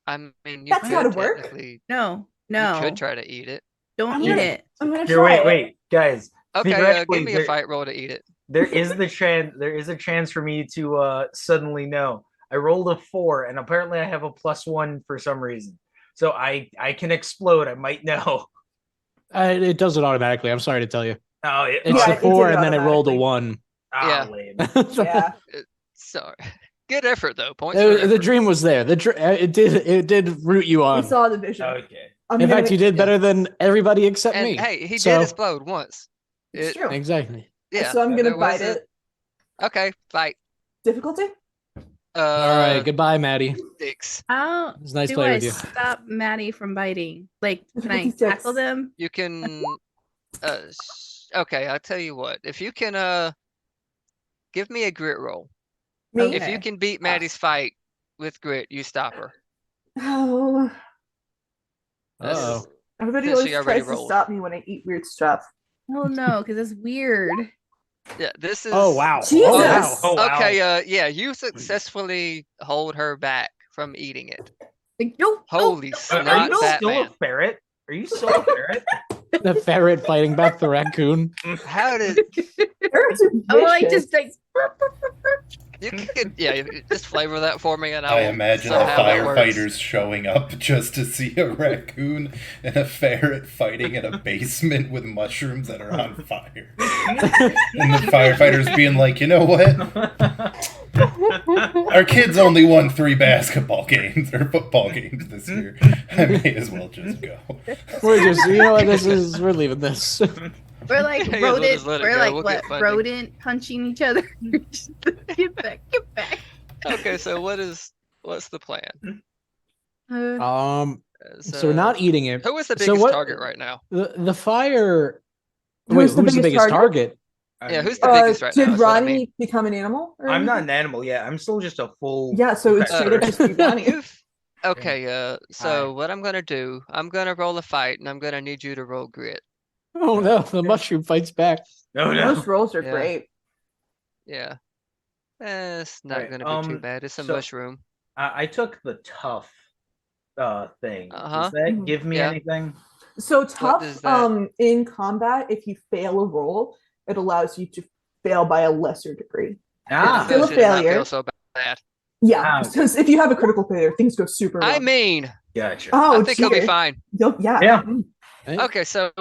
I mean, you That's could gotta work. technically No, you no. could try to eat it. Don't I'm eat gonna- it. I'm gonna Here, try it. wait, guys. Okay, Theoretically, give me a fight roll to eat it. There is a chance for me to suddenly know. I rolled a 4, and apparently I have a +1 for some reason. So I can explode. I might know. It does it automatically. I'm sorry to tell you. Oh, It's Yeah, the it did 4 it and then it rolled a automatically. 1. Yeah. lame. Yeah. Sorry. Good effort though. Points for The effort. dream was there. It did root you We on. saw the vision. Okay. I'm In gonna- fact, you did better than everybody except And me. hey, he So- did explode once. It's It- true. Exactly. Yeah. So I'm gonna there was bite a- it. Okay, fight. Difficulty? All right. Goodbye, Maddie. 6. How It was nice do playing I with you. stop Maddie from biting? Like, can I 56. tackle them? You can okay, I'll tell you what. If you can give me a grit roll. Me? If you can beat Maddie's fight with grit, you stop her. Oh. That's- Uh-oh. Everybody Since always she already tries to rolled. stop me when I eat weird stuff. Oh no, because it's weird. Yeah, this is Oh wow. Jesus. Oh, wow. Oh, wow. Okay, yeah, you successfully hold her back from eating it. Like, no, Holy no, Are snot, you still Batman. a ferret? Are you still a ferret? The ferret fighting back the raccoon. How did Ferrets are Oh, I vicious. just like. you could just flavor that for me and I I'll imagine the somehow that works. firefighters showing up just to see a raccoon and a ferret fighting in a basement with mushrooms that are on fire. And the firefighters being like, you know what? Our kids only won 3 basketball games or football games this year. I may as well just go. We're just, you know what, we're leaving this. We're like Yeah, we'll rodent. just let it We're go. like We'll what? get funding. Rodent punching each other. Get back! Get back! Okay, so what's the plan? So we're not eating it. Who is the So biggest what- target right now? The fire. Who's Wait, the who's the biggest biggest target? Yeah, who's the biggest right did now? Is what I Ronnie mean. become an animal? or I'm not anything? an animal yet. I'm still just a full. Yeah, so it's straight up just be Ronnie. Okay, so what I'm gonna do, I'm gonna roll a fight and I'm gonna need you to roll grit. Oh no, the mushroom fights back. No, no. Those rolls are Yeah. great. Yeah. It's not Right, gonna be too bad. It's a so- mushroom. I took the tough thing. Uh-huh. Does that Mhm. give me Yeah. anything? So tough does that- in combat, if you fail a roll, it allows you to fail by a lesser degree. Ah, Still a Those did not failure. feel so bad. Yeah, Ah, because if you have a critical failure, things go super wrong. I mean, gotcha. oh, I think he'll be dear. fine. Yeah. Yeah. Okay, so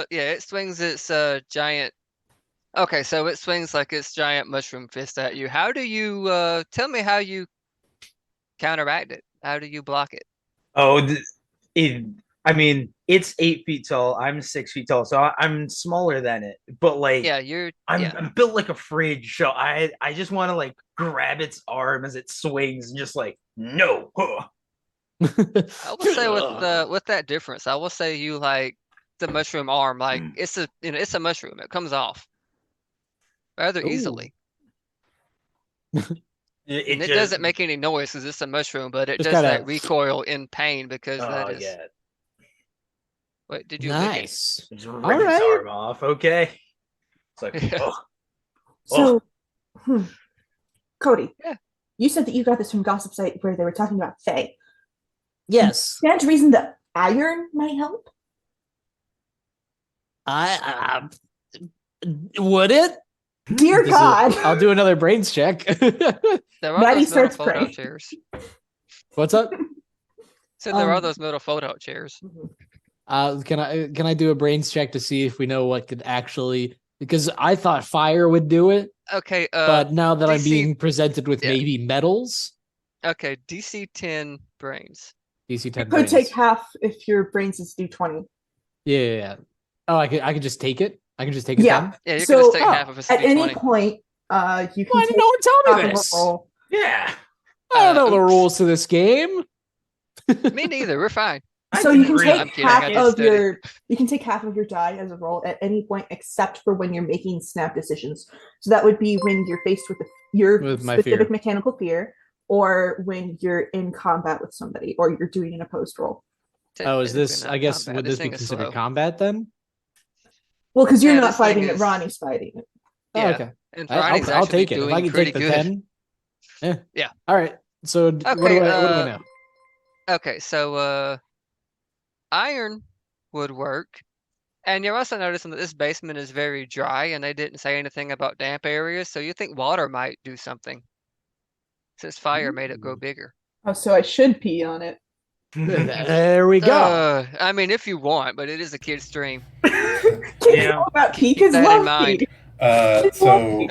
it swings its giant. Okay, so it swings like its giant mushroom fist at you. How do you tell me how you counteract it? How do you block it? Oh, I mean, it's 8 feet tall. I'm 6 feet tall, so I'm smaller than it. But like, Yeah, I'm built like a fridge, so I just want to like grab its arm as it swings and just like no. Huh. I will say with that difference, I will say you like the mushroom arm, like it's a mushroom. It comes off rather Ooh. easily. It And it just- doesn't make any noise because it's a mushroom, but it Just does gotta- that recoil in pain because that Oh is. yeah, Wait, did you lick it? Nice. just rip All its right. arm off. Okay, it's like Yeah. So, Cody, Yeah. you said that you got this from Gossip Site where they were talking about Fae. Yes. Stand to reason that iron might help? I would it? Dear This is- God. I'll do another brains check. There are Maddie those metal starts fold-out praying. chairs. What's up? Said there are Um, those metal fold-out chairs. Can I do a brains check to see if we know what could actually, because I thought fire would do it, Okay, but now that I'm DC being presented with yeah. maybe metals, okay, DC 10 brains. DC 10 Could brains. take half if your brains is D20. Yeah. Oh, I could just take it. I can just take it. Yeah. Then? Yeah, you So, can just take oh, half of a At any D20. point, you can Why take didn't no one tell half me of a this? roll. yeah. I don't know the oops. rules to this game. Me neither. We're fine. So you can agree. take I'm kidding, I half did of study. your die as a roll at any point except for when you're making snap decisions. So that would be when you're faced with your With my specific fear. mechanical fear, or when you're in combat with somebody, or you're doing an opposed roll. Oh, is this? Technically not I guess combat. would this be thing is considered slow. combat then? Well, because you're Yeah, not this thing fighting it, is- Ronnie's fighting it. Oh, Yeah. okay. And I'll Ronnie's I'll actually take it. If doing I can pretty take the good. 10. Yeah. Yeah. All right. So what do Okay, I know? Okay, so iron would work. And you're also noticing that this basement is very dry and they didn't say anything about damp areas, so you think water might do something. Since fire made it grow bigger. Oh, so I should pee on it. There we go. I mean, if you want, but it is a kid's stream. Kids know about pee, kids that in love mind. pee. So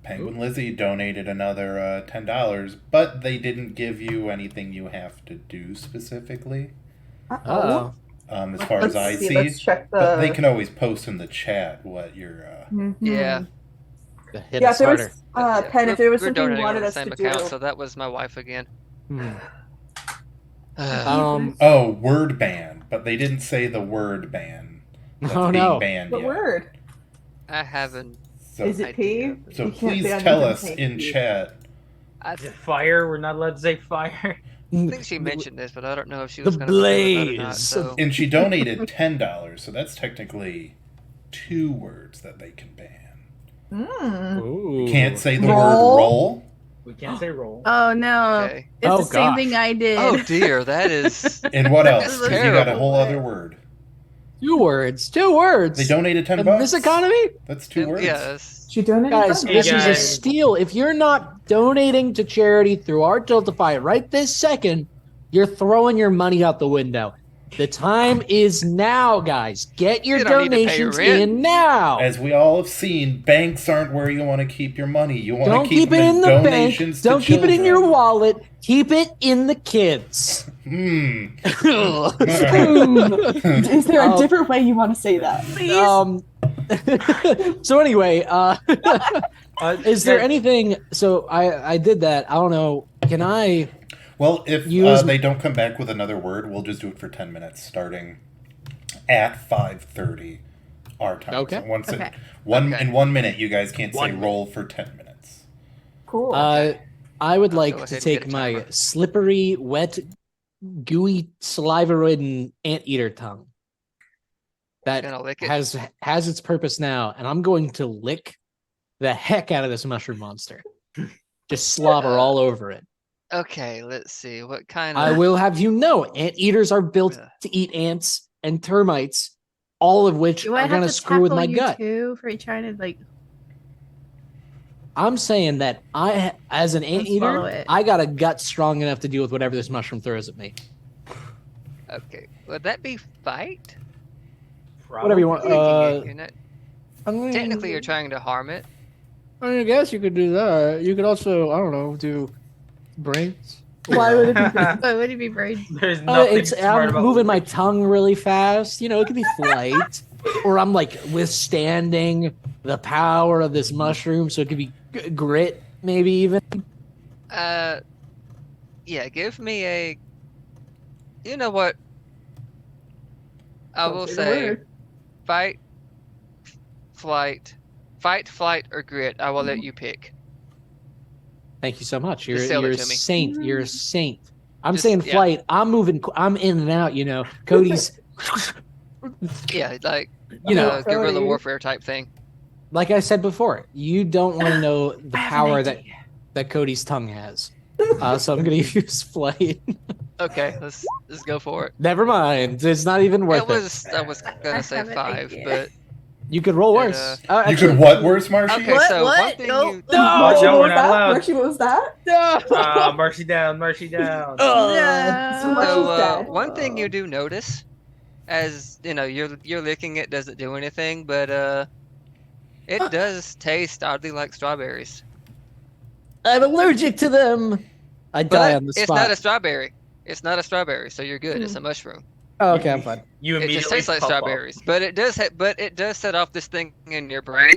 Penguin Lizzy donated another $10, but they didn't give you anything you have to do specifically, Uh-oh. as far as I see. Let's check the. But they can always post in the chat what your Mhm. Yeah. Hit Yeah, a if there was starter. Yeah, Pen, if there was we're something you donating wanted on the us to same do. account, so that was my wife again. Hmm. Uh, Oh, word ban, but they didn't say the word ban. That's Oh, being no. banned What yet. word? I haven't. So, Is it pee? so You can't please ban tell anything us saying in pee. chat. I Fire. We're not allowed to say fire. think she mentioned this, but I don't know if she The was going to be about it or not. blaze. So And she donated $10, so that's technically 2 words that they can ban. Mm. Ooh. You can't say the Roll? word roll. We can't say roll. Oh no! okay. It's Oh, the same gosh. thing I did. Oh dear, that is. And what else? That's 'Cause you got a terrible. whole other word. 2 words. 2 words. They donated $10. In this economy? That's 2 words. Yes. She donated Guys, $5. this is a guys. steal. If you're not donating to charity through our Tiltify right this second, you're throwing your money out the window. The time is now, guys. Get your You don't need to pay donations rent. in now. As we all have seen, banks aren't where you want to keep your money. You want Don't to keep keep it in the bank. donations to Don't keep it in your children. wallet. Keep it in the kids. Is there a different way you want to say that? So anyway, is there yeah. anything? So I did that. I don't know. Can I? Well, if Use- they don't come back with another word, we'll just do it for 10 minutes, starting at 5:30 our time. Okay. So once Okay. in 1 minute, you guys can't say 1 minute. roll for 10 minutes. Cool. I would I'll like go to ahead and get take a my timer. slippery, wet, gooey, saliva-ridden anteater tongue that Gonna lick it. has its purpose now, and I'm going to lick the heck out of this mushroom monster. Just slobber all over it. Okay, let's see. What kind I of will have you know, anteaters are built Yeah. to eat ants and termites, all of which Do I are have going to to screw with tackle my you gut. too for trying to like? I'm saying that as an Let's follow anteater, it. I got a gut strong enough to deal with whatever this mushroom throws at me. Okay. Would that be fight? Whatever you want. You're not, I mean, technically, you're trying to harm it. I guess you could do that. You could also, I don't know, do brains. Why would it be? Why would it be brain? There's nothing smart I'm about moving my licking. tongue really fast. You know, it could be flight, or I'm like withstanding the power of this mushroom. So it could be grit, maybe even. Yeah, give me a. You know what? I Don't will say the say word. fight, flight, or grit. I will let you pick. Thank you so much. You're Just sell it a to me. saint. You're a saint. I'm Just- saying yeah. flight. I'm moving. I'm in and out. You know, Cody's. Yeah, like You know, guerrilla Cody. warfare type thing. like I said before, you don't want to know the I have an power idea. that Cody's tongue has. So I'm gonna use flight. Okay, let's go for it. Never mind. It's not even worth I was I gonna say have an 5, idea. but it. You could roll But, worse. You Actually, could what worse, Marshy? okay. What? So one What? thing No. you Oh, What no, was we're not that? allowed. Marcy, what was that? Mercy down, mercy down. So much So is dead. one thing you do notice, as you know, you're licking it doesn't do anything, but it does taste oddly like strawberries. I'm allergic to them. I die But on the it's spot. not a strawberry. It's not a strawberry, so you're good. It's a mushroom. Oh, okay, I'm fine. You It immediately just tastes like puff up. strawberries, but it does set off this thing in your brain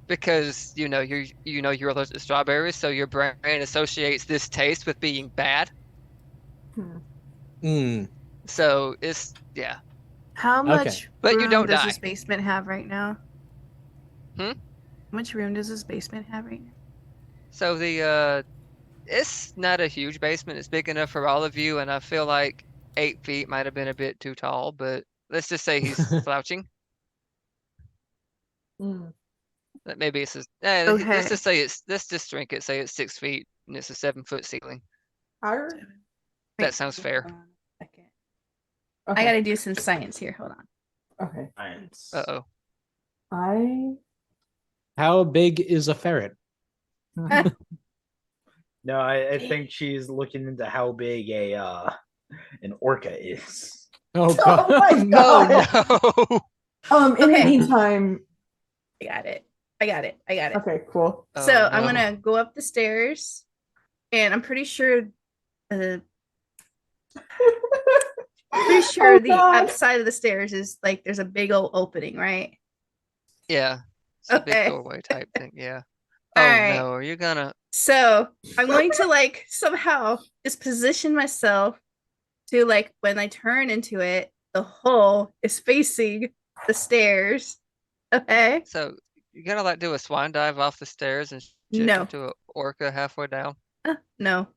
because you're allergic to strawberries, so your brain associates this taste with being bad. Mm. So it's yeah. How much But you room don't does die. this basement have right now? Hmm? How much room does this basement have right now? So the it's not a huge basement. It's big enough for all of you, and I feel like 8 feet might have been a bit too tall, but let's just say he's slouching. That maybe it's Okay. let's just say let's just drink it. Say it's 6 feet and it's a 7-foot ceiling. That sounds fair. Okay. Okay. I gotta do some science here. Hold on. Okay. Science. Uh-oh. I How big is a ferret? No, I think she's looking into how big an orca is. Oh Oh my Oh god. no! In the Okay. meantime, I got it. I got it. okay, cool. So Oh, I'm no. gonna go up the stairs, and I'm pretty sure the Oh, God. upside of the stairs is like there's a big old opening, right? Yeah. It's a big Okay. doorway type thing. Yeah. All Oh right. no! Are you gonna? So I'm going to like somehow just position myself to like when I turn into it, the hole is facing the stairs. Okay. So you're gonna like do a swan dive off the stairs and shift No. into an orca halfway down? No.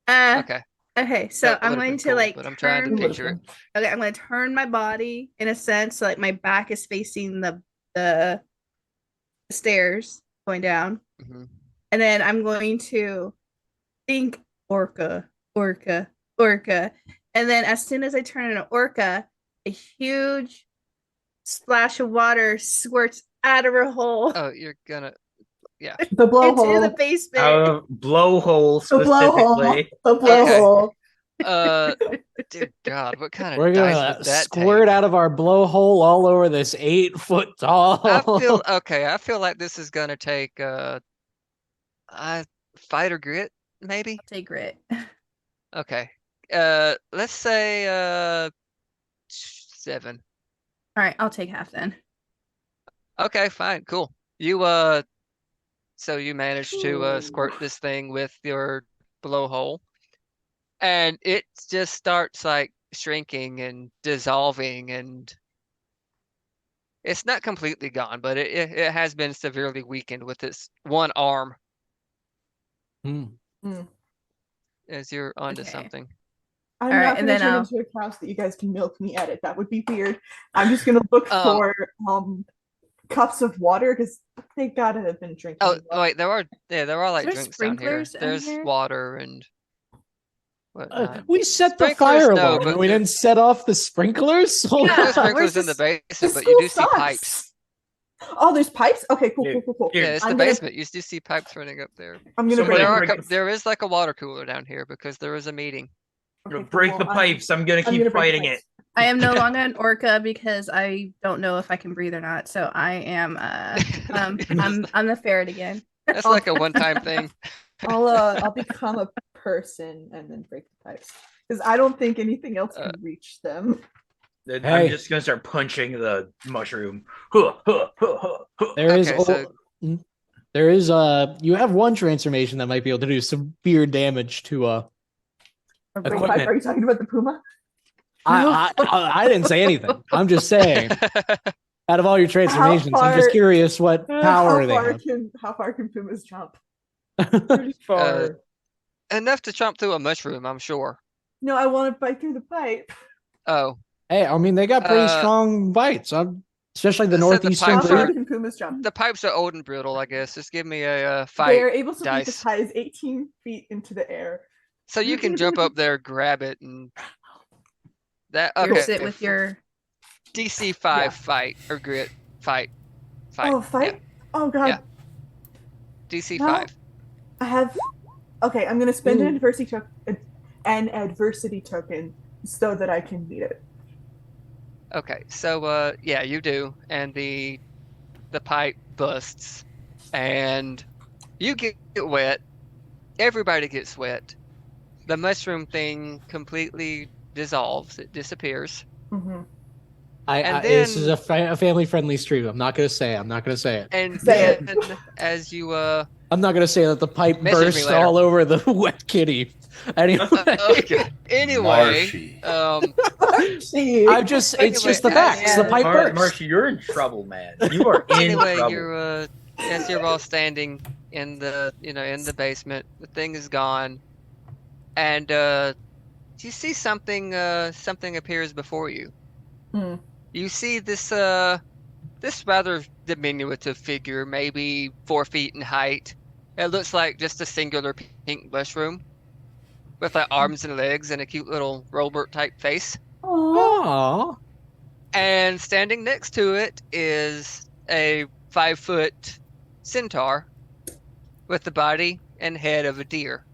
Okay. Okay. So That I'm would've going been to cool, like but I'm trying to turn. picture it. Okay, I'm gonna turn my body in a sense, so like my back is facing the stairs going down, hmm and then I'm going to think orca, and then as soon as I turn into orca, a huge splash of water squirts out of her hole Oh, you're gonna. Yeah. The into the blowhole. basement. Out of blowhole The blowhole. specifically. The blowhole. Dear God, what kind We're of dice gonna would that squirt take? out of our blowhole all over this 8-foot tall. I feel like this is gonna take fight or grit, maybe? Take grit. Okay. Let's say 7. All right, I'll take half then. Okay, fine, cool. You so you managed to squirt this thing with your blowhole, and it just starts like shrinking and dissolving, and it's not completely gone, but it has been severely weakened with its one arm Hmm. as you're onto Okay. something. I'm All right, not and going to then turn into a cow so that you guys can milk me at it. That would be weird. I'm just going to look for cups of water because they gotta have been drinking. Oh, water. wait, there are like There's drinks down here. sprinklers in There's here? water and whatnot. We set the Sprinklers, fire no, alarm, but and we there- didn't set off the sprinklers. Hold Yeah, There's on. sprinklers in the where's basement, The but you do see school pipes. sucks. Oh, there's pipes. Okay, cool. Yeah, it's the I'm gonna- basement. You do see pipes running up there. I'm gonna Somebody break. break- There is like a water cooler down here because there is a meeting. Okay, Break cool. the pipes. I'm gonna I'm keep gonna break the fighting it. pipes. I am no longer an orca because I don't know if I can breathe or not. So I am I'm the ferret again. That's like a one-time thing. I'll become a person and then break the pipes because I don't think anything else can reach them. I'm Hey. just gonna start punching the mushroom. There is Okay, so- there is you have one transformation that might be able to do severe damage to A break pipe? Equipment. Are you talking about the puma? I didn't say anything. I'm just saying. Out of all your transformations, I'm far- just curious what power they have. How far can pumas jump? Pretty far. Enough to jump through a mushroom, I'm sure. No, I want to bite through the pipe. Oh, Hey, I mean they got pretty Uh, strong bites. Especially the so the northeastern pipes How far are- group. can pumas jump? the pipes are old and brittle, I guess. Just give me a They fight. are able to leap dice. as high as 18 feet into the air. So you can jump up there, grab it, and that okay. Pierce it with your DC 5 Yeah. fight or grit fight. Oh, fight? Yeah. Oh god. Yeah. DC No. 5. I have. Okay, I'm gonna spend Ooh. an adversity token so that I can beat it. Okay, so yeah, you do, and the pipe busts, and you get wet. Everybody gets wet. The mushroom thing completely dissolves. It disappears. Mm-hmm. And This then- is a family-friendly stream. I'm not gonna say it. I'm not gonna say it. And Say then, as you I'm not gonna say that the pipe Message me burst later. all over the wet kitty. Anyway, okay. Anyway, Marshy. I'm just it's just the Anyway, facts. The pipe burst. Marshy, you're in trouble, man. You are in anyway, trouble. you're as you're all standing in the in the basement, the thing is gone, and you see something appears before you. Hmm. You see this rather diminutive figure, maybe 4 feet in height. It looks like just a singular pink mushroom with like arms and legs and a cute little Robert type face. Aww. And standing next to it is a 5-foot centaur with the body and head of a deer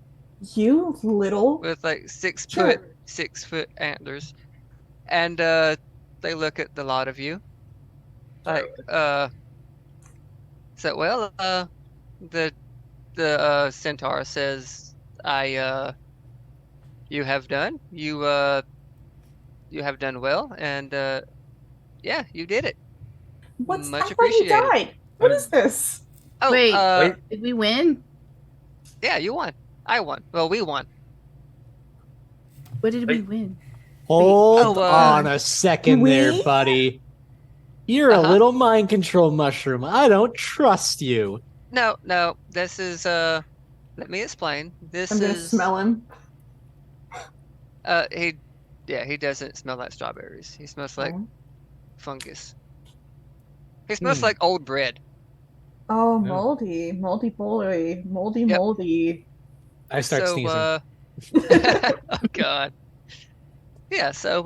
You little. with like 6 Sure. foot antlers. And they look at the lot of you like so well the centaur says, you have done well, and yeah, you did it. What's Much I thought he appreciated. died. What is this? Oh, Wait. Wait. Did we win? yeah, you won. I won. Well, we won. What did we Wait. win? Hold Oh, on a second there, we- buddy. You're a Uh-huh. little mind control mushroom. I don't trust you. No, this is let me explain. This I'm gonna is smell him. he doesn't smell like strawberries. He smells like Oh. fungus. He smells Hmm. like old bread. Oh, Yeah. moldy boy, moldy, Yep. moldy. I start sneezing. Oh god. Yeah, so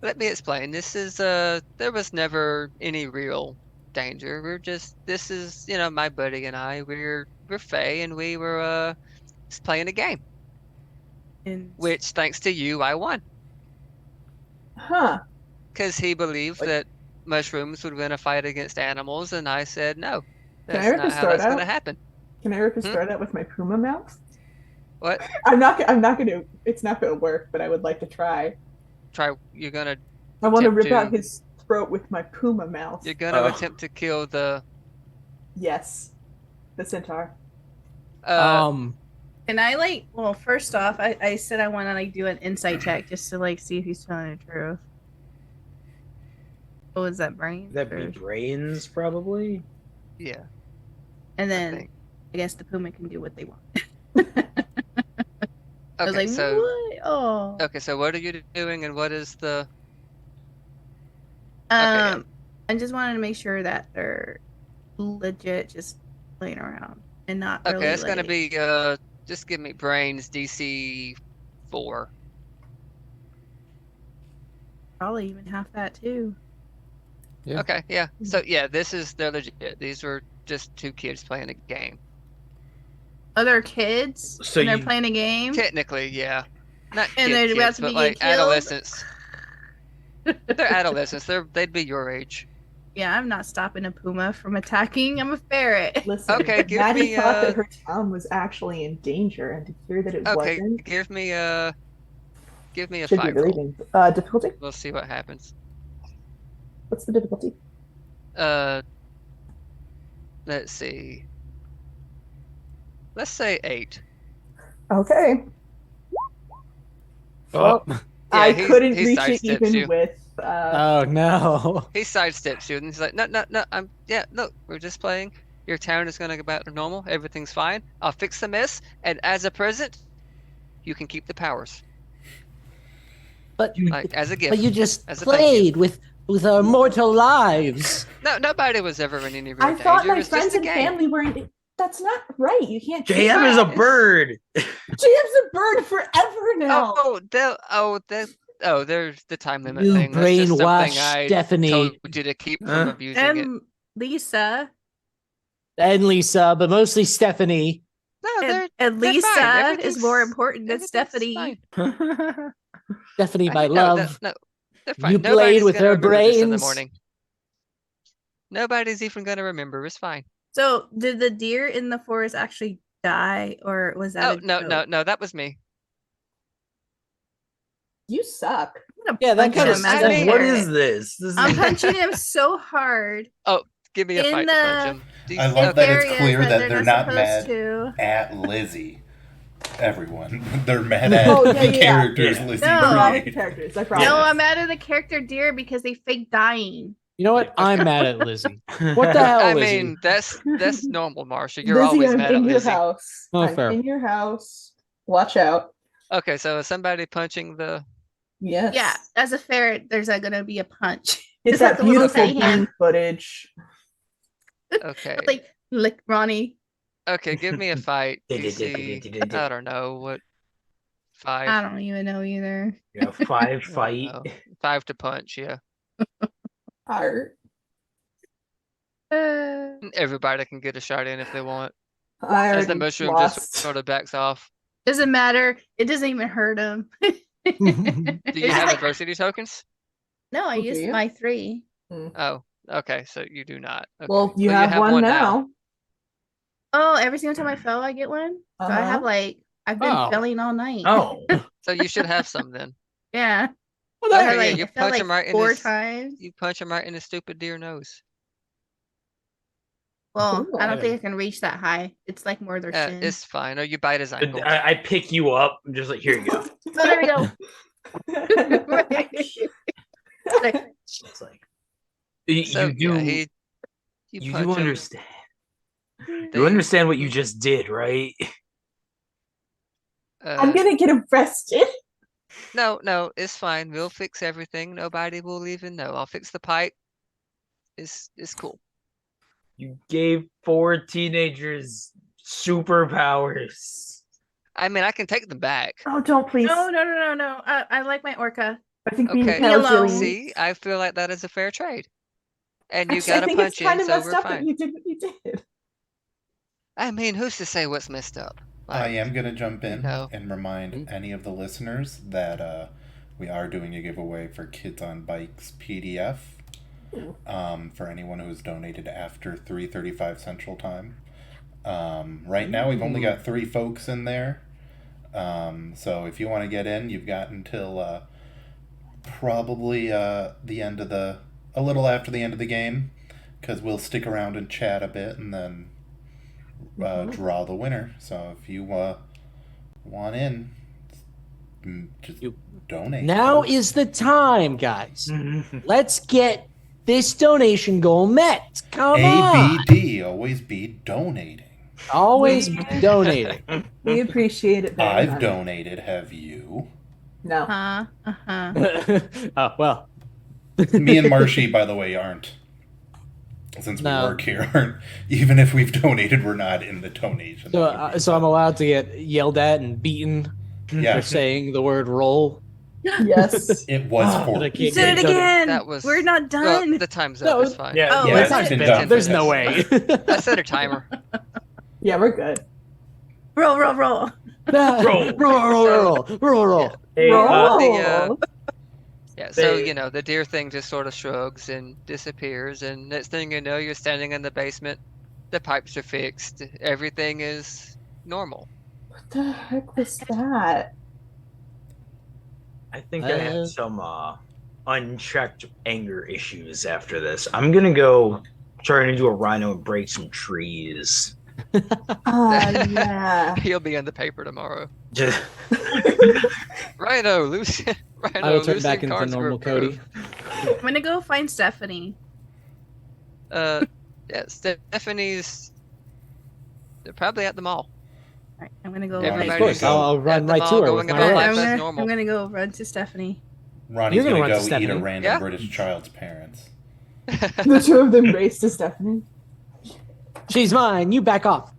Let me explain. This is there was never any real danger. This is, my buddy and I. We're Fae and we were just playing a game, And which thanks to you I won. Huh. Because he believed that mushrooms would win a fight against animals, and I said no. Can I That's rip a not how start that's gonna out? happen. Can I rip a Hmm? start out with my puma mouth? What? I'm not gonna. It's not gonna work, but I would like to try. You're gonna I want to attempt rip out to his throat with my puma mouth. you're gonna Oh. attempt to kill the Yes, the centaur. can I well, first off, I said I want to do an insight check just to see if he's telling the truth. What was that, brain? That'd be brains, probably. yeah. And then think. I guess the puma can do what they want. I was Okay, like, so what? Oh. okay, so what are you doing, and what is the? I yeah. just wanted to make sure that they're legit just playing around and not Okay, really it's gonna be just give me brains DC 4. probably even half that too. Yeah. Okay, yeah. So yeah, they're legit. These were just two kids playing a game. Other kids So and they're you- playing a game. Technically, yeah. Not And they're about kids, to but be like get killed? adolescents. They're adolescents. They'd be your age. Yeah, I'm not stopping a puma from attacking. I'm a ferret. Listen, Okay, give Maddie me, thought that her town was actually in danger, and to hear that it Okay, wasn't give me a should be 5 roll. relieving. Difficulty? We'll see what happens. What's the difficulty? Let's see. Let's say 8. Okay. Oh, Yeah, I he couldn't reach it sidesteps even you. with. Oh no. He sidesteps you, and he's like, "No, no, no. Look, we're just playing. Your town is gonna go back to normal. Everything's fine. I'll fix the mess, and as a present, you can keep the powers, But like as a gift." but you just as a thank you. played with our mortal lives. No, nobody was ever in any real I danger. thought It my was friends just a and game. family were in. That's not right. You can't. do JM is a that. bird. JM's a bird forever now. There's the time limit You thing. That's just something brainwashed I Stephanie told you to keep from Huh? abusing it. And Lisa. and Lisa, but mostly Stephanie. No, And, they're and they're Lisa fine. is more important than Everything's Stephanie. fine. Stephanie, my No, love. no, they're fine. You Nobody's played with gonna her remember this in the brains. morning. Nobody's even gonna remember. It's fine. So did the deer in the forest actually die, or was that? Oh a no, joke? no, that was me. You suck. I'm gonna Yeah, that punch kind of him as I a mean- What ferret. is this? This is I'm punching him so hard. Give me a In fight to punch the- him. I love that it's Areas clear that they're not supposed mad to. at Lizzie. Everyone, they're mad at Oh, yeah, the yeah. characters Yeah. Lizzie No. They're all created. characters. I No, promise. I'm mad at the character deer because they fake dying. You know what? I'm mad at Lizzie. What the hell, I Lizzie? mean, that's normal, Marsha. You're Lizzie, always I'm mad at in your Lizzie. house. Oh, I'm fair. in your house. Watch out. Okay, so is somebody punching the? Yes. Yeah, as a ferret, there's gonna be a punch. It's Just like that the little beautiful tiny hand. bean footage. Okay, Like Ronnie. okay, give me a fight. DC, I don't know what. 5. I don't even know either. Yeah, 5 I don't fight. know. 5 to punch. Yeah, Art. everybody can get a shot in if they want. I As the already mushroom lost. just sort of backs off. Doesn't matter. It doesn't even hurt him. Do you have adversity tokens? No, I Oh, do used you? my 3. Oh, okay, so you do not. Okay. Well, you have one now. Oh, every single time I fell, I get one. So I have I've been Oh. felling all night. Oh, So you should have some then. Yeah. Well, So I that- had, yeah, like, you I fell, punch him right in 4 his- times. You punch him right in his stupid deer nose. Well, Cool. I don't think I can reach that high. It's like more their shin. It's fine. Or you bite his ankle. I pick you up. I'm just like, here you go. So there we go. Like, It's like you So, do. yeah, you you punch do him, understand. they- You understand what you just did, right? I'm gonna get arrested. No, it's fine. We'll fix everything. Nobody will even know. I'll fix the pipe. It's cool. You gave 4 teenagers superpowers. I mean, I can take them back. Oh, don't please. no. I like my orca. I think Okay. Mina was alone. really. See, I feel like that is a fair trade. And you Actually, I got a think it's punch kind in, of so messed we're up that fine. you did what you did. I mean, who's to say what's messed up? I am going to jump in know. and remind any of the listeners that we are doing a giveaway for Kids on Bikes PDF for anyone who's donated after 3:35 Central Time. Right now, we've only got 3 folks in there. So if you want to get in, you've got until probably the end of a little after the end of the game, because we'll stick around and chat a bit and then draw the winner. So if you want in, just donate. Now folks. is the time, guys. Let's get this donation goal met. Come on. ABD, always be donating. Always donating. We appreciate it very I've much. donated. Have you? No. Oh, well. Me and Marshy, by the way, aren't. Since we No. work here, aren't. Even if we've donated, we're not in the donation. So I'm allowed to get yelled at and beaten Yeah. for saying the word roll. Yes. It was Oh, for. but I You can't said get it again. That was. We're not Well, done. the time's No, up. It's fine. Yeah, Oh, yeah, was it's it? been Been done. done. There's no way. I set a timer. Yeah, we're good. roll. roll, Roll. roll. Hey, Roll. Yeah, so They- the deer thing just sort of shrugs and disappears, and next thing you know, you're standing in the basement. The pipes are fixed. Everything is normal. What the heck was that? I think I have some unchecked anger issues after this. I'm gonna go turn into a rhino and break some trees. Yeah. He'll be in the paper tomorrow. Just Rhino, Lucy. Rhino, I will turn Lucy back into Karnsgrove normal Cody. I'm gonna go find Stephanie. Yeah, Stephanie's. They're probably at the mall. All right, I'm gonna go. Yeah, right Of Ronnie's course, gonna go I'll run at the right mall, to her going with my about roll. life as normal. I'm gonna go run to Stephanie. Ronnie's You're gonna gonna run to go eat a Stephanie. random Yeah. British child's parents. The two of them race to Stephanie. She's mine. You back off.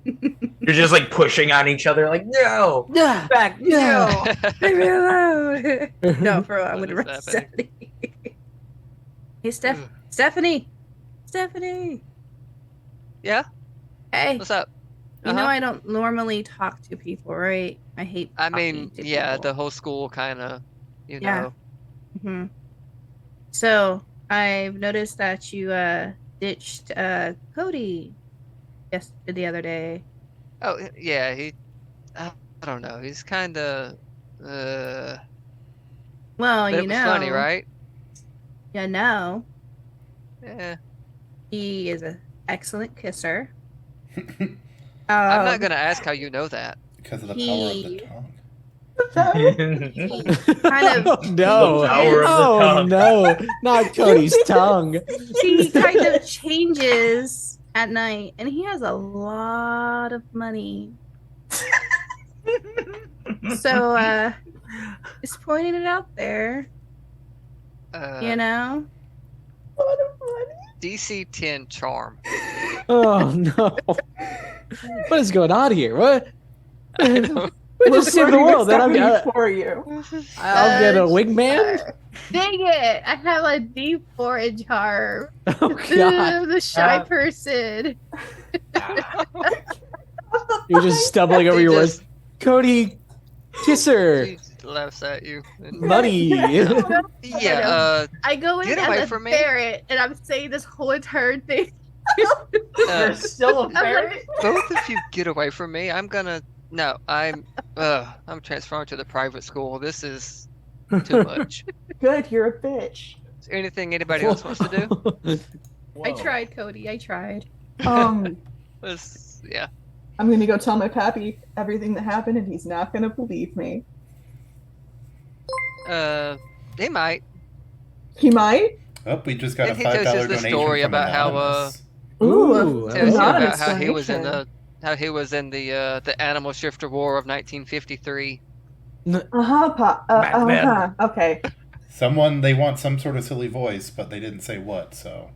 you're just like pushing on each other, like no, Yeah. back, No, leave me alone. No, for real, I'm What gonna is run to happening? Stephanie. Hey, Stephanie. Stephanie. Yeah, Hey. what's up? You know I don't normally talk to people, right? I hate. I talking mean, to yeah, people. the whole school kind of, Yeah. know. Hmm. So I've noticed that you ditched Cody the other day. Oh, yeah, I don't know. He's kind of, Well, but you it was know, funny, right? You know, Yeah. he is an excellent kisser. I'm Um, not gonna ask how you know that. Because of the power of the He- tongue. Kind of- Oh, no. The power of the Oh tongue. no. Not Cody's tongue. he kind of changes at night, and he has a lot of money. So, just pointing it out there, you know. DC 10 charm. Oh no. What is going on here? What? I don't- We We're just saved the flirting with world. Then Stephanie for you. I'll get a wingman. Dang it! I have a D4 in charm. Oh god. The shy person. You're just stumbling over He your just- words. Cody, kisser, He just laughs at you. and- money. Yeah, I go in Get away as a from me. ferret, and I'm saying this whole entire thing. You're still a I'm ferret. both of you get away from me. No, I'm transferring to the private school. This is too much. Good, you're a bitch. Is there anything anybody else wants to do? I tried, Cody. I tried. Yeah. I'm gonna go tell my pappy everything that happened, and he's not gonna believe me. They might. He might. Oh, we just got a And he $5 tells us the donation story from about how, Anonymous. Ooh, Tells you about Anonymous how he was in donation. the Animal Shifter War of 1953. Batman. Okay. They want some sort of silly voice, but they didn't say what, so.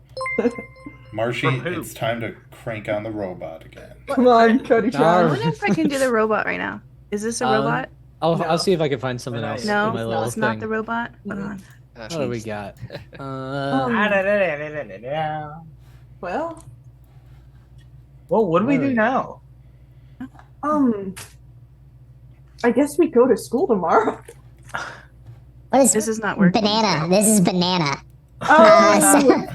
Marshy, From who? it's time to crank on the robot again. Come on, Cody I Arr. Chan. wonder if I can do the robot right now. Is this a robot? I'll see if I can find something else. in No, my little it's not thing. the robot. Hold on. What do we got? Well, Well, what do we do now? I guess we go to school tomorrow. What is This is not working. banana? This is banana. Oh,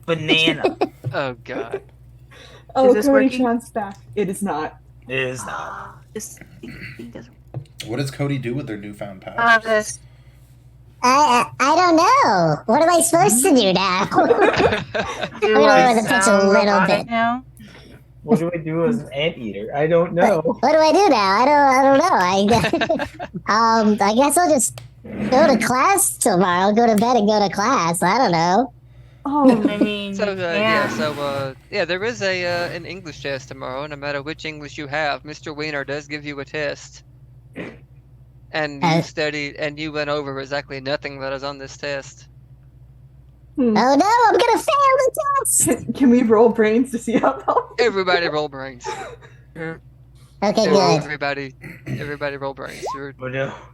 Banana. Oh God. oh, this Cody working? Sean's back. It is not. It is not. This thing doesn't. What does Cody do with their newfound powers? This. I don't know. What am I supposed to do now? Do lower I the pitch a sound little robotic bit. now? What do I do as an anteater? I don't know. What do I do now? I don't know. I guess I'll just go to class tomorrow. Go to bed and go to class. I don't know. Oh, I mean, So yeah. yeah, there is an English test tomorrow. No matter which English you have, Mr. Wiener does give you a test. And you studied and you went over exactly nothing that is on this test. Oh no, I'm gonna fail the test. can we roll brains to see how well? Everybody roll brains. Okay, good. Everybody roll brains. Oh no. Oh,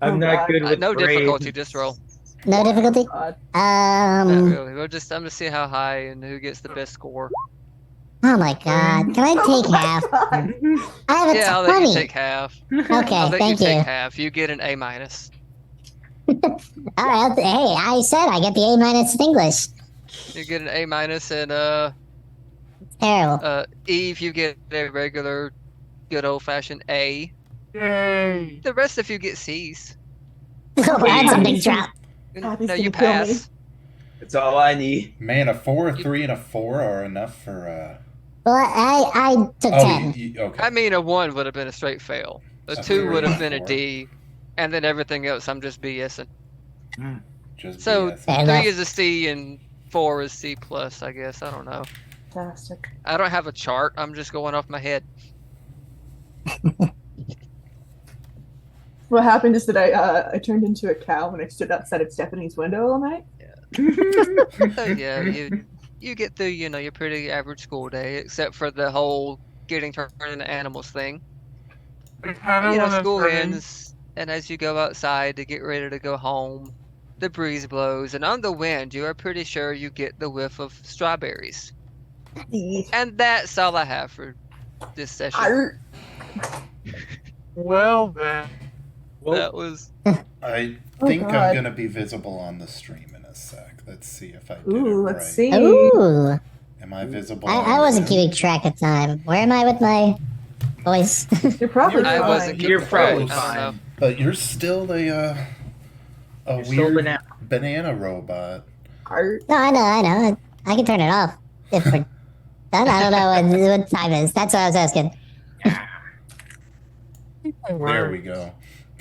I'm not God. good with No brains. difficulty, just roll. No difficulty. God. Not really. I'm gonna see how high and who gets the best score. Oh my God! Can I take half? I have a Yeah, I'll let 20. you take half. Okay, I'll let thank you you. take half. You get an A minus. All right. Hey, I said I get the A minus in English. You get an A minus, and Terrible. Eve, you get a regular, good old fashioned A. Yay. The rest of you get C's. Oh, that's a big drop. Abby's No, you gonna kill me. pass. That's all I need. Man, a 4, a 3, and a 4 are enough for. Well, I took 10. Okay. I mean, a 1 would have been a straight fail. A A 2 3 would and have a been a 4. D, and then everything else I'm just BSing. Just So BS. Fair 3 enough. is a C and 4 is C plus, I guess. I don't know. Fantastic. I don't have a chart. I'm just going off my head. What happened is that I turned into a cow when I stood outside of Stephanie's window all night. So yeah, you get through, your pretty average school day, except for the whole getting turned into animals thing. School ends, and as you go outside to get ready to go home, the breeze blows, and on the wind, you are pretty sure you get the whiff of strawberries. And that's all I have for this session. Arr. Well then. That was. I Oh, think God. I'm gonna be visible on the stream in a sec. Let's see if I did it Ooh, right. let's see. Ooh. Am I visible? I on wasn't the- keeping track of time. Where am I with my voice? You're probably I fine. wasn't You're keeping track. probably I don't know. fine. But you're still a You're still weird banana. robot. Arr. No, I know. I can turn it off if we're done. I don't know what time is. That's what I was asking. There we go.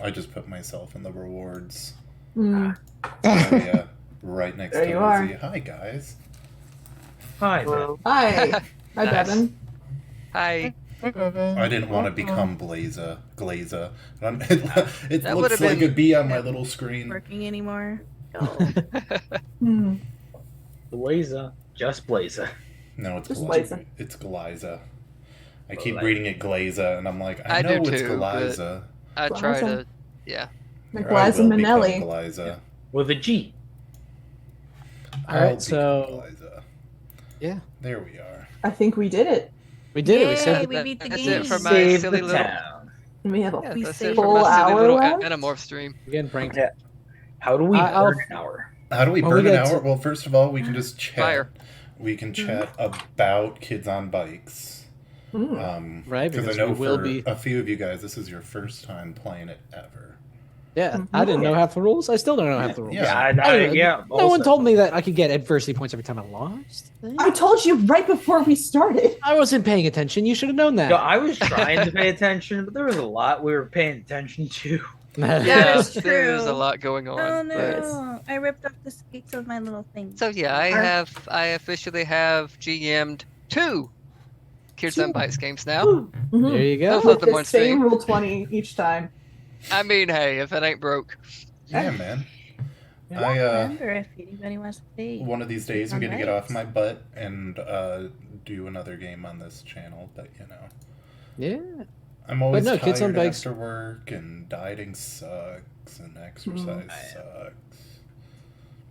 I just put myself in the rewards Mm. area right next There to you are. Lizzy. Hi guys. Hi, Ben. Hi. Hi, Nice. Devin. Hi. I didn't want to become Glaza. It That looks would've like been- a B on my little screen. Working anymore? Hmm. Blaza. Just Blaza. No, it's Just Glaza. Glaza. It's Glaza. I keep Glaza. reading it Glaza, and I'm like, I I know do it's too, but- Glaza. I try Awesome. to. Yeah. Or I McLiza will become Minnelli. Glaza. With a G. I'll Alright, become so- Glaza. Yeah. There we are. I think we did it. We did it. We Yay, said we beat the That's game. it for my Save silly the little. town. And we have a Yeah, We that's saved it for full my silly hour little left? Animorph stream. again, Frank. Yeah. How do we I'll- burn an hour? How do we Well, burn we an got hour? to- Well, first of all, we can just chat. Fire. We can chat about kids on bikes. Mm. Right, Because I because know we will for be- a few of you guys, this is your first time playing it ever. Yeah, I didn't know half the rules. I still don't know half the rules. Yeah. Anyway, No one also. told me that I could get adversity points every time I lost. I told you right before we started. I wasn't paying attention. You should have known that. No, I was trying to pay attention, but there was a lot we were paying attention to. Yeah, is there's a true. lot going on. Oh but- no! I ripped off the skates of my little thing. So yeah, I officially have GM'd 2 Kids on Bikes games now. Mhm. There you go. Both With of them the on same stream. rule 20 each time. I mean, hey, if it ain't broke. Yeah, man. I don't remember if anybody wants to play. One of these days, I'm on going to get off bikes. my butt and do another game on this channel, but you know. Yeah. I'm always no, Kids on tired Bikes. after work, and dieting sucks, and exercise sucks.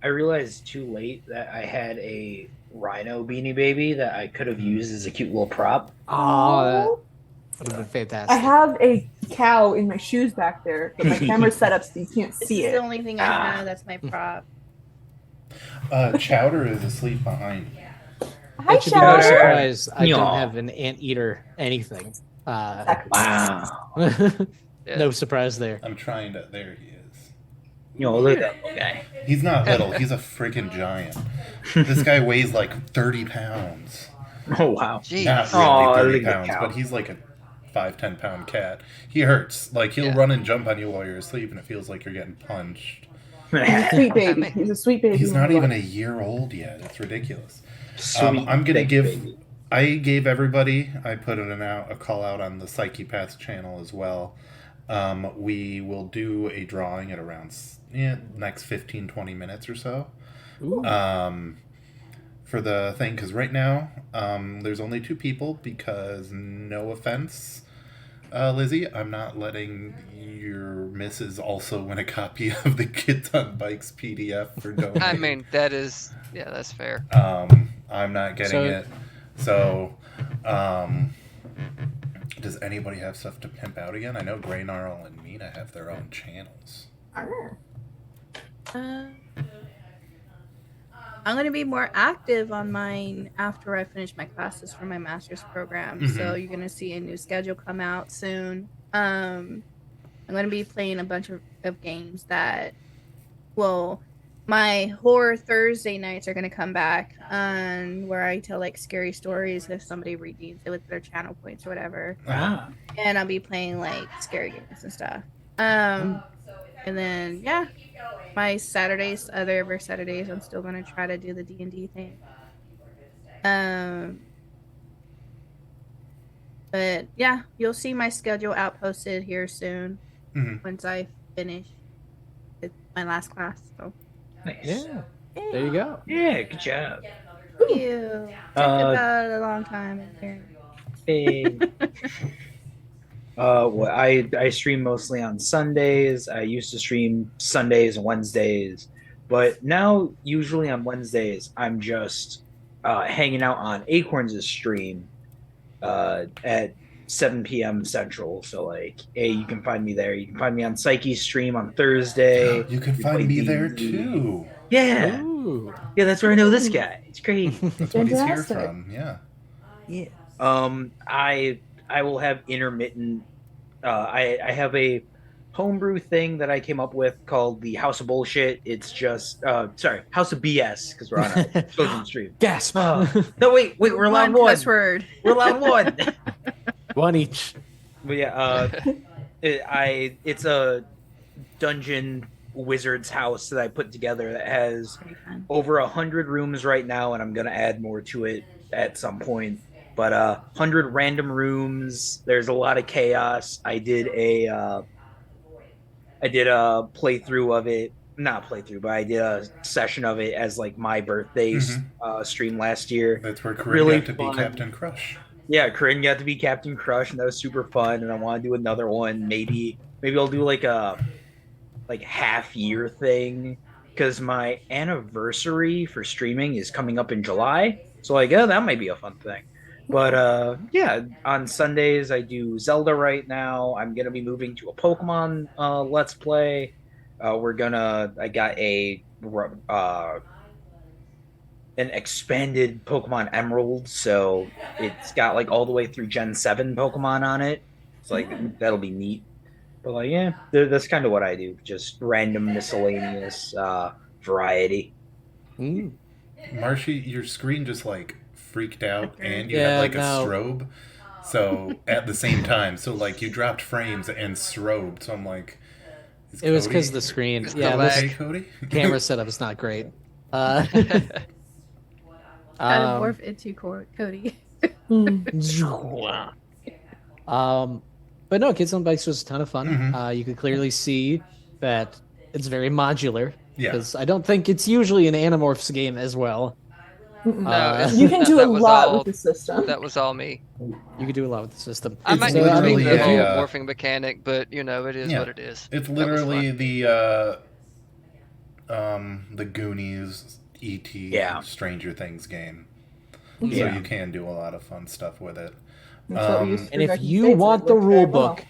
I realized too late that I had a rhino beanie baby that I could have used as a cute little prop. Oh, that would have been fantastic. I have a cow in my shoes back there, but my camera's set up so you can't This see is the it. only thing I have. That's my prop. Chowder is asleep behind me. Hi, But you'd be more Chowder. surprised I don't Yaw. have an anteater anything. Wow. No surprise there. I'm trying to. There he is. Look at that little guy. He's not little. He's a freaking giant. This guy weighs like 30 pounds. Oh, wow. Jeez. Not Aw, really 30 look at pounds, cow. but he's like a 5-10 pound cat. He hurts. Like, he'll Yeah. run and jump on you while you're asleep, and it feels like you're getting punched. He's a sweet baby. I mean, He's a sweet baby. He's not even a year old yet. It's ridiculous. Sweet I'm gonna big give. baby. I gave everybody. I put a call out on the Psyche Paths channel as well. We will do a drawing at around next 15-20 minutes or so. Ooh. For the thing, because right now there's only 2 people, because no offense, Lizzy, I'm not letting your missus also win a copy of the Kids on Bikes PDF for donating. I mean, that's fair. I'm not getting So- it. So, does anybody have stuff to pimp out again? I know Grey Gnarl and Mina have their own channels. I'm going to be more active on mine after I finish my classes for my master's program. So you're going to see a new schedule come out soon. I'm going to be playing a bunch of games that will. My horror Thursday nights are going to come back where I tell like scary stories if somebody redeems it with their channel points or whatever. Ah. And I'll be playing like scary games and stuff. And then my Saturdays, other Saturdays, I'm still gonna try to do the D&D thing. But yeah, you'll see my schedule outposted here soon once I finish with my last class. So Nice. Yeah. There you go. Yeah, good job. thank you. Took about a long time. Hey. I stream mostly on Sundays. I used to stream Sundays and Wednesdays, but now usually on Wednesdays I'm just hanging out on Acorns' stream at 7 p.m. Central. So like, you can find me there. You can find me on Psyche's stream on Thursday. You can We find play me there D&D. too. Yeah, Ooh. yeah, that's where I know this guy. It's great. That's what he's here Fantastic. from. Yeah. Yeah. I will have intermittent. I have a homebrew thing that I came up with called the House of Bullshit. It's just House of BS, because we're on a children's stream. Gasp. No, wait, we're allowed one. Cuss word. We're allowed one. One each. But yeah, it's a dungeon wizard's house that I put together that has Very fun. over 100 rooms right now, and I'm gonna add more to it at some point. But 100 random rooms. There's a lot of chaos. I did a playthrough of it. Not playthrough, but I did a session of it as like my birthday stream last year. That's where Corinne Really got to be fun. Captain Crush. Yeah, Corinne got to be Captain Crush, and that was super fun. And I want to do another one. Maybe I'll do like a half year thing, because my anniversary for streaming is coming up in July. So like, that might be a fun thing. But yeah, on Sundays I do Zelda right now. I'm gonna be moving to a Pokemon Let's Play. I got an expanded Pokemon Emerald, so it's got like all the way through Gen 7 Pokemon on it. It's like that'll be neat. But like, yeah, that's kind of what I do. Just random miscellaneous variety. Mm. Marshy, your screen just like freaked out, and you Yeah, had like no. a strobe. So at the same time, so like you dropped frames and strobed. So I'm like, is It was Cody- because of the screen. It's Yeah, the this Okay, lag. Cody. camera setup is not great. Kind of morph into Cody. But no, Kids on Bikes was a ton of fun. Mhm. You could clearly see that it's very modular, Yeah. because I don't think it's usually an Animorphs game as well. No, You can do a that was lot all. with the system. That was all me. You can do a lot with the system. I It's might So, need to I tweak mean, the if whole you morphing mechanic, but it is what it is. It's That was literally fun. the Goonies, E.T., Yeah. Stranger Things game. Yeah. So you can do a lot of fun stuff with it. That's what we used for and if Dragon you States, want it the worked rule very well. book,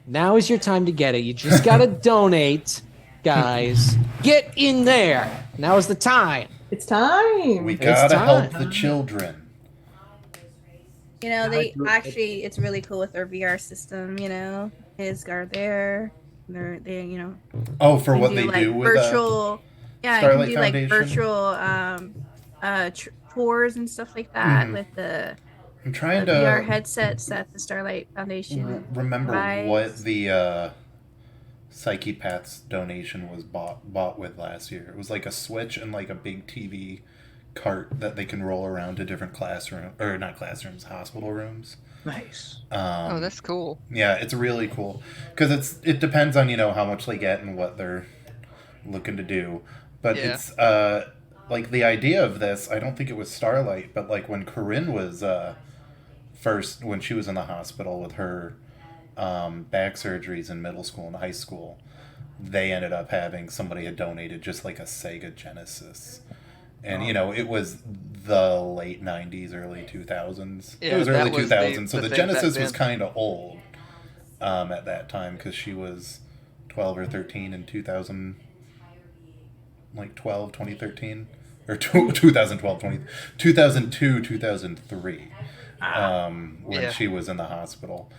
now is your time to get it. You just gotta donate, guys. Get in there. Now is the time. It's time. We It's gotta help time. the children. It's really cool with their VR system. Kids are there. They Oh, for can what do they like do with virtual. Yeah, I can Starlight do like Foundation? virtual tours and stuff like that Mhm. with the I'm trying VR to headsets that the Starlight Foundation remember provides. what the Psyche Paths donation was bought with last year. It was like a Switch and like a big TV cart that they can roll around to different hospital rooms. Nice. Oh, that's cool. Yeah, it's really cool because it depends on how much they get and what they're looking to do, but Yeah. it's like the idea of this. I don't think it was Starlight, but like when Corinne was when she was in the hospital with her back surgeries in middle school and high school, they ended up having somebody had donated just like a Sega Genesis. And it was the late '90s, early 2000s. Yeah, It was that early was 2000s, so the the thing back Genesis was then. kind of old at that time because she was 12 or 13 in 2000, like 2013, or 2012, 2002, 2003, when Yeah. she was in the hospital.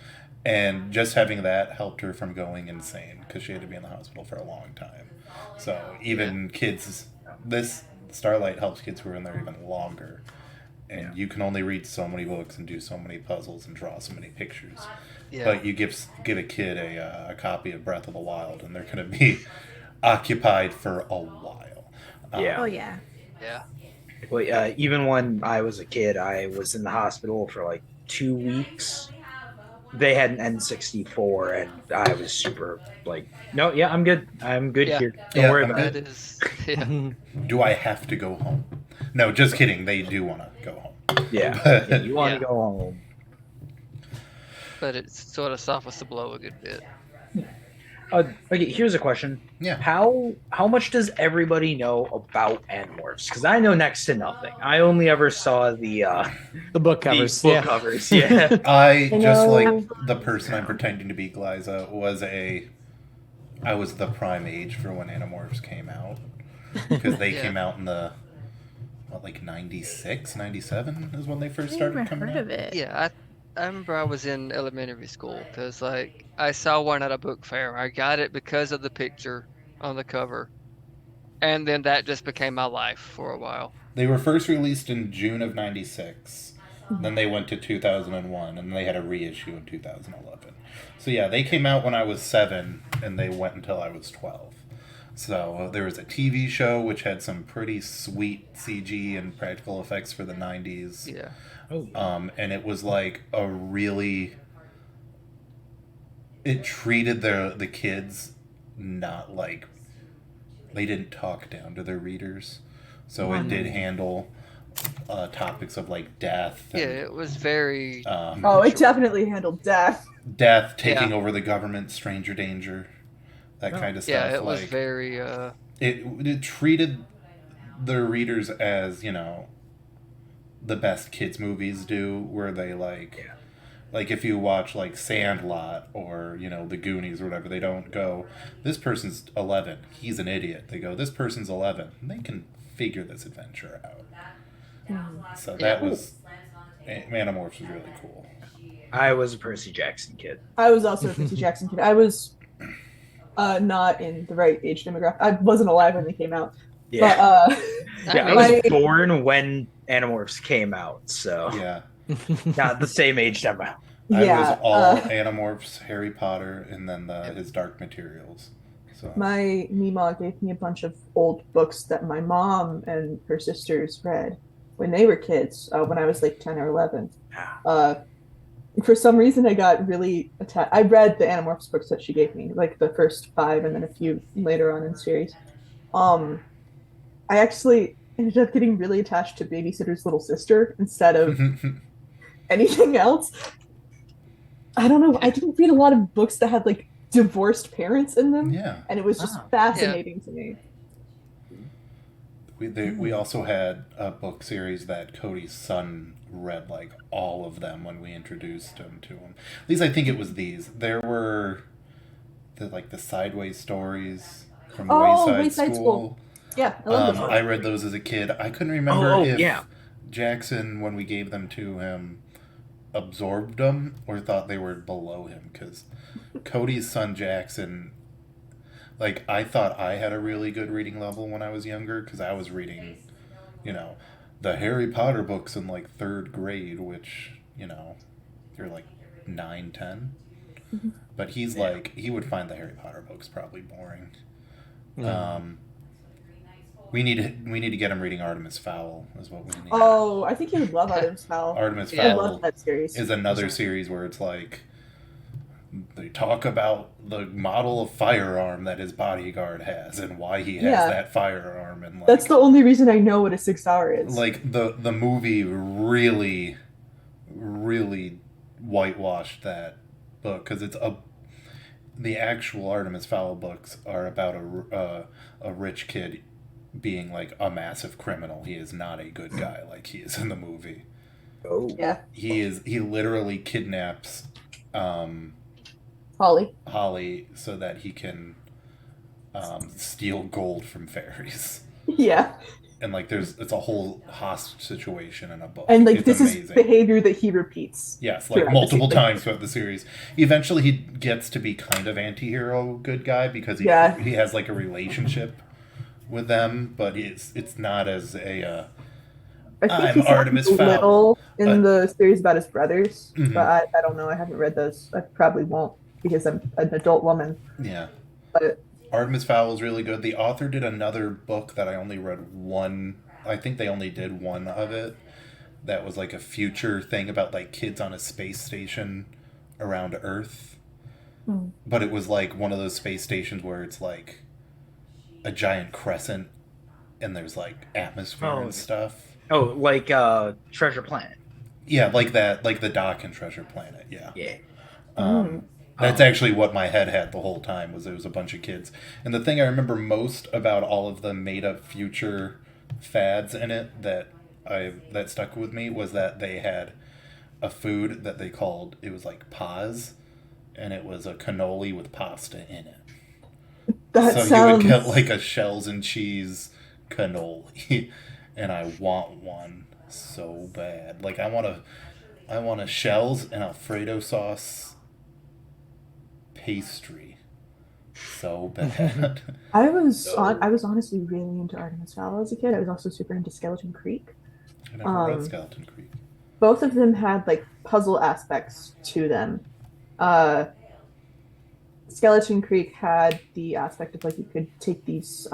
And just having that helped her from going insane because she had to be in the hospital for a long time. So even kids, this Starlight helps kids who are in there even longer. And you can only read so many books and do so many puzzles and draw so many pictures. Yeah. But you give a kid a copy of Breath of the Wild, and they're going to be occupied for a while. Yeah. Oh yeah. Yeah. Well, even when I was a kid, I was in the hospital for like 2 weeks. They had an N64, and I was super like, no, yeah, I'm good. I'm good Yeah. here. Don't worry I'm about That it. is. Yeah. Do I have to go home? No, just kidding. They do want to go home. Yeah. But- Yeah, you want to Yeah. go home. But it sort of softens the blow a good bit. Okay, here's a question. Yeah. How much does everybody know about Animorphs? Because I know next to nothing. I only ever saw the book covers. book yeah. covers. Yeah. I I just know- like the person I'm pretending to be, Glyza, I was the prime age for when Animorphs came out because they Yeah. came out in the like 96, 97 is when they first I started never coming heard out. of it. Yeah, I remember I was in elementary school because like I saw one at a book fair. I got it because of the picture on the cover, and then that just became my life for a while. They were first released in June of 96. Then they went to 2001, and they had a reissue in 2011. So yeah, they came out when I was 7, and they went until I was 12. So there was a TV show which had some pretty sweet CG and practical effects for the 90s. Yeah. And it was like it treated the kids not like, they didn't talk down to their readers. So it did handle topics of like death. Yeah, And, it was very. Oh, it definitely handled death. death, taking Yeah. over the government, stranger danger, that kind of stuff. Yeah, it was like, very. it treated their readers as the best kids movies do, where they like if you watch like Sandlot or the Goonies or whatever, they don't go, this person's 11, he's an idiot. They go, this person's 11, and they can figure this adventure out. So that was Animorphs was really cool. I was a Percy Jackson kid. I was also a Percy Jackson kid. I was not in the right age demographic. I wasn't alive when they came out. Yeah. But Yeah, I was born when Animorphs came out, so Yeah. not the same age demo. I yeah, was all Animorphs, Harry Potter, and then his Dark Materials. So my Mima gave me a bunch of old books that my mom and her sisters read when they were kids, when I was like 10 or 11. For some reason, I got really attached. I read the Animorphs books that she gave me, like the first 5 and then a few later on in the series. I actually ended up getting really attached to Babysitter's Little Sister instead of anything else. I don't know. I didn't read a lot of books that had like divorced parents in them, Yeah. and it was just fascinating to me. We also had a book series that Cody's son read like all of them when we introduced him to him. At least I think it was these. There were the Sideways stories from Wayside School. Yeah, I love those. I read those as a kid. I couldn't remember if yeah. Jackson, when we gave them to him, absorbed them or thought they were below him, because Cody's son Jackson, like, I thought I had a really good reading level when I was younger because I was reading, the Harry Potter books in like third grade, which, you're like 9, 10. Mm-hmm. But he's like, he would find the Harry Potter books probably boring. We need to get him reading Artemis Fowl is what we need. Oh, I think he would love Artemis Fowl. Artemis I Fowl love that series. is another series where it's like they talk about the model of firearm that his bodyguard has and why he has that firearm, and like, that's the only reason I know what a 6-hour is. Like the movie really whitewashed that book because the actual Artemis Fowl books are about a rich kid being like a massive criminal. He is not a good guy like he is in the movie. Oh. Yeah. He literally kidnaps Holly so that he can steal gold from fairies. Yeah. And like it's a whole hostage situation in a book. And like it's this amazing. is behavior that he repeats. Yes, like multiple times throughout the series. Eventually he gets to be kind of anti-hero good guy because he has like a relationship with them, but it's not as a I think I'm he's Artemis a little Fowl in the series about his brothers, Mhm. but I don't know. I haven't read those. I probably won't because I'm an adult woman. Yeah. But Artemis Fowl is really good. The author did another book that I only read one. I think they only did one of it. That was like a future thing about like kids on a space station around Earth. But it was like one of those space stations where it's like a giant crescent and there's like atmosphere and stuff. Oh, like Treasure Planet. Yeah, like that, like the dock in Treasure Planet. Yeah. Yeah. That's actually what my head had the whole time, was there was a bunch of kids. And the thing I remember most about all of the made-up future fads in it that stuck with me was that they had a food that they called, it was like paz, and it was a cannoli with pasta in it. You would get like a shells and cheese cannoli, and I want one so bad. Like I want a shells and Alfredo sauce pastry so bad. I was honestly really into Artemis Fowl as a kid. I was also super into Skeleton Creek. I never read Skeleton Creek. Both of them had like puzzle aspects to them. Skeleton Creek had the aspect of like you could take these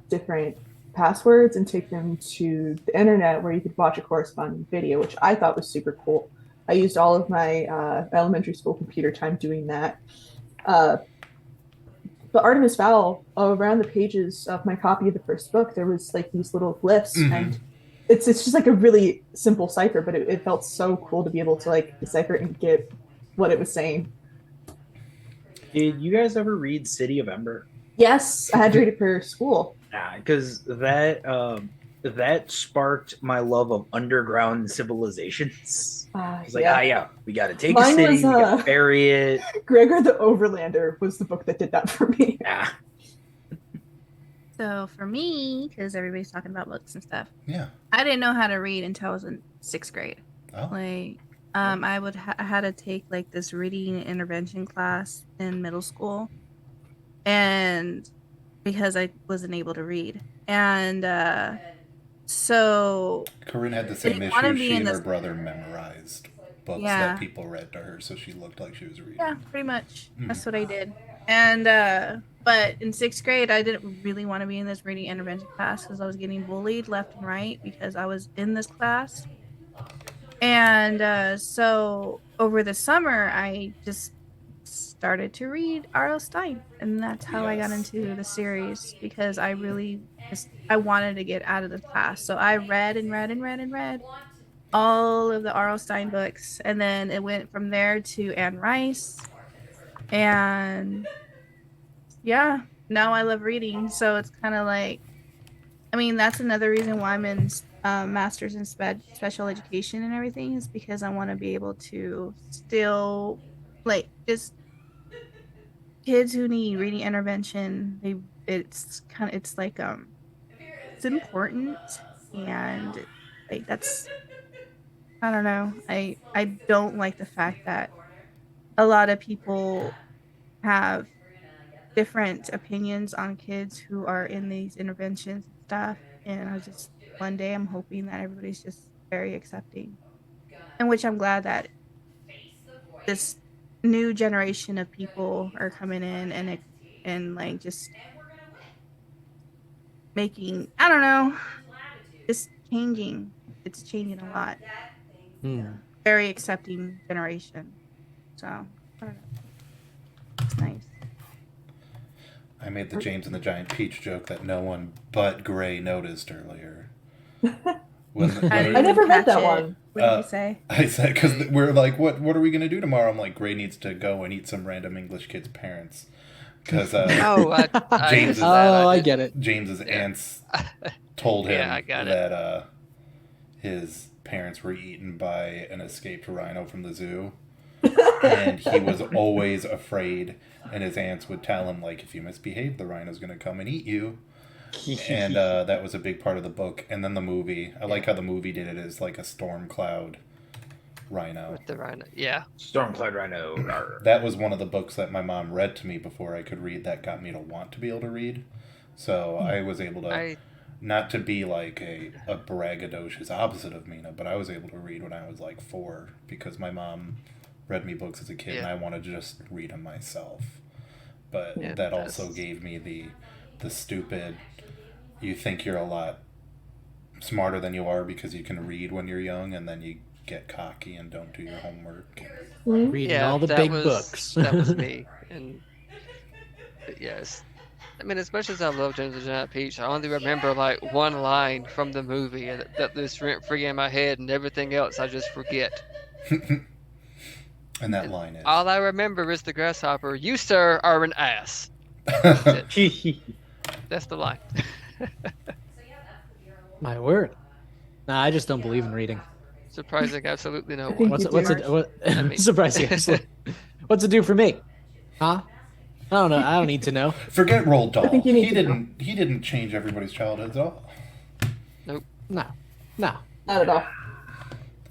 different passwords and take them to the internet where you could watch a corresponding video, which I thought was super cool. I used all of my elementary school computer time doing that. But Artemis Fowl, around the pages of my copy of the first book, there was like these little glyphs, and it's just like a really simple cipher, but it felt so cool to be able to like decipher and get what it was saying. Did you guys ever read City of Ember? Yes, I had to read it for school. Because that sparked my love of underground civilizations. It's like, we got to take a city, we got to bury it. Gregor the Overlander was the book that did that for me. Yeah. So for me, because everybody's talking about books and stuff, yeah, I didn't know how to read until I was in 6th grade. Oh. Like, I had to take like this reading intervention class in middle school, and because I wasn't able to read, and so Corinne had the same issue. She and her brother memorized books that people read to her, so she looked like she was reading. Yeah, pretty much. That's what I did. And but in 6th grade, I didn't really want to be in this reading intervention class because I was getting bullied left and right because I was in this class. And so over the summer, I just started to read R.L. Stein, and that's how I got Yes. into the series because I wanted to get out of the past. So I read and read and read and read all of the R.L. Stein books, and then it went from there to Anne Rice, and yeah, now I love reading. So it's kind of like, I mean, that's another reason why I'm in master's in special education and everything is because I want to be able to still like just kids who need reading intervention. It's like it's important, and like that's, I don't know. I don't like the fact that a lot of people have different opinions on kids who are in these interventions and stuff. And one day I'm hoping that everybody's just very accepting. And which I'm glad that this new generation of people are coming in and like just making, I don't know, just changing. It's changing a lot. Very accepting generation. So I don't know. It's nice. I made the James and the Giant Peach joke that no one but Gray noticed earlier. I never read that one. What did you say? I said, because we're like, what are we going to do tomorrow? I'm like, Gray needs to go and eat some random English kid's parents. Because James's, I get it. James's aunts told him Yeah, I got that his parents were eaten by an escaped rhino from the zoo. And he was always afraid, and his aunts would tell him, like, if you misbehave, the rhino's going to come and eat you. And that was a big part of the book. And then the movie, I like how the movie did it as like a storm cloud rhino. With the rhino, yeah. Stormcloud Rhino. That was one of the books that my mom read to me before I could read that got me to want to be able to read. So I was able to, not to be like a braggadocious opposite of Mina, but I was able to read when I was like 4 because my mom read me books as a kid and I wanted to just read them myself. But that also gave me the stupid, you think you're a lot smarter than you are because you can read when you're young, and then you get cocky and don't do your homework. Reading all the big books. That was me. And yes, I mean, as much as I love James and the Giant Peach, I only remember like one line from the movie that lives rent free in my head, and everything else I just forget. And that line is, all I remember is the grasshopper. You, sir, are an ass. That's the line. My word. Nah, I just don't believe in reading. Surprising absolutely no one. Surprising absolutely. What's it do for me? Huh? I don't know. I don't need to know. Forget Roald Dahl. He didn't change everybody's childhoods at all. Nope. No. Not at all.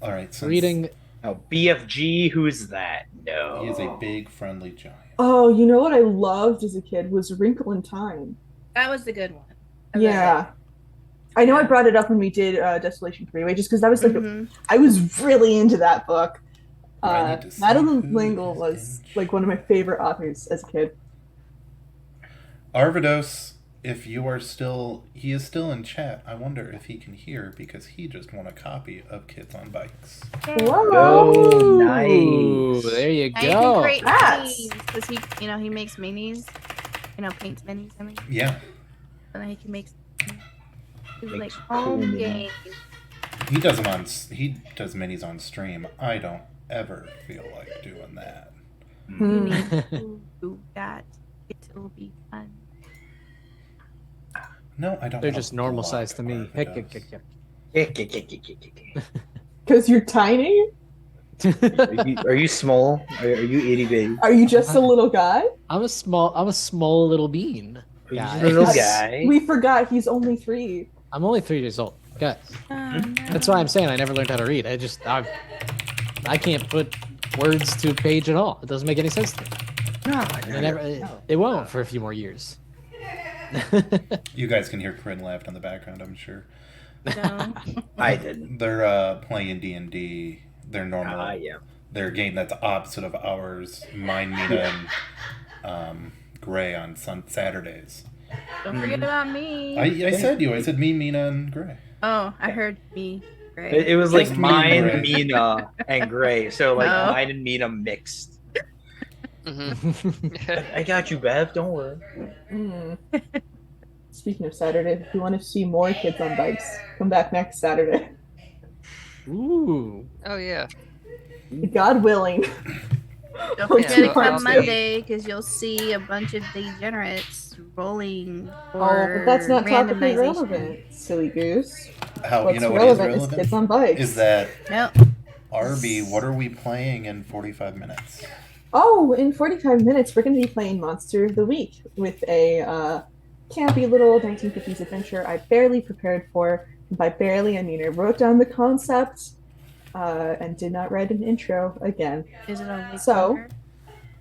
All right. Reading. Oh, BFG, who's that? No. He is a big, friendly giant. Oh, you know what I loved as a kid was Wrinkle in Time. That was the good one. Yeah. I know I brought it up when we did Desolation Freeway, just because that was like I was really into that book. Madeline L'Engle was like one of my favorite authors as a kid. Arvidos, if you are still, he is still in chat. I wonder if he can hear because he just won a copy of Kids on Bikes. Whoa! Oh, nice. There you And he go. can create minis because he makes minis, paints minis. I mean, Yeah. and then he can make like Makes home cool games. He does them on. He does minis on stream. I don't ever feel like doing that. You need to do that. It will be fun. No, I don't. They're want just to normal block size to me. Arvidos. Because you're tiny? Are you small? Are you itty bitty? Are you just a little guy? I'm a small little bean. Are you just a little guy? We forgot he's only 3. I'm only 3 years old. Guys. That's why I'm saying I never learned how to read. I can't put words to a page at all. It doesn't make any sense to me. It won't for a few more years. You guys can hear Corinne laughed in the background, I'm sure. No. I didn't. They're playing D&D. Their normal. Yeah. Their game that's opposite of ours. Mine, Mina, and Gray on Saturdays. Don't forget about me. I said you. I said me, Mina, and Gray. Oh, I heard me. Great. It was Just like me and mine, Gray. Mina, and Gray. So like Oh. mine and Mina mixed. Mm-hmm. I got you, Bev. Don't worry. Speaking of Saturday, if you want to see more kids on bikes, come back next Saturday. Ooh. Oh yeah. God willing. Don't We'll forget do to part come two. Monday because you'll see a bunch of degenerates rolling Oh, but that's not topically randomization. relevant, silly goose. How What's you know what is relevant is relevant kids on bikes. is that No. Arby. What are we playing in 45 minutes? Oh, in 45 minutes, we're going to be playing Monster of the Week with a campy little 1950s adventure I barely prepared for. And by barely, I mean I wrote down the concept and did not write an intro again. Is it on Lake So- Wonder?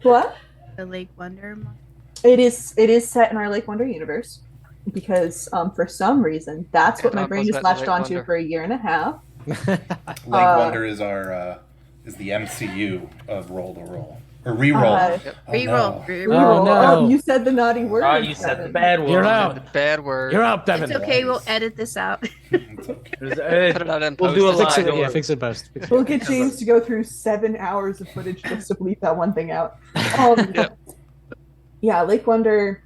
What? The Lake Wonder? It is set in our Lake Wonder universe because for some reason that's what It my brain almost has went to latched Lake onto Wonder. for a year and a half. Lake Wonder is our is the MCU of Roll to Roll or re-roll. Oh, Reroll. no. Reroll. Oh, no. Oh, you said the naughty word. Oh, you said the bad word. You're The out. bad word. You're out, Devin. It's okay. We'll edit this out. It's okay. Put it out in We'll post. do a It's Fix live. fine. it. Yeah, fix it post. Fix it. We'll get James to go through 7 hours of footage just to bleep that one thing out. Yep. Yeah, Lake Wonder.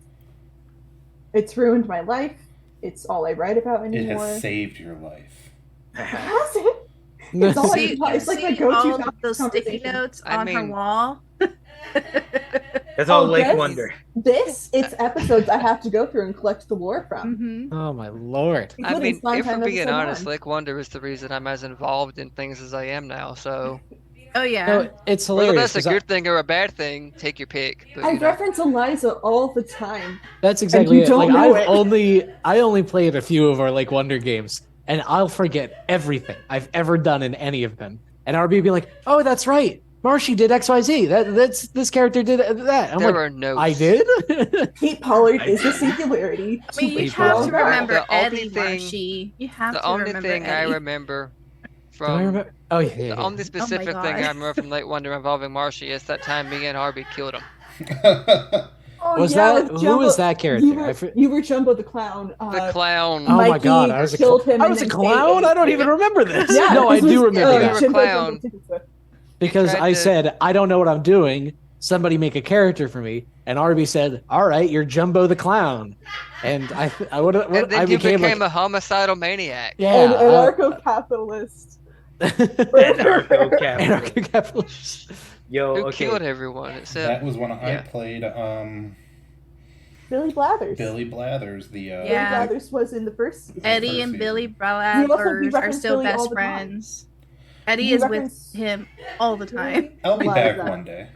It's ruined my life. It's all I write about It anymore. has saved your life. Has it? It's all See, it's like my see go-to all topic those sticky conversation. notes I on her mean- wall. That's all Oh, Lake this? Wonder. It's episodes I have to go through and collect the lore from. Mm-hmm. Oh my lord. I including mean, if Spine we're Time being episode honest, 1. Lake Wonder is the reason I'm as involved in things as I am now. So Oh yeah. No, it's whether hilarious. that's a 'cause good thing or a bad thing, take your pick. But, I you know. reference Eliza all the time. That's exactly you it. don't Like know it. I only played a few of our Lake Wonder games, and I'll forget everything I've ever done in any of them. And RB would be like, "Oh, that's right, Marshy did XYZ. That's this character did that." I'm There like, are notes. "I did." Pete Pollard is a singularity. I mean, you Wait, have to the remember only Eddie, thing- Marshy. You have The to only remember thing I Eddie. remember Do I from remember? Oh yeah, yeah, the yeah. only specific thing I God. remember from Lake Wonder involving Marshy is that time me and Harvey killed him. Oh, Was yeah, that with who was that character? You were Jumbo the Clown. The clown. Oh my Mikey god, I was a killed him I and was a then clown. they I don't ate even it. remember this. Yeah, no, I this do was, remember you that were a Jimbo clown. Jumbo because tried I to- said I don't know what I'm doing. Somebody make a character for me, and RB said, "All right, you're Jumbo the Clown," and I would And then I you became became like, a homicidal maniac. yeah, An anarcho-capitalist. Anarcho-capitalist. Anarcho-capitalist. Yo, Who okay. killed everyone? Except That was when I yeah. played Billy Blathers. Billy Blathers, the Yeah. Billy Blathers was in the first season. Eddie First and season. Billy We Blathers are reference still Billy all best the time. friends. Eddie We is reference with him all the time. I'll be Eliza. back one day.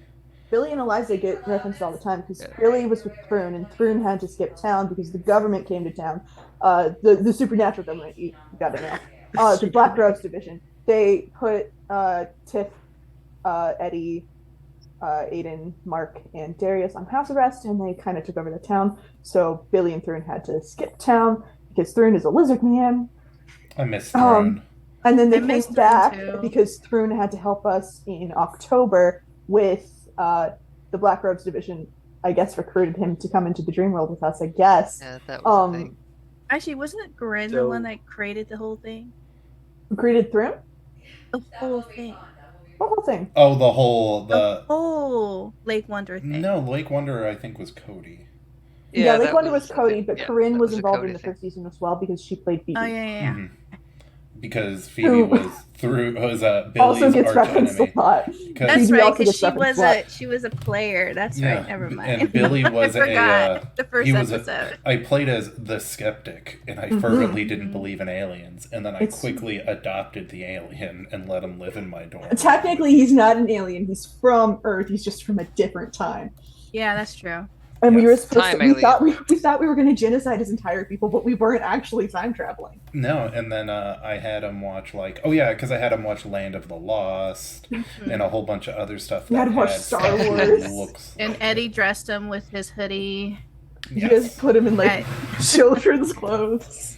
Billy and Eliza get referenced all the time because Yeah. Billy was with Thrun, and Thrun had to skip town because the government came to town. The supernatural government, you got it now. The Black Groves division. They put Tiff, Eddie, Aiden, Mark, and Darius on house arrest, and they kind of took over the town. So Billy and Thrun had to skip town because Thrun is a lizard man. I miss Throne. And then they I came miss Thrun back too. because Thrun had to help us in October with the Black Robes division. I guess recruited him to come into the dream world with us. I guess. Yeah, that was the thing. Actually, wasn't Gren the So- one that created the whole thing? Greeted Thrun. The whole thing. The whole thing. Oh, the whole The whole Lake Wonder thing. no Lake Wonder. I think was Cody. Yeah, Lake that Wonder was I Cody, think- but yeah, Corinne that was a involved Cody in the thing. first season as well because she played Phoebe. Oh yeah. Mhm. Because Phoebe was Billy's Also gets arch referenced enemy. a lot. That's Phoebe right, also because gets she referenced was a lot. she was a player. That's Yeah, right. Never mind. and Billy was I forgot a, the first he was episode. I played as the skeptic, and I fervently didn't believe in aliens, and then I It's- quickly adopted the alien and let him live in my dorm. Technically, he's not an alien. He's from Earth. He's just from a different time. Yeah, that's true. And we Yes. were supposed Time to, we alien. thought we were going to genocide his entire people, but we weren't actually time traveling. No, and then I had him watch because I had him watch Land of the Lost and a whole bunch of other stuff. You had that to watch had Star stuff that Wars. Looks And like Eddie it. dressed him with his hoodie. You just put him in like children's clothes.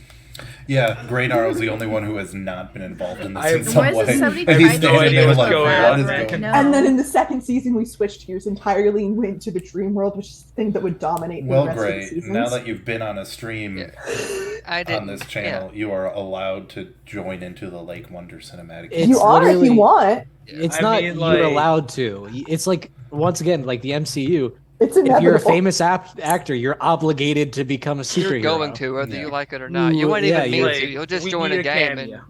Yeah, Grey Gnarl's the only one who has not been involved in this I- in some Was way. it somebody And he's tried to standing take there his like, going what on, is right? going No. on? And then in the second season, we switched gears entirely and went to the dream world, which is the thing that would dominate Well, the rest Grey, of the seasons. now that you've been on a stream, I didn't. on this channel, you are allowed to join into the Lake Wonder cinematic. It's You are if you literally- want. It's I not mean, you're like- allowed to. It's like once again, like the MCU. It's If you're a inevitable. famous actor, you're obligated to become a superhero. You're going to, whether Yeah. you like it or not. You Ooh, won't yeah, even mean you're- to. You'll just we join need a game cameo.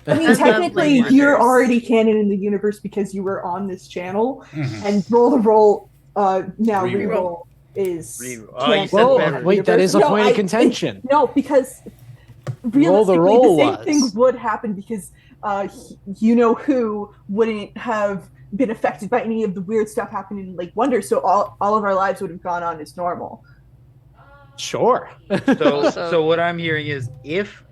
and I mean, love technically, Lake you're Wonders. already canon in the universe because you were on this channel, Mhm. and roll the roll. Now Reroll. reroll is. Reroll. Oh, you said canon better. in the Wait, that universe. is a No, point of contention. No, because Roll the realistically, roll the same was. thing would happen because you know who wouldn't have been affected by any of the weird stuff happening in Lake Wonder, so all of our lives would have gone on as normal. Sure. So what I'm hearing is if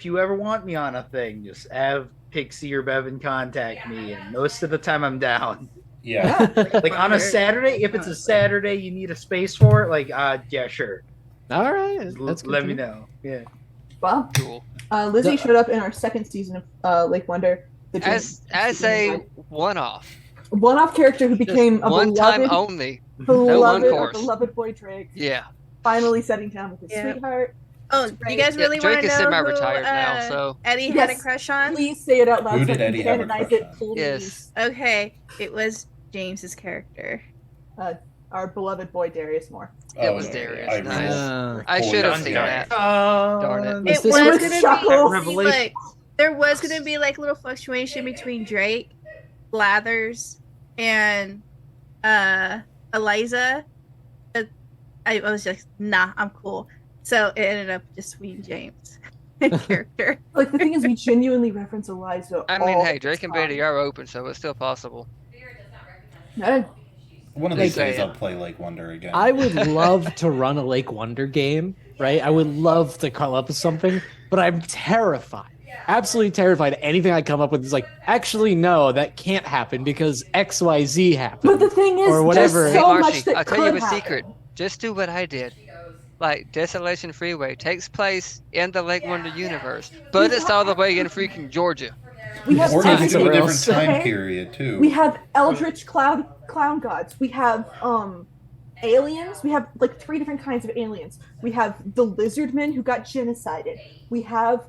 you ever want me on a thing, just have Pixie or Bevan contact me, and most of the time I'm down. Yeah. Like on a Saturday, if it's a Saturday, you need a space for it. Like, yeah, sure. All right. Just That's good let to me know. know. Yeah. Well, cool. Lizzy The- showed up in our second season of Lake Wonder. The As a one-off, one-off character who became just a one time beloved, only. beloved, course. beloved boy Drake. Yeah. Finally setting down with his Yeah. sweetheart. Oh, do you guys Yeah, really want Drake to is know who semi-retired now, so Eddie had a Yes. crush on? Please say it out loud Who so I did can Eddie have a canonize crush it, on? please. yes. Okay, it was James's character. Our beloved boy Darius Moore. It was yeah, Darius, I nice. rolled I should have poison. seen Yeah. that. Darn it. Is It this was with gonna Chuckles? be Revelation? like there was gonna be like little fluctuation between Drake, Blathers, and Eliza. But I was just nah, I'm cool. So it ended up just between James character. Like the thing is, we genuinely reference Eliza. I mean, all hey, the Drake and time. Betty are open, so it's still possible. Eh, One of these Like- days, I'll play Lake Wonder again. I would love to run a Lake Wonder game, right? I would love to come up with something, but I'm terrified. Absolutely terrified. Anything I come up with is like, actually, no, that can't happen because XYZ happened. But the thing is, Or whatever. there's Hey, so Marshy, much that I'll tell could you a happen. secret. Just do what I did. Like, Desolation Freeway takes place in the Lake Wonder universe, but it's all the way in freaking Georgia. We have or take just it do a somewhere different else. time Okay. period too. We have eldritch clown gods. We have aliens. We have like 3 different kinds of aliens. We have the lizardmen who got genocided. We have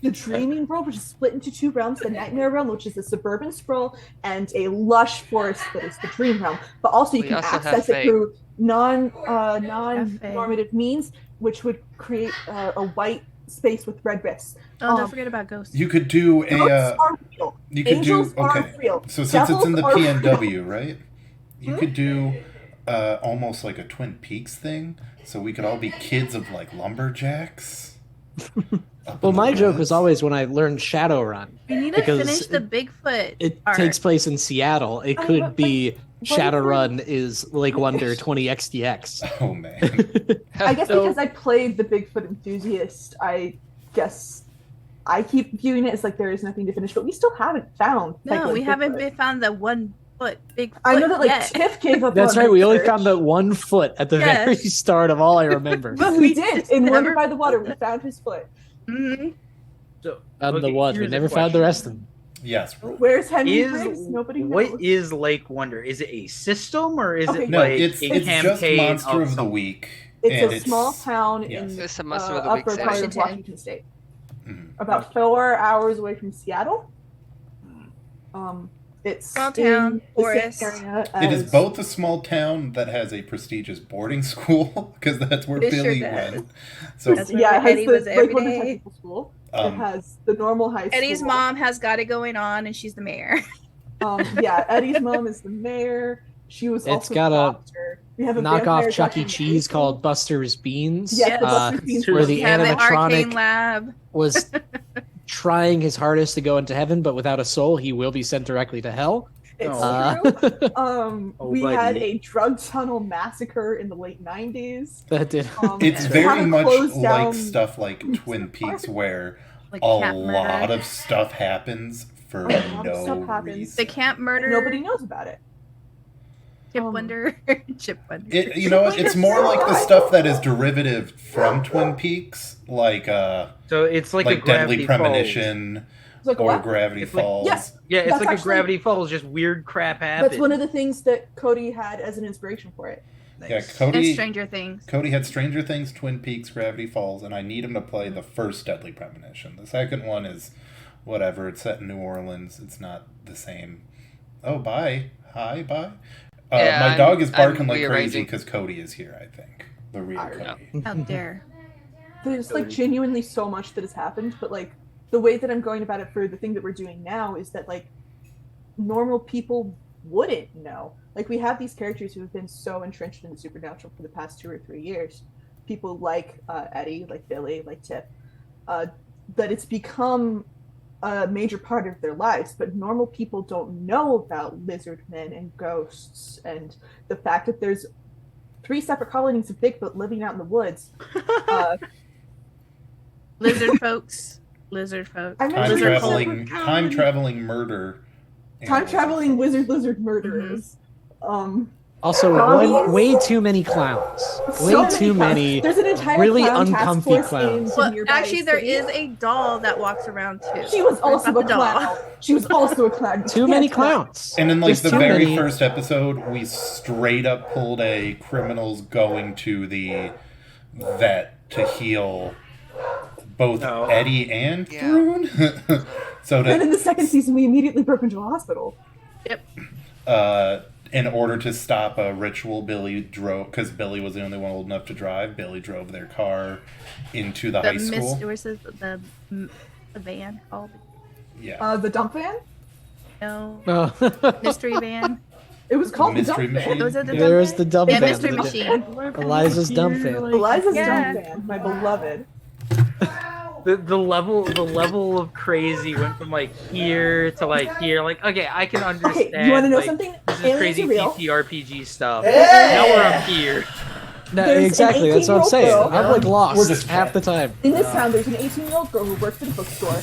the dreaming world, which is split into 2 realms: the nightmare realm, which is the suburban sprawl, and a lush forest that is the dream realm. But also you We can also have access it fate. through non-normative means, which would create a white space with red rifts. Oh, don't forget about ghosts. You could do a. Ghosts are real. You could Angels do are okay. real. So since it's in the Devils are PNW, right? You could do almost like a Twin Peaks thing. So we could all be kids of like lumberjacks. up Well, in the my joke woods. was always when I learned Shadowrun. We need to because finish the Bigfoot It arc. takes place in Seattle. It Oh, could but- be if Shadowrun is Lake Wonder 20XDX. Oh man. I guess So- because I played the Bigfoot enthusiast, I guess I keep viewing it as like there is nothing to finish, but we still haven't found. No, like, we Bigfoot. haven't been found the 1 foot Bigfoot I know that like yet. Tiff gave up. That's on right. We only research. found that 1 foot at the Yes. very start of all I remember. But we We did just in Wonder never by the Water. found We it. found his foot. Mhm. So Found the okay, one. We here's a never found the question. rest of them. Yes. Where's Henry Briggs? Is Nobody knows. what is Lake Wonder? Is it a system or is Okay. it No, like it's a just campaign Monster of the something? Week. It's and a small town yes. in It's a Monster of the Week upper part section. of Washington State, Mhm. about 4 hours away from Seattle. It's Small town, in the same forest. area It is as- both a small town that has a prestigious boarding school because that's where It sure Billy does. went. So That's where Yeah, it has Eddie the was every Lake Wonder day. Technical School. It um, has the normal high school. Eddie's mom has got it going on, and she's the mayor. Yeah, Eddie's mom is the mayor. She was It's also got the a doctor. We have a Knock vampire off Chuck E. doctor Cheese Jason. called Buster's Beans. Yes, the uh, Buster's Beans where where one. the We have the arcane animatronic lab. was trying his hardest to go into heaven, but without a soul, he will be sent directly to hell. It's Uh, true. Oh, We had buddy. a drug tunnel massacre in the late 90s. that did. it's it very kinda much closed like down- stuff like Twin Peaks where Like a cat lot murder. of stuff happens for A lot of no stuff happens. reason. The camp murder. Nobody knows about it. Chip Um, Wonder. Chip Wonder. You know what? It's more like the stuff that is derivative from Twin Peaks, like So it's like, a Deadly Gravity Falls. Premonition It's like, or what? Gravity It's like- Falls. Yes, Yeah, it's That's like actually- a Gravity Falls, just weird crap happens. That's one of the things that Cody had as an inspiration for it. Yeah, And Cody. Stranger Things. Cody had Stranger Things, Twin Peaks, Gravity Falls, and I need him to play the first Deadly Premonition. The second one is whatever. It's set in New Orleans. It's not the same. Oh, bye. Hi, bye. Yeah, my dog is barking I'm like crazy rearranging. because Cody is here, I think. The real Cody. How dare. There's like genuinely so much that has happened, but like the way that I'm going about it for the thing that we're doing now is that like normal people wouldn't know. Like we have these characters who have been so entrenched in the supernatural for the past 2 or 3 years. People like Eddie, like Billy, like Tip, that it's become a major part of their lives. But normal people don't know about lizard men and ghosts and the fact that there's 3 separate colonies of Bigfoot living out in the woods. Lizard folks. Lizard folk. I mentioned Time traveling murder. Time traveling lizard murderers. Also, way too many clowns. Way too many. There's an entire really clown task uncomfy force clowns. in Well, nearby actually, there city. is a doll that walks around too. She was also Not a the doll. clown. She was also a clown. Too many clowns. And in like There's the too very many. first episode, we straight up pulled a criminals going to the vet to heal both Eddie and Yeah. Prune. So And in to, the second season, we immediately broke into a hospital. Yep. in order to stop a ritual, Billy drove, because Billy was the only one old enough to drive. Billy drove their car into the high school. Where's the van called? Yeah. The dump van? No. Oh. Mystery van. It was called Mystery the dump machine? van. Was it the dump There's van? the dump Yeah, van. Mystery Machine. Eliza's dump fan. Eliza's Yeah. dump van, my beloved. The level of crazy went from like here to like here. Like, okay, I can understand. Okay, you want to know like, something? This is Aliens crazy are real. TTRPG stuff. Now we're up here. No, There's an exactly, that's what I'm 18-year-old saying. girl. I'm like We're lost just- half the time. In this town, there's an 18-year-old girl who works at a bookstore.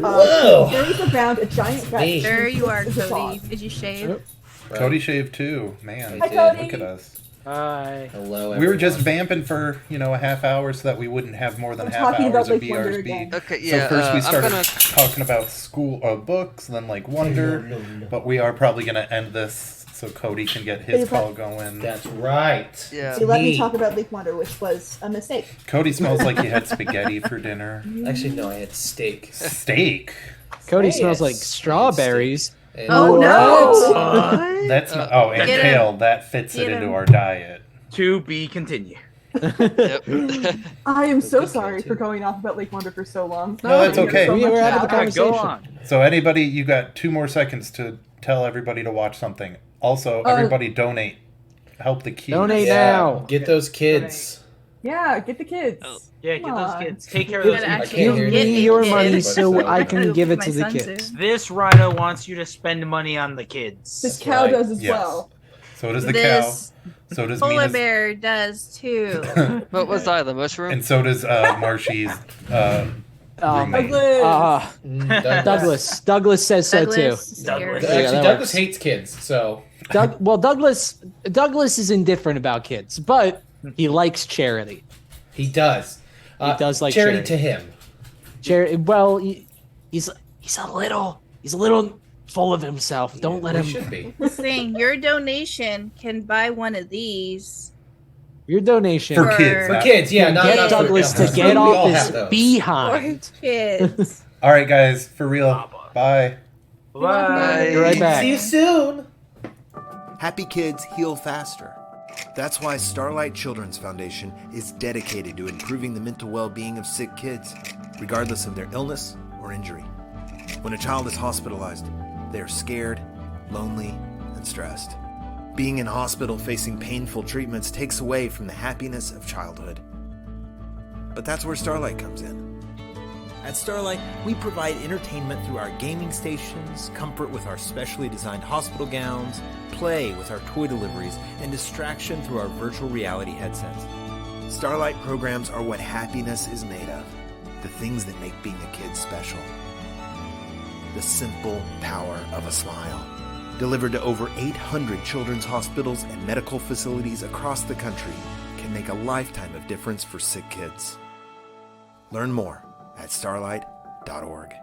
Whoa. Carries around a giant bat. me. There you are, As a Cody. dog. Did you shave? Cody shaved too. Man, Hi, Cody. look at us. Hi. Hello, We were just everyone. vamping for, a half hour so that we wouldn't have more than I'm half talking hours about of Lake Wonder again. BRSB. Okay, So yeah. first we I'm started gonna. talking about school books, then like Wonder, but we are probably gonna end this so Cody can get his Favorite. call going. That's right. Yeah. You let me Me. talk about Lake Wonder, which was a mistake. Cody smells like he had spaghetti for dinner. Actually, no, I had steak. Steak. Cody Say smells it. like strawberries. And Oh, no. That's not. Oh, and Get him. kale. That fits it Get into him. our diet. To be continued. Yep. I am so good sorry kid, for too. going off about Lake Wonder for so long. No, that's I hear okay. so We much were having about the it. conversation. Go on. So anybody, you got 2 more seconds to tell everybody to watch something. Also, everybody donate. Help the kids. Donate Yeah, now. get those kids. Yeah, get the kids. Oh. Yeah, Come get those on. kids. Take care of You those gotta kids. actually Give hear get me a your kid. money so I I can I'll give it my to the son kids. soon. This rhino wants you to spend money on the kids. This That's cow right. does as Yes. well. So does the This cow. So does polar Mina's. bear does too. What was I? The mushroom? And so does Marshy's roommate. Douglas. Douglas. Douglas says so too. Douglas, scared. Yeah, Actually, that Douglas works. hates kids, so Douglas is indifferent about kids, but he likes charity. he does. He does like charity charity. to him. Well, he's a little full of himself. Don't let He him. should be. The thing, your donation can buy one of these. Your donation For For- kids. For not- kids, yeah. can Not, get not Douglas for, to get we all off have his those. For behind. kids. All right, guys, for real. Bye. Bye. Be right back. See you soon. Happy kids heal faster. That's why Starlight Children's Foundation is dedicated to improving the mental well-being of sick kids, regardless of their illness or injury. When a child is hospitalized, they are scared, lonely, and stressed. Being in hospital facing painful treatments takes away from the happiness of childhood. But that's where Starlight comes in. At Starlight, we provide entertainment through our gaming stations, comfort with our specially designed hospital gowns, play with our toy deliveries, and distraction through our virtual reality headsets. Starlight programs are what happiness is made of, the things that make being a kid special. The simple power of a smile. Delivered to over 800 children's hospitals and medical facilities across the country, can make a lifetime of difference for sick kids. Learn more at starlight.org.